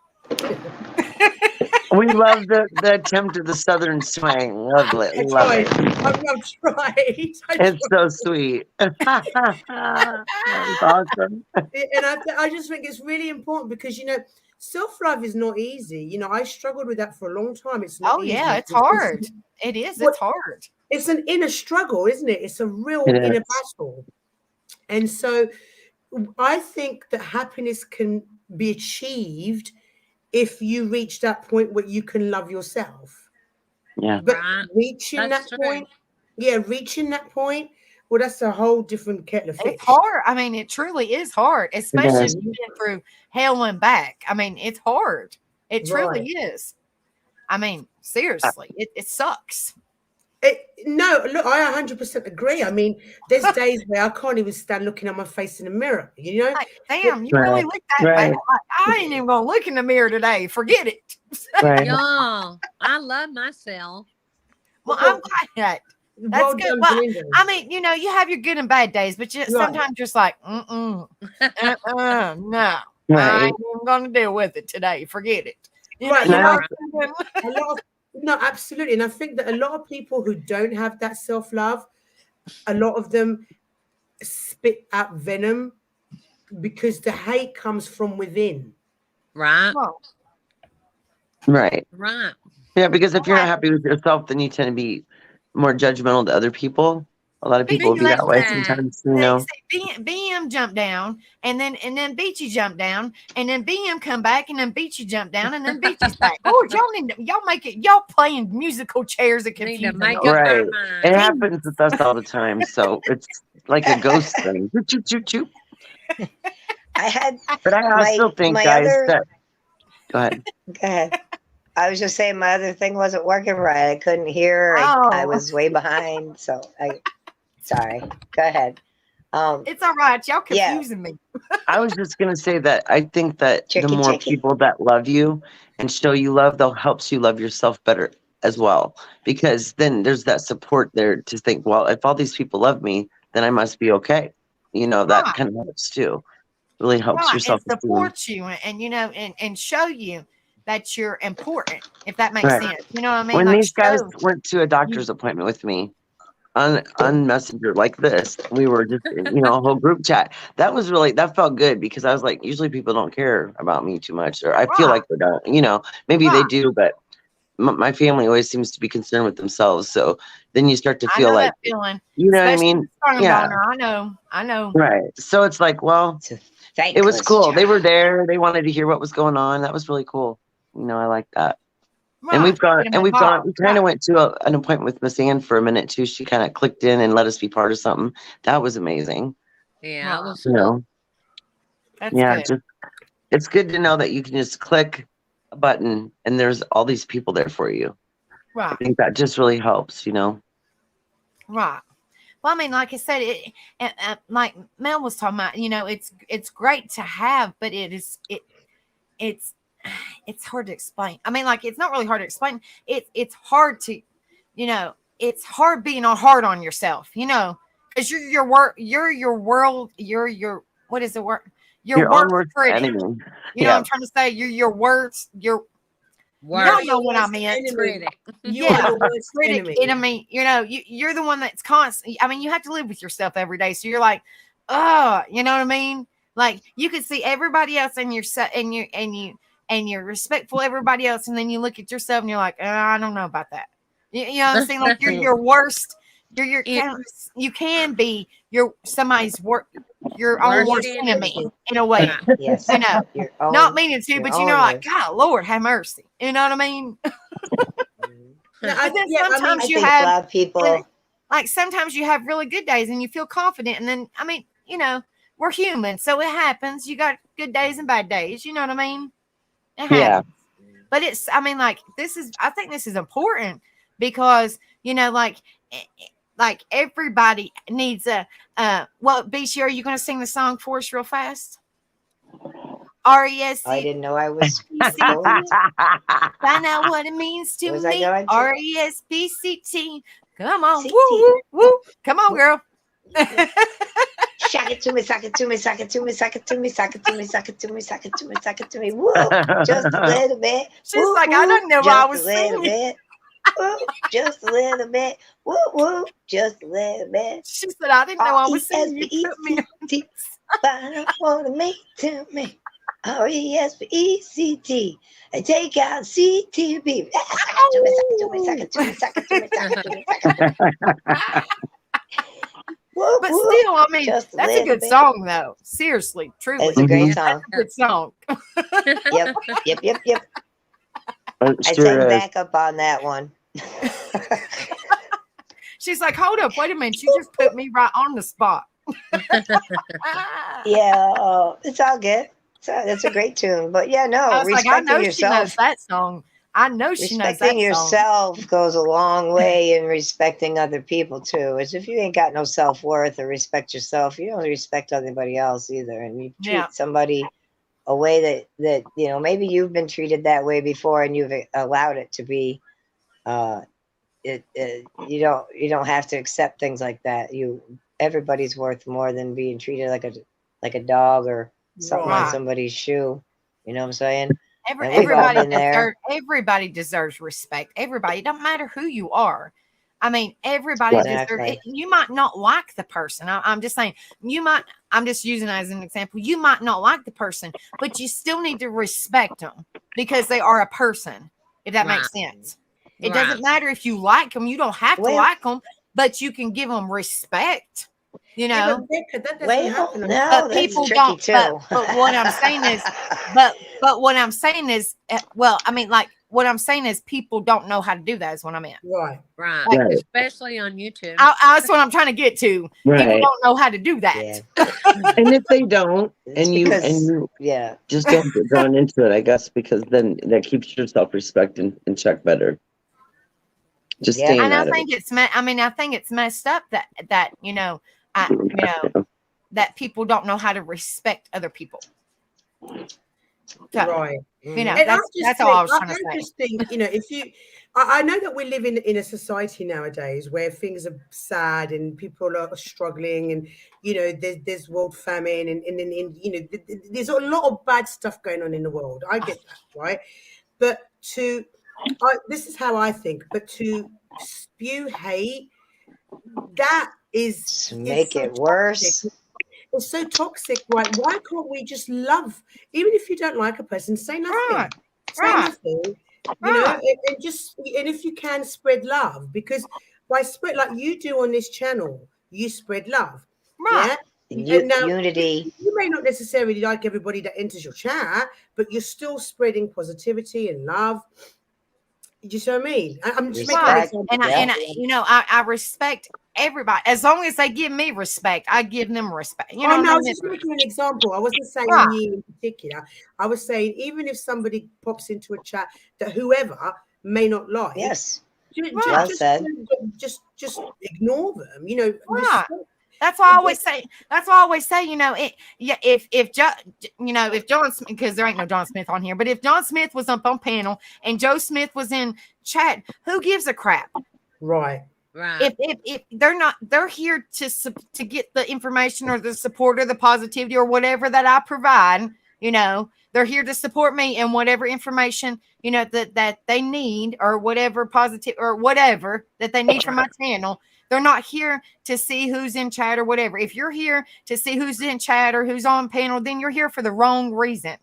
We love the attempt of the Southern swang. Lovely. I Love tried. it. I've tried. It's so sweet. That's awesome. And I just think it's really important because self-love is not easy. I struggled with that for a long time. It's not easy. Yeah, it's hard. It is. It's hard. It's an inner struggle, isn't it? It's a real It inner is. battle. And so I think that happiness can be achieved if you reach that point where you can love yourself. Yeah. But Right. reaching That's that true. point, reaching that point, well, that's a whole different kettle of fish. It's hard. I mean, it truly is hard, especially if is. you've been through hell and back. I mean, it's hard. It truly is. I mean, seriously, it sucks. No, look, I 100% agree. I mean, there's days where I can't even stand looking at my face in the mirror, Like, damn, you really look that Right. bad. Like, I ain't even gonna look in the mirror today. Forget it. Right. Y'all, I love myself. Well, I'm glad. That's Well good. done, Well, Belinda. I mean, you have your good and bad days, but sometimes just like, no, I Right. ain't even gonna deal with it today. Forget it. Right, You know no. what I'm saying? No, absolutely. And I think that a lot of people who don't have that self-love, a lot of them spit out venom because the hate comes from within. Right. Well, Right. Right. Yeah, because if you're not happy with yourself, then you tend to be more judgmental to other people. A lot of people will be that way sometimes, BM jumped down, and then Beachy jumped down, and then BM come back, and then Beachy jumped down, and then Beachy's back. Oh, y'all playing musical chairs that Need to confuse make me. up our Right. mind. It happens with us all the time, so it's like a ghost thing. Choo, choo, choo. I had. But I also think, guys, that go ahead. Go ahead. I was just saying my other thing wasn't working right. I couldn't hear. I was way behind, so sorry. Go ahead. It's all right. Y'all confusing me. I was just gonna say that I think that the more Chicky. people that love you and show you love, they'll help you love yourself better as well. Because then there's that support there to think, well, if all these people love me, then I must be okay. That kind of helps too. Really helps your And self-esteem. support you, and show you that you're important. If that makes sense, you know what I mean. When Like, these guys went to a doctor's appointment with me on Messenger like this, we were just a whole group chat. That felt good because I was like, usually people don't care about me too much, or I feel like they don't. Maybe they do, but my family always seems to be concerned with themselves. So then you start to feel I know like, that feeling. you know what I Especially mean? starting Yeah. donor. I know. Right. So it's like, well, it was cool. They were there. They wanted to hear what was going on. That was really cool. I like that. Right. And we kind of went to an appointment with Miss Ann for a minute too. She kind of clicked in and let us be part of something. That was amazing. Yeah, it was You know, That's yeah, good. just it's good to know that you can just click a button and there's all these people there for you. Right. I think that just really helps, you know. Right. Well, I mean, like I said, like Mel was talking about, you know, it's great to have, but it's hard to explain. I mean, like, it's not really hard to explain. It's hard to, you know, it's hard being hard on yourself, you know, because you're your world, what is the word? Your own worst worst critic. enemy. You know Yeah. what I'm trying to say? You're your worst, y'all know what I meant. critic. You are your worst critic, enemy. You know, you're the one that's constant. I mean, you have to live with yourself every day. So you're like, oh, you know what I mean? Like, you could see everybody else and you're respectful of everybody else, and then you look at yourself and you're like, I don't know about that. You know what I'm saying? Like, you're your worst. You can be somebody's your own worst enemy in a way. Yes. You know, Your own, not meaning to, but you know, like, worst. God, Lord, have mercy. You know what I mean? No, But then sometimes I you think have a lot of people. like sometimes you have really good days and you feel confident, and then I mean, you know, we're human, so it happens. You got good days and bad days. You know what I mean? It happens. Yeah. But I mean, like, I think this is important because, you know, like everybody needs well, BC, are you going to sing the song for us real fast? R-E-S-C. I didn't know I was. Find out what it means to Was I me. going to? R-E-S-P-C-T. Come on. CT. Woo, woo, woo. Come on, girl. Suck it to me, suck it to me, suck it to me, suck it to me, suck it to me, suck it to me, suck it to me, suck it to me. Woo, just a little bit. She's Woo, like, I woo, don't know why I was just a little singing. bit. Woo, just a little bit. Woo, woo, just a little bit. She said, I didn't know I was singing. You put me R-E-S-P-E-C-T. Find out what it means to me. R-E-S-P-E-C-T. And take out C-T-B. Suck it to me, suck it to me, suck it to me, suck it to me, suck it to me. Woo, But woo, still, I mean, just that's a little good bit. song, though. Seriously, truly. It's a great That's song. a good song. Yep. I Sure take is. back up on that one. She's like, hold up, wait a minute. You just put me right on the spot. Yeah, it's all good. That's a great tune. But yeah, I no, was like, I respecting know she knows yourself. that song. I know she knows that Respecting song. yourself goes a long way in respecting other people too. As if you ain't got no self-worth or respect yourself, you don't respect anybody else either. And you treat somebody a way that you know, maybe you've been treated that way before and you've allowed it to be. You don't have to accept things like that. Everybody's worth more than being treated like a dog or something on somebody's shoe. You know what I'm saying? Everybody deserves respect. Everybody, it don't matter who you are. I mean, everybody deserves it. You might not like the person. I'm just saying, I'm just using it as an example. You might not like the person, but you still need to respect them because they are a person, if that makes sense. It doesn't matter if you like them. You don't have to like them, but you can give them respect. You know, but people don't. But what I'm saying is, but what I'm saying is, well, I mean, like what I'm saying is, people don't know how to do that. Is what I meant. Right. Like, Especially on YouTube. That's what I'm trying to get to. People don't know how to do that. And if they don't, and you just don't get drawn into it, I guess, because then that keeps your self-respect in check better. Just staying and out I think I think it's messed up that you know, that people don't know how to respect other people. So, you know, that's all I was trying to say. I just think, you know, I know that we live in a society nowadays where things are sad and people are struggling, and you know, there's world famine and you know, there's a lot of bad stuff going on in the world. I get that, right? But this is how I think. But to spew hate, that is make it worse. It's so toxic, right? Why can't we just love? Even if you don't like a person, say nothing. Say nothing. You know, and if you can, spread love, because by spread, like you do on this channel, you spread love. Yeah. Unity. You may not necessarily like everybody that enters your chat, but you're still spreading positivity and love. You see what I mean? I'm just making an Respect. example. And I respect everybody as long as they give me respect. I give them respect. You know, Oh, no, I was what I just mean? making an example. I wasn't saying Right. you in particular. I was saying even if somebody pops into a chat that whoever may not like, Yes. Well said. Just ignore them. You know, Right. respect. That's why I always say. That's why I always say. You know, if John Smith, because there ain't no John Smith on here, but if John Smith was up on panel and Joe Smith was in chat, who gives a crap? Right. Right. If they're not, they're here to get the information or the support or the positivity or whatever that I provide. You know, they're here to support me and whatever information that they need or whatever positive or whatever that they need from my channel. They're not here to see who's in chat or whatever. If you're here to see who's in chat or who's on panel, then you're here for the wrong reason.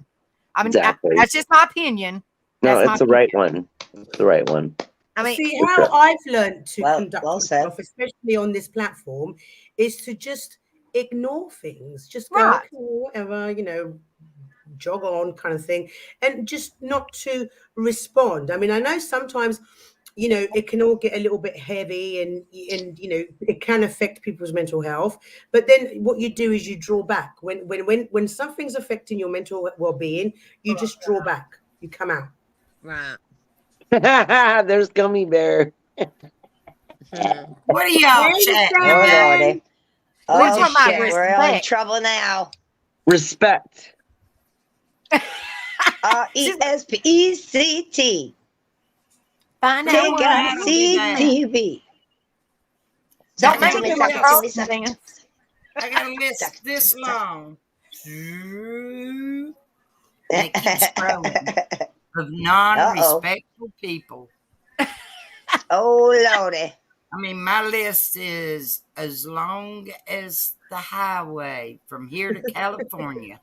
I mean, Exactly. that's just my opinion. No, That's it's the right one. It's the right one. I mean, see how I've learned to conduct said. myself, especially on this platform, is to just ignore things. Just go, Right. okay, whatever, you know, jog on kind of thing, and just not to respond. I mean, I know sometimes, you know, it can all get a little bit heavy and you know, it can affect people's mental health. But then what you do is you draw back. When something's affecting your mental well-being, you just draw back. You come out. Right. There's Gummy Bear. What are y'all chatting Oh, about? Lordy. We're Oh, talking about shit. We're in respect. trouble now. Respect. RESPECT. Find out They what got I do. CTV. Don't make I me got my a throat list- dance. I got a list this long. And it keeps growing of non-respectful people. Oh, Lordy. I mean, my list is as long as the highway from here to California.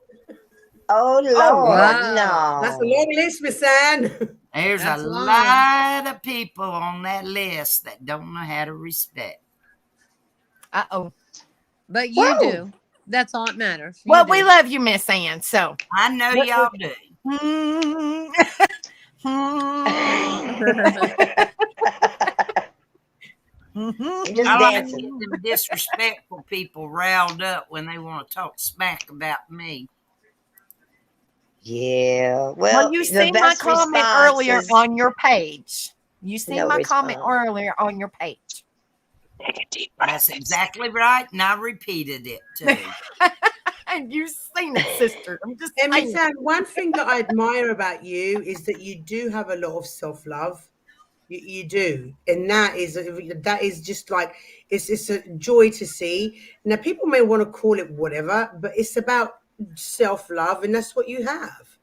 Oh, Lord. wow. That's a No. long list, Miss Ann. There's That's a long. lot of people on that list that don't know how to respect. Uh-oh. But you Whoa. do. That's all that matters. You Well, do. we love you, Miss Ann. So. I know What- y'all do. You're just I like to dancing. get them disrespectful people riled up when they want to talk smack about me. Yeah. Well, Well, you the seen my best comment response earlier is on your page. You seen no my comment response. earlier on your page. That's exactly right, and I repeated it too. And you've seen it, sister. I'm just And saying. Miss Ann, one thing that I admire about you is that you do have a lot of self-love. You do, and that is just like it's a joy to see. Now, people may want to call it whatever, but it's about self-love, and that's what you have.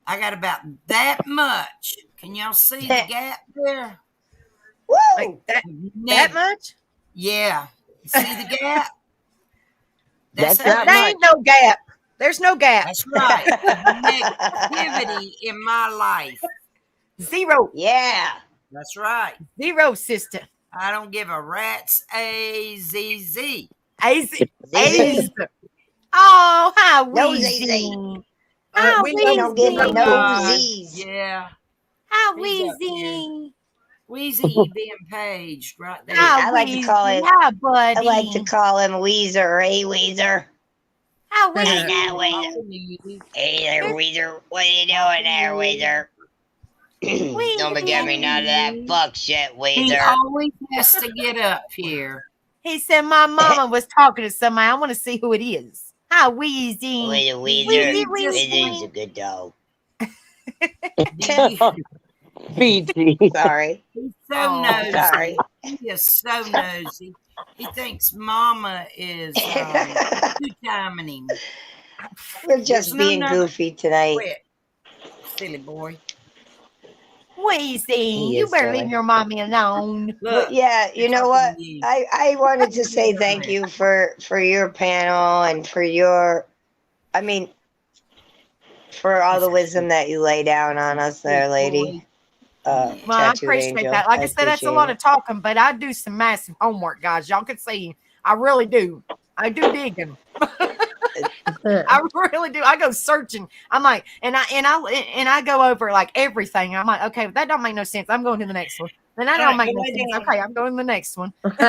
I got about that much. Can y'all see the gap there? Woo! Like that Neck- much? Yeah. See the gap? That's how not There much. ain't no gap. There's no gap. That's right. Negativity in my life. Zero. Yeah. That's right. Zero, sister. I don't give a rat's A-Z-Z. Azy. ZZ. Oh, how No wheezy. ZZ. How We We don't give wheezy. no God, Z's. Yeah. How He's up wheezy. Wheezy, you being paged right there. How I like to wheezy. call it- How buddy. I like to call him Weezer. Hey, Weezer. How Hey, wheezy. now, Weezer. Hey there, Weezer. What are you doing there, Weezer? Don't be giving me none of that fuck shit, He Weezer. always has to get up here. He said my mama was talking to somebody. I want to see who it is. How wheezy. Weezer, Wheezy, Weezer. wheezy. Weezer's a good dog. Fiji. Sorry. He's so Oh, nosy. Sorry. He is so nosy. He thinks Mama is two-timing him. We're just No, being no. goofy tonight. Quit, silly boy. Wheezy. He You is better silly. leave your mommy alone. Look, But yeah, you know what? you. I wanted to say thank you for your panel and for your, I mean, for all the wisdom that you lay down on us there, lady. Well, I Tattooed appreciate Angel. that. Like I said, that's a appreciate lot it. of talking, but I do some massive homework, guys. Y'all can see. I really do. I do dig them. I really do. I go searching. I'm like, and I go over like everything. I'm like, okay, that don't make no sense. I'm going to the next one. Then that don't make no sense. Okay, I'm going to the next one. Right,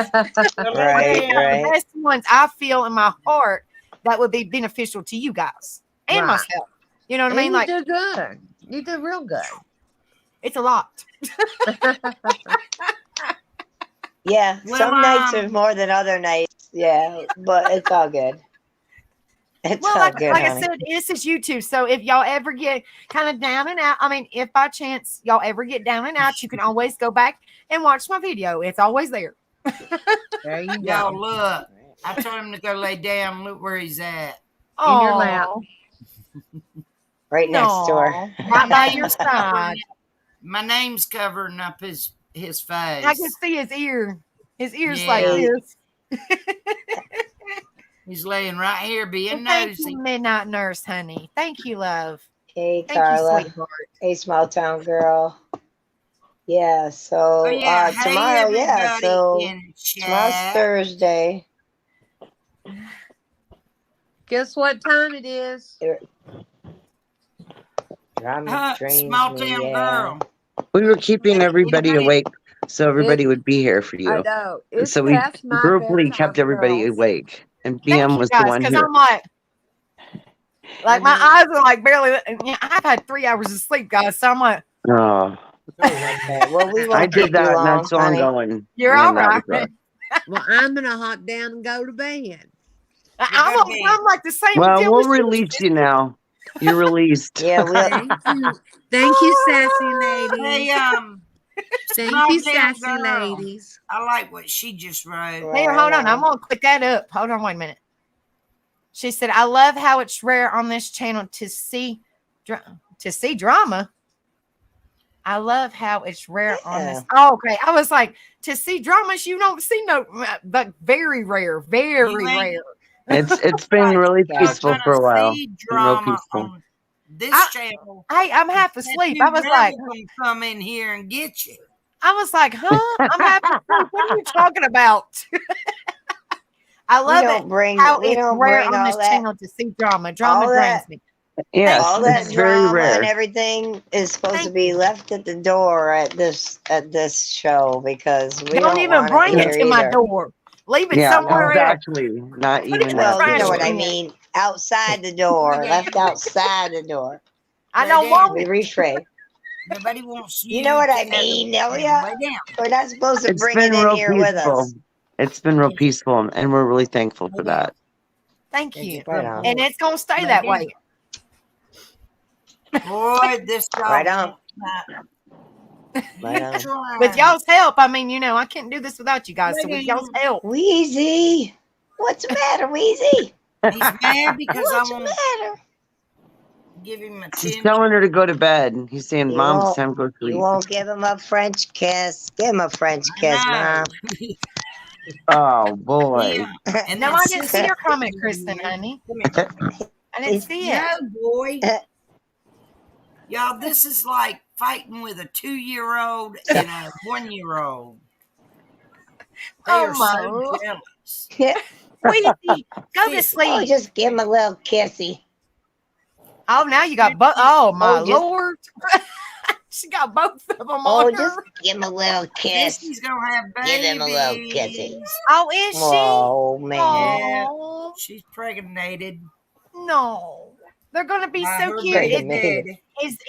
The best ones I feel in my heart that would be beneficial to you guys and myself. You know what I mean? Like, you do good. You do real good. it's a lot. Yeah, Well, some nights are more than other nights. Yeah, but it's all good. It's all like good, I honey. said, this is YouTube. So if y'all ever get kind of down and out, I mean, if by chance y'all ever get down and out, you can always go back and watch my video. It's always there. There you Y'all go. look. I told him to go lay down. Look where he's at. In your lap. Right next door. Right by your side. My name's covering up his face. I can see his ear. His ear's Yeah. like this. He's laying right here being Well, thank nosy. you, Midnight Nurse, honey. Thank you, love. Hey, Thank Carla. you, sweetheart. Hey, small town girl. Yeah, so Oh, yeah. Hey, tomorrow, yeah, everybody so in tomorrow's chat. Thursday. Guess what time it is? Drama drains Small me, town yeah. girl. We were keeping everybody Anybody- awake so everybody would be here for I you. know. It's So we past my grouply bedtime, kept everybody girls. awake. And Thank BM you was the guys, one because who I'm like my eyes are like barely. I've had 3 hours of sleep, guys. So I'm like, oh, Okay, well, we won't I keep did that you and long, that's all I'm honey. going. you're Man, all that was right. rough. Well, I'm gonna hop down and go to bed. I'm like the same. Well, deal we'll as you. release you now. You're released. Yeah, we'll. Thank you. Thank you, sassy Hey, ladies. Thank small you, town sassy girl. ladies. I like what she just wrote. Here, hold on. I'm gonna click that up. Hold on, wait a minute. She said, "I love how it's rare on this channel to see drama. I love how it's rare on this. Oh, okay. I was like, to see dramas, you don't see no, but very rare, very You ain't- rare. It's been really You're peaceful gonna for a while. see It's been real drama peaceful. on this channel. Hey, I'm half asleep. I was like, gonna come in here and get you. huh? I'm half asleep. What are you talking about? I We love don't it. bring. How We it's don't rare bring on all this that. channel to see drama. Drama all drains that- me. Yes, All that it's very drama rare. and everything is supposed to be left at the door at this show because we Don't even want bring here it to my either. door. Leave it Yeah, somewhere else. exactly. Not Put it even in Well, the you that. know trash what I can. mean. Outside the door, left outside the door. I know one. We rephrase. Nobody wants you. You know what I to mean, have to Nelia? lay down. We're not supposed to It's bring been it in real here with peaceful. us. It's been real peaceful, and we're really thankful for that. Thank you. Right on. And it's gonna stay that way. Boy, this dog Right on. won't Right on. try. With y'all's help, I mean, I can't do this without you guys. So with y'all's help, Wheezy, what's the matter, Wheezy? He's mad because What's I the won't matter? give him a He's 10. telling her to go to bed. He's saying, You "Mom, it's won't- time to go to You sleep." won't give him a French kiss. Give him a French kiss, Mom. Oh boy. Yeah. And no, then I didn't see Sissy- your comment, Kristen, honey. I didn't see it. No, boy. Y'all, this is like fighting with a 2-year-old and a 1-year-old. They Oh, are my so Lord. jealous. Wheezy, go to Oh, sleep. just give him a little kissy. Oh, now you got both. Oh my just- Lord, she got both of them Oh, on just her. give him a little kiss. Sissy's gonna have babies. Give him a little kissy. Oh, is she? Oh, man. Oh She's pregnated. no, they're gonna be by so her cute. baby Pregnant. daddy.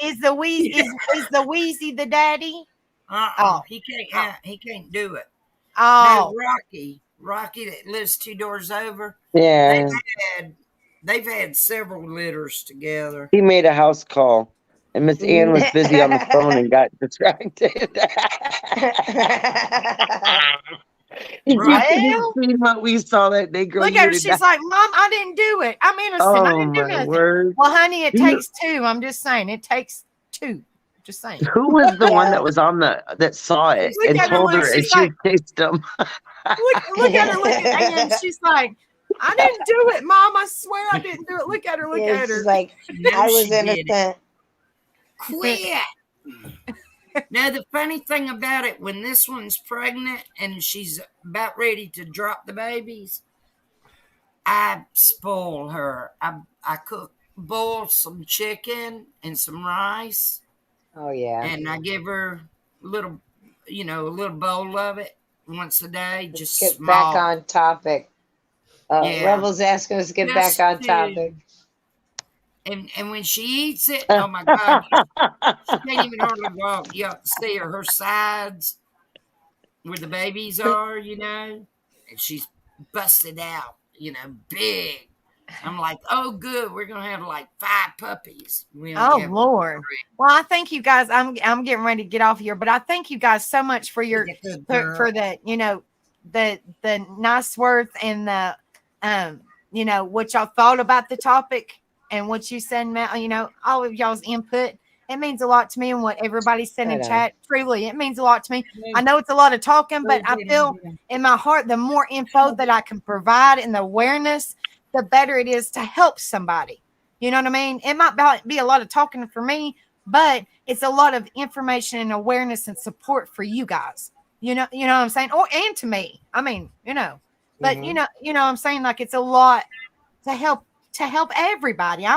Is the Wheezy is the Wheezy the daddy? Oh. He can't do it. Oh, No, Rocky that lives 2 doors over. Yeah, They've had several litters together. he made a house call, and Miss Ann was busy on the phone and got distracted. Did you see what we saw that day, girl? look You at her. did She's not- like, Mom, I didn't do it. I'm innocent. I Oh didn't do my nothing. word! Well, honey, it You- takes two. I'm just saying, it takes two. Just saying. Who was the one that was on that saw it Look and at her, told her look, and she's she like- chased him? Look at her, look at her. And she's like, I didn't do it, Mom. I swear I didn't do it. Look at her, look Yeah, at her. she's like, No, I was she didn't. innocent. Quit. Now, the funny thing about it, when this one's pregnant and she's about ready to drop the babies, I spoil her. I boil some chicken and some rice. Oh yeah. And I give her a little bowl of it once a day. Let's Just get small. back on topic. Yeah. Rebel's asking us to get back on topic. And when she eats it, oh my God, she can't even hardly walk. You have to see her sides where the babies are, and she's busted out, big. I'm like, oh, good. We're gonna have like 5 puppies. Oh Lord! Well, I thank you guys. I'm getting ready to get off here, but I thank you guys so much for your for the the nice words and the what y'all thought about the topic and what you said, all of y'all's input. It means a lot to me, and what everybody said in chat. Truly, it means a lot to me. I know it's a lot of talking, but I feel in my heart the more info that I can provide and the awareness, the better it is to help somebody. You know what I mean? It might be a lot of talking for me, but it's a lot of information and awareness and support for you guys. You know what I'm saying? And to me. I mean, but you know what I'm saying? Like, it's a lot to help everybody.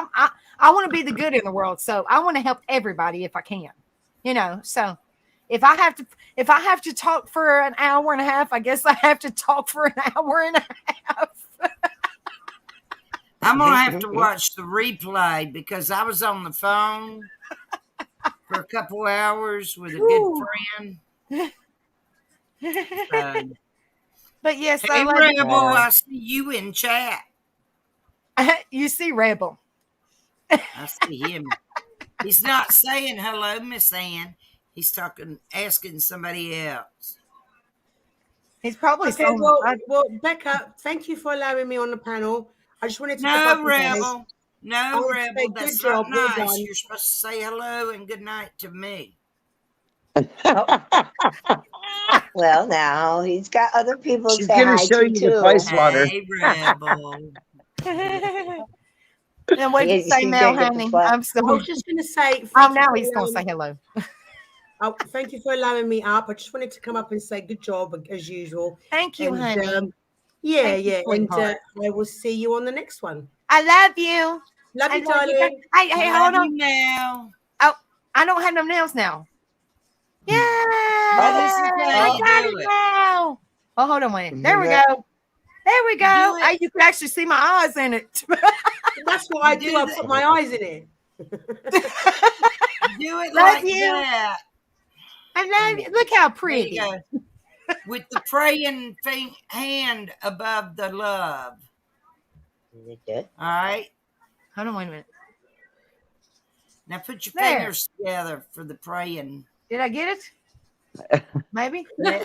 I want to be the good in the world, so I want to help everybody if I can. So if I have to talk for an hour and a half, I guess I have to talk for an hour and a half. I'm gonna have to watch the replay because I was on the phone for a couple hours with a good friend. But yes, hey, Rebel, I see you in chat. You see Rebel. I see him. He's not saying hello, Miss Ann. He's asking somebody else. He's probably okay. Well, Becca, thank you for allowing me on the panel. I just wanted to Rebel. No, Rebel. That's good job. not nice. You're supposed to say hello and good night to me. Well, now he's got other people. She's going to show you the price water. Hey, Rebel. And what did you say, Mel, honey? I'm so. I was just going to say. Oh, now he's going to say hello. Thank you for allowing me up. I just wanted to come up and say good job as usual. Thank you, honey. And I will see you on the next one. I love you. Love you, darling. Hey, hold on. Now. Oh, I don't have no nails now. Yeah. I got it now. Oh, hold on a minute. There we go. There we go. You can actually see my eyes in it. That's what I do. I put my eyes in it. Do it like that. I love you. Look how pretty. With the praying hand above the love. Is it good? All right. Hold on, wait a minute. Now put your fingers together for the praying. Did I get it? Maybe. I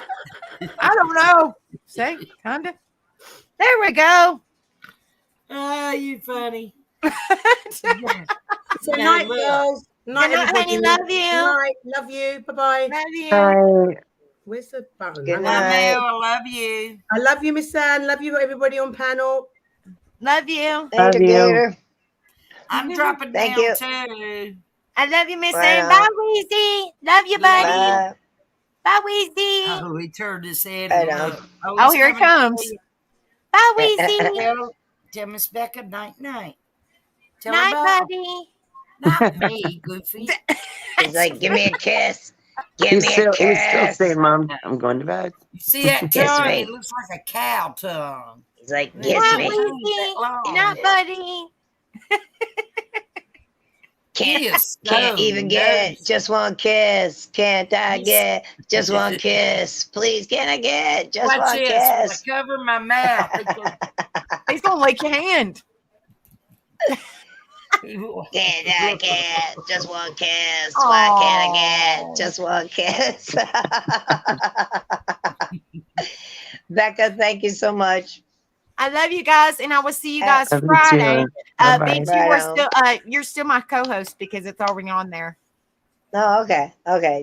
don't know. See, kinda. There we go. Oh, you funny. So night, girls. Night, honey. Love you. Night. Love you. Bye-bye. Love you. Bye. Where's the button? Good night. I love you. I love you, Miss Ann. Love you, everybody on panel. Love you. Later, Gator. I'm dropping Thank down you. too. I love you, Miss Right Ann. on. Bye, Weezy. Love you, buddy. Bye, Weezy. Oh, he turned his head. I know. Oh, here it comes. Bye, Weezy. Tell Miss Becca night. Tell Night, her buddy. Not me, Goofy. He's like, give me a kiss. Give He's me still a kiss. saying, Mom, I'm going to bed. You see that Kiss tongue? me. It looks like a cow tongue. He's like, kiss Night, me. Weezy. Night, buddy. Can't even get just one kiss. Can't I get just one kiss? Please, can I get just Watch one this. kiss? I cover my mouth. He's going to lick your hand. Can't I get just one kiss? Why can't I get just one kiss? Becca, thank you so much. I love you guys, and I will see you guys Friday. Beach, you're still my co-host because it's already on there. No, okay.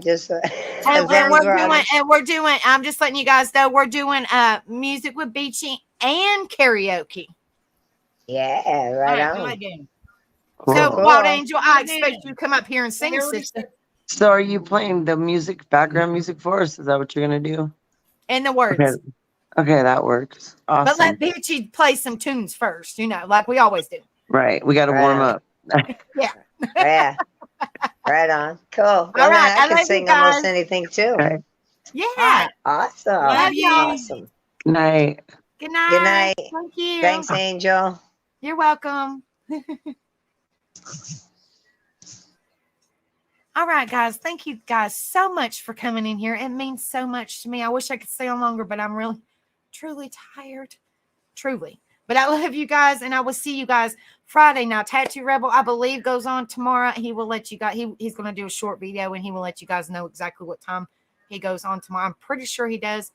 Just and we're doing. I'm just letting you guys know we're doing music with Beachy and karaoke. Yeah, right on. So, Cool. Wild Angel, I expect you to come up here and sing, sister. So are you playing the background music for us? Is that what you're going to do? And the words. Okay. Okay, that works. But Awesome. let Beachy play some tunes first, like we always do. Right. We got to warm up. Yeah. Yeah. Right on. Cool. Well, All right. I I can love sing you guys. almost anything too. Okay. Yeah. All right. Awesome. Love you. Awesome. Good night. Good night. Good night. Thank you. Thanks, Angel. You're welcome. All right, guys. Thank you guys so much for coming in here. It means so much to me. I wish I could stay on longer, but I'm really, truly tired. Truly. But I love you guys, and I will see you guys Friday. Now, Tattoo Rebel, I believe, goes on tomorrow. He will let you guys, he's going to do a short video, and he will let you guys know exactly what time he goes on tomorrow. I'm pretty sure he does.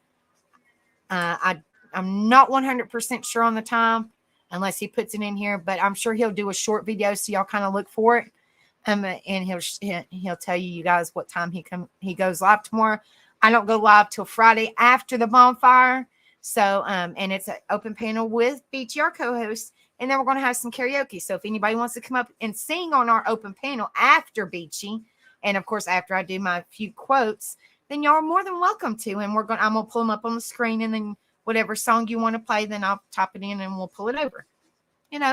I'm not 100% sure on the time unless he puts it in here, but I'm sure he'll do a short video so y'all kind of look for it. And he'll tell you guys what time he goes live tomorrow. I don't go live till Friday after the bonfire. So, and it's an open panel with Beachy, our co-host, and then we're going to have some karaoke. So if anybody wants to come up and sing on our open panel after Beachy, and of course, after I do my few quotes, then y'all are more than welcome to. And I'm going to pull them up on the screen, and then whatever song you want to play, then I'll top it in and we'll pull it over.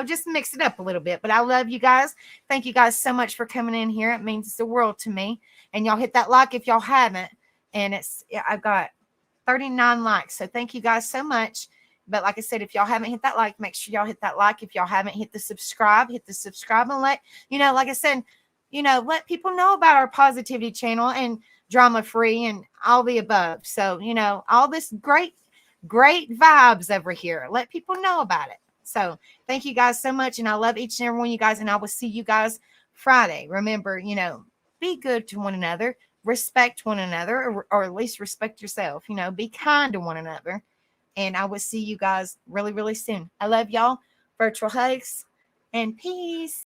Just mix it up a little bit. But I love you guys. Thank you guys so much for coming in here. It means the world to me. And y'all hit that like if y'all haven't. And I've got 39 likes. So thank you guys so much. But like I said, if y'all haven't hit that like, make sure y'all hit that like. If y'all haven't hit the subscribe and let, like I said, let people know about our positivity channel and drama free and all the above. So, all this great vibes over here. Let people know about it. So thank you guys so much. And I love each and every one of you guys. And I will see you guys Friday. Remember, be good to one another, respect one another, or at least respect yourself, be kind to one another. And I will see you guys really, really soon. I love y'all. Virtual hugs and peace.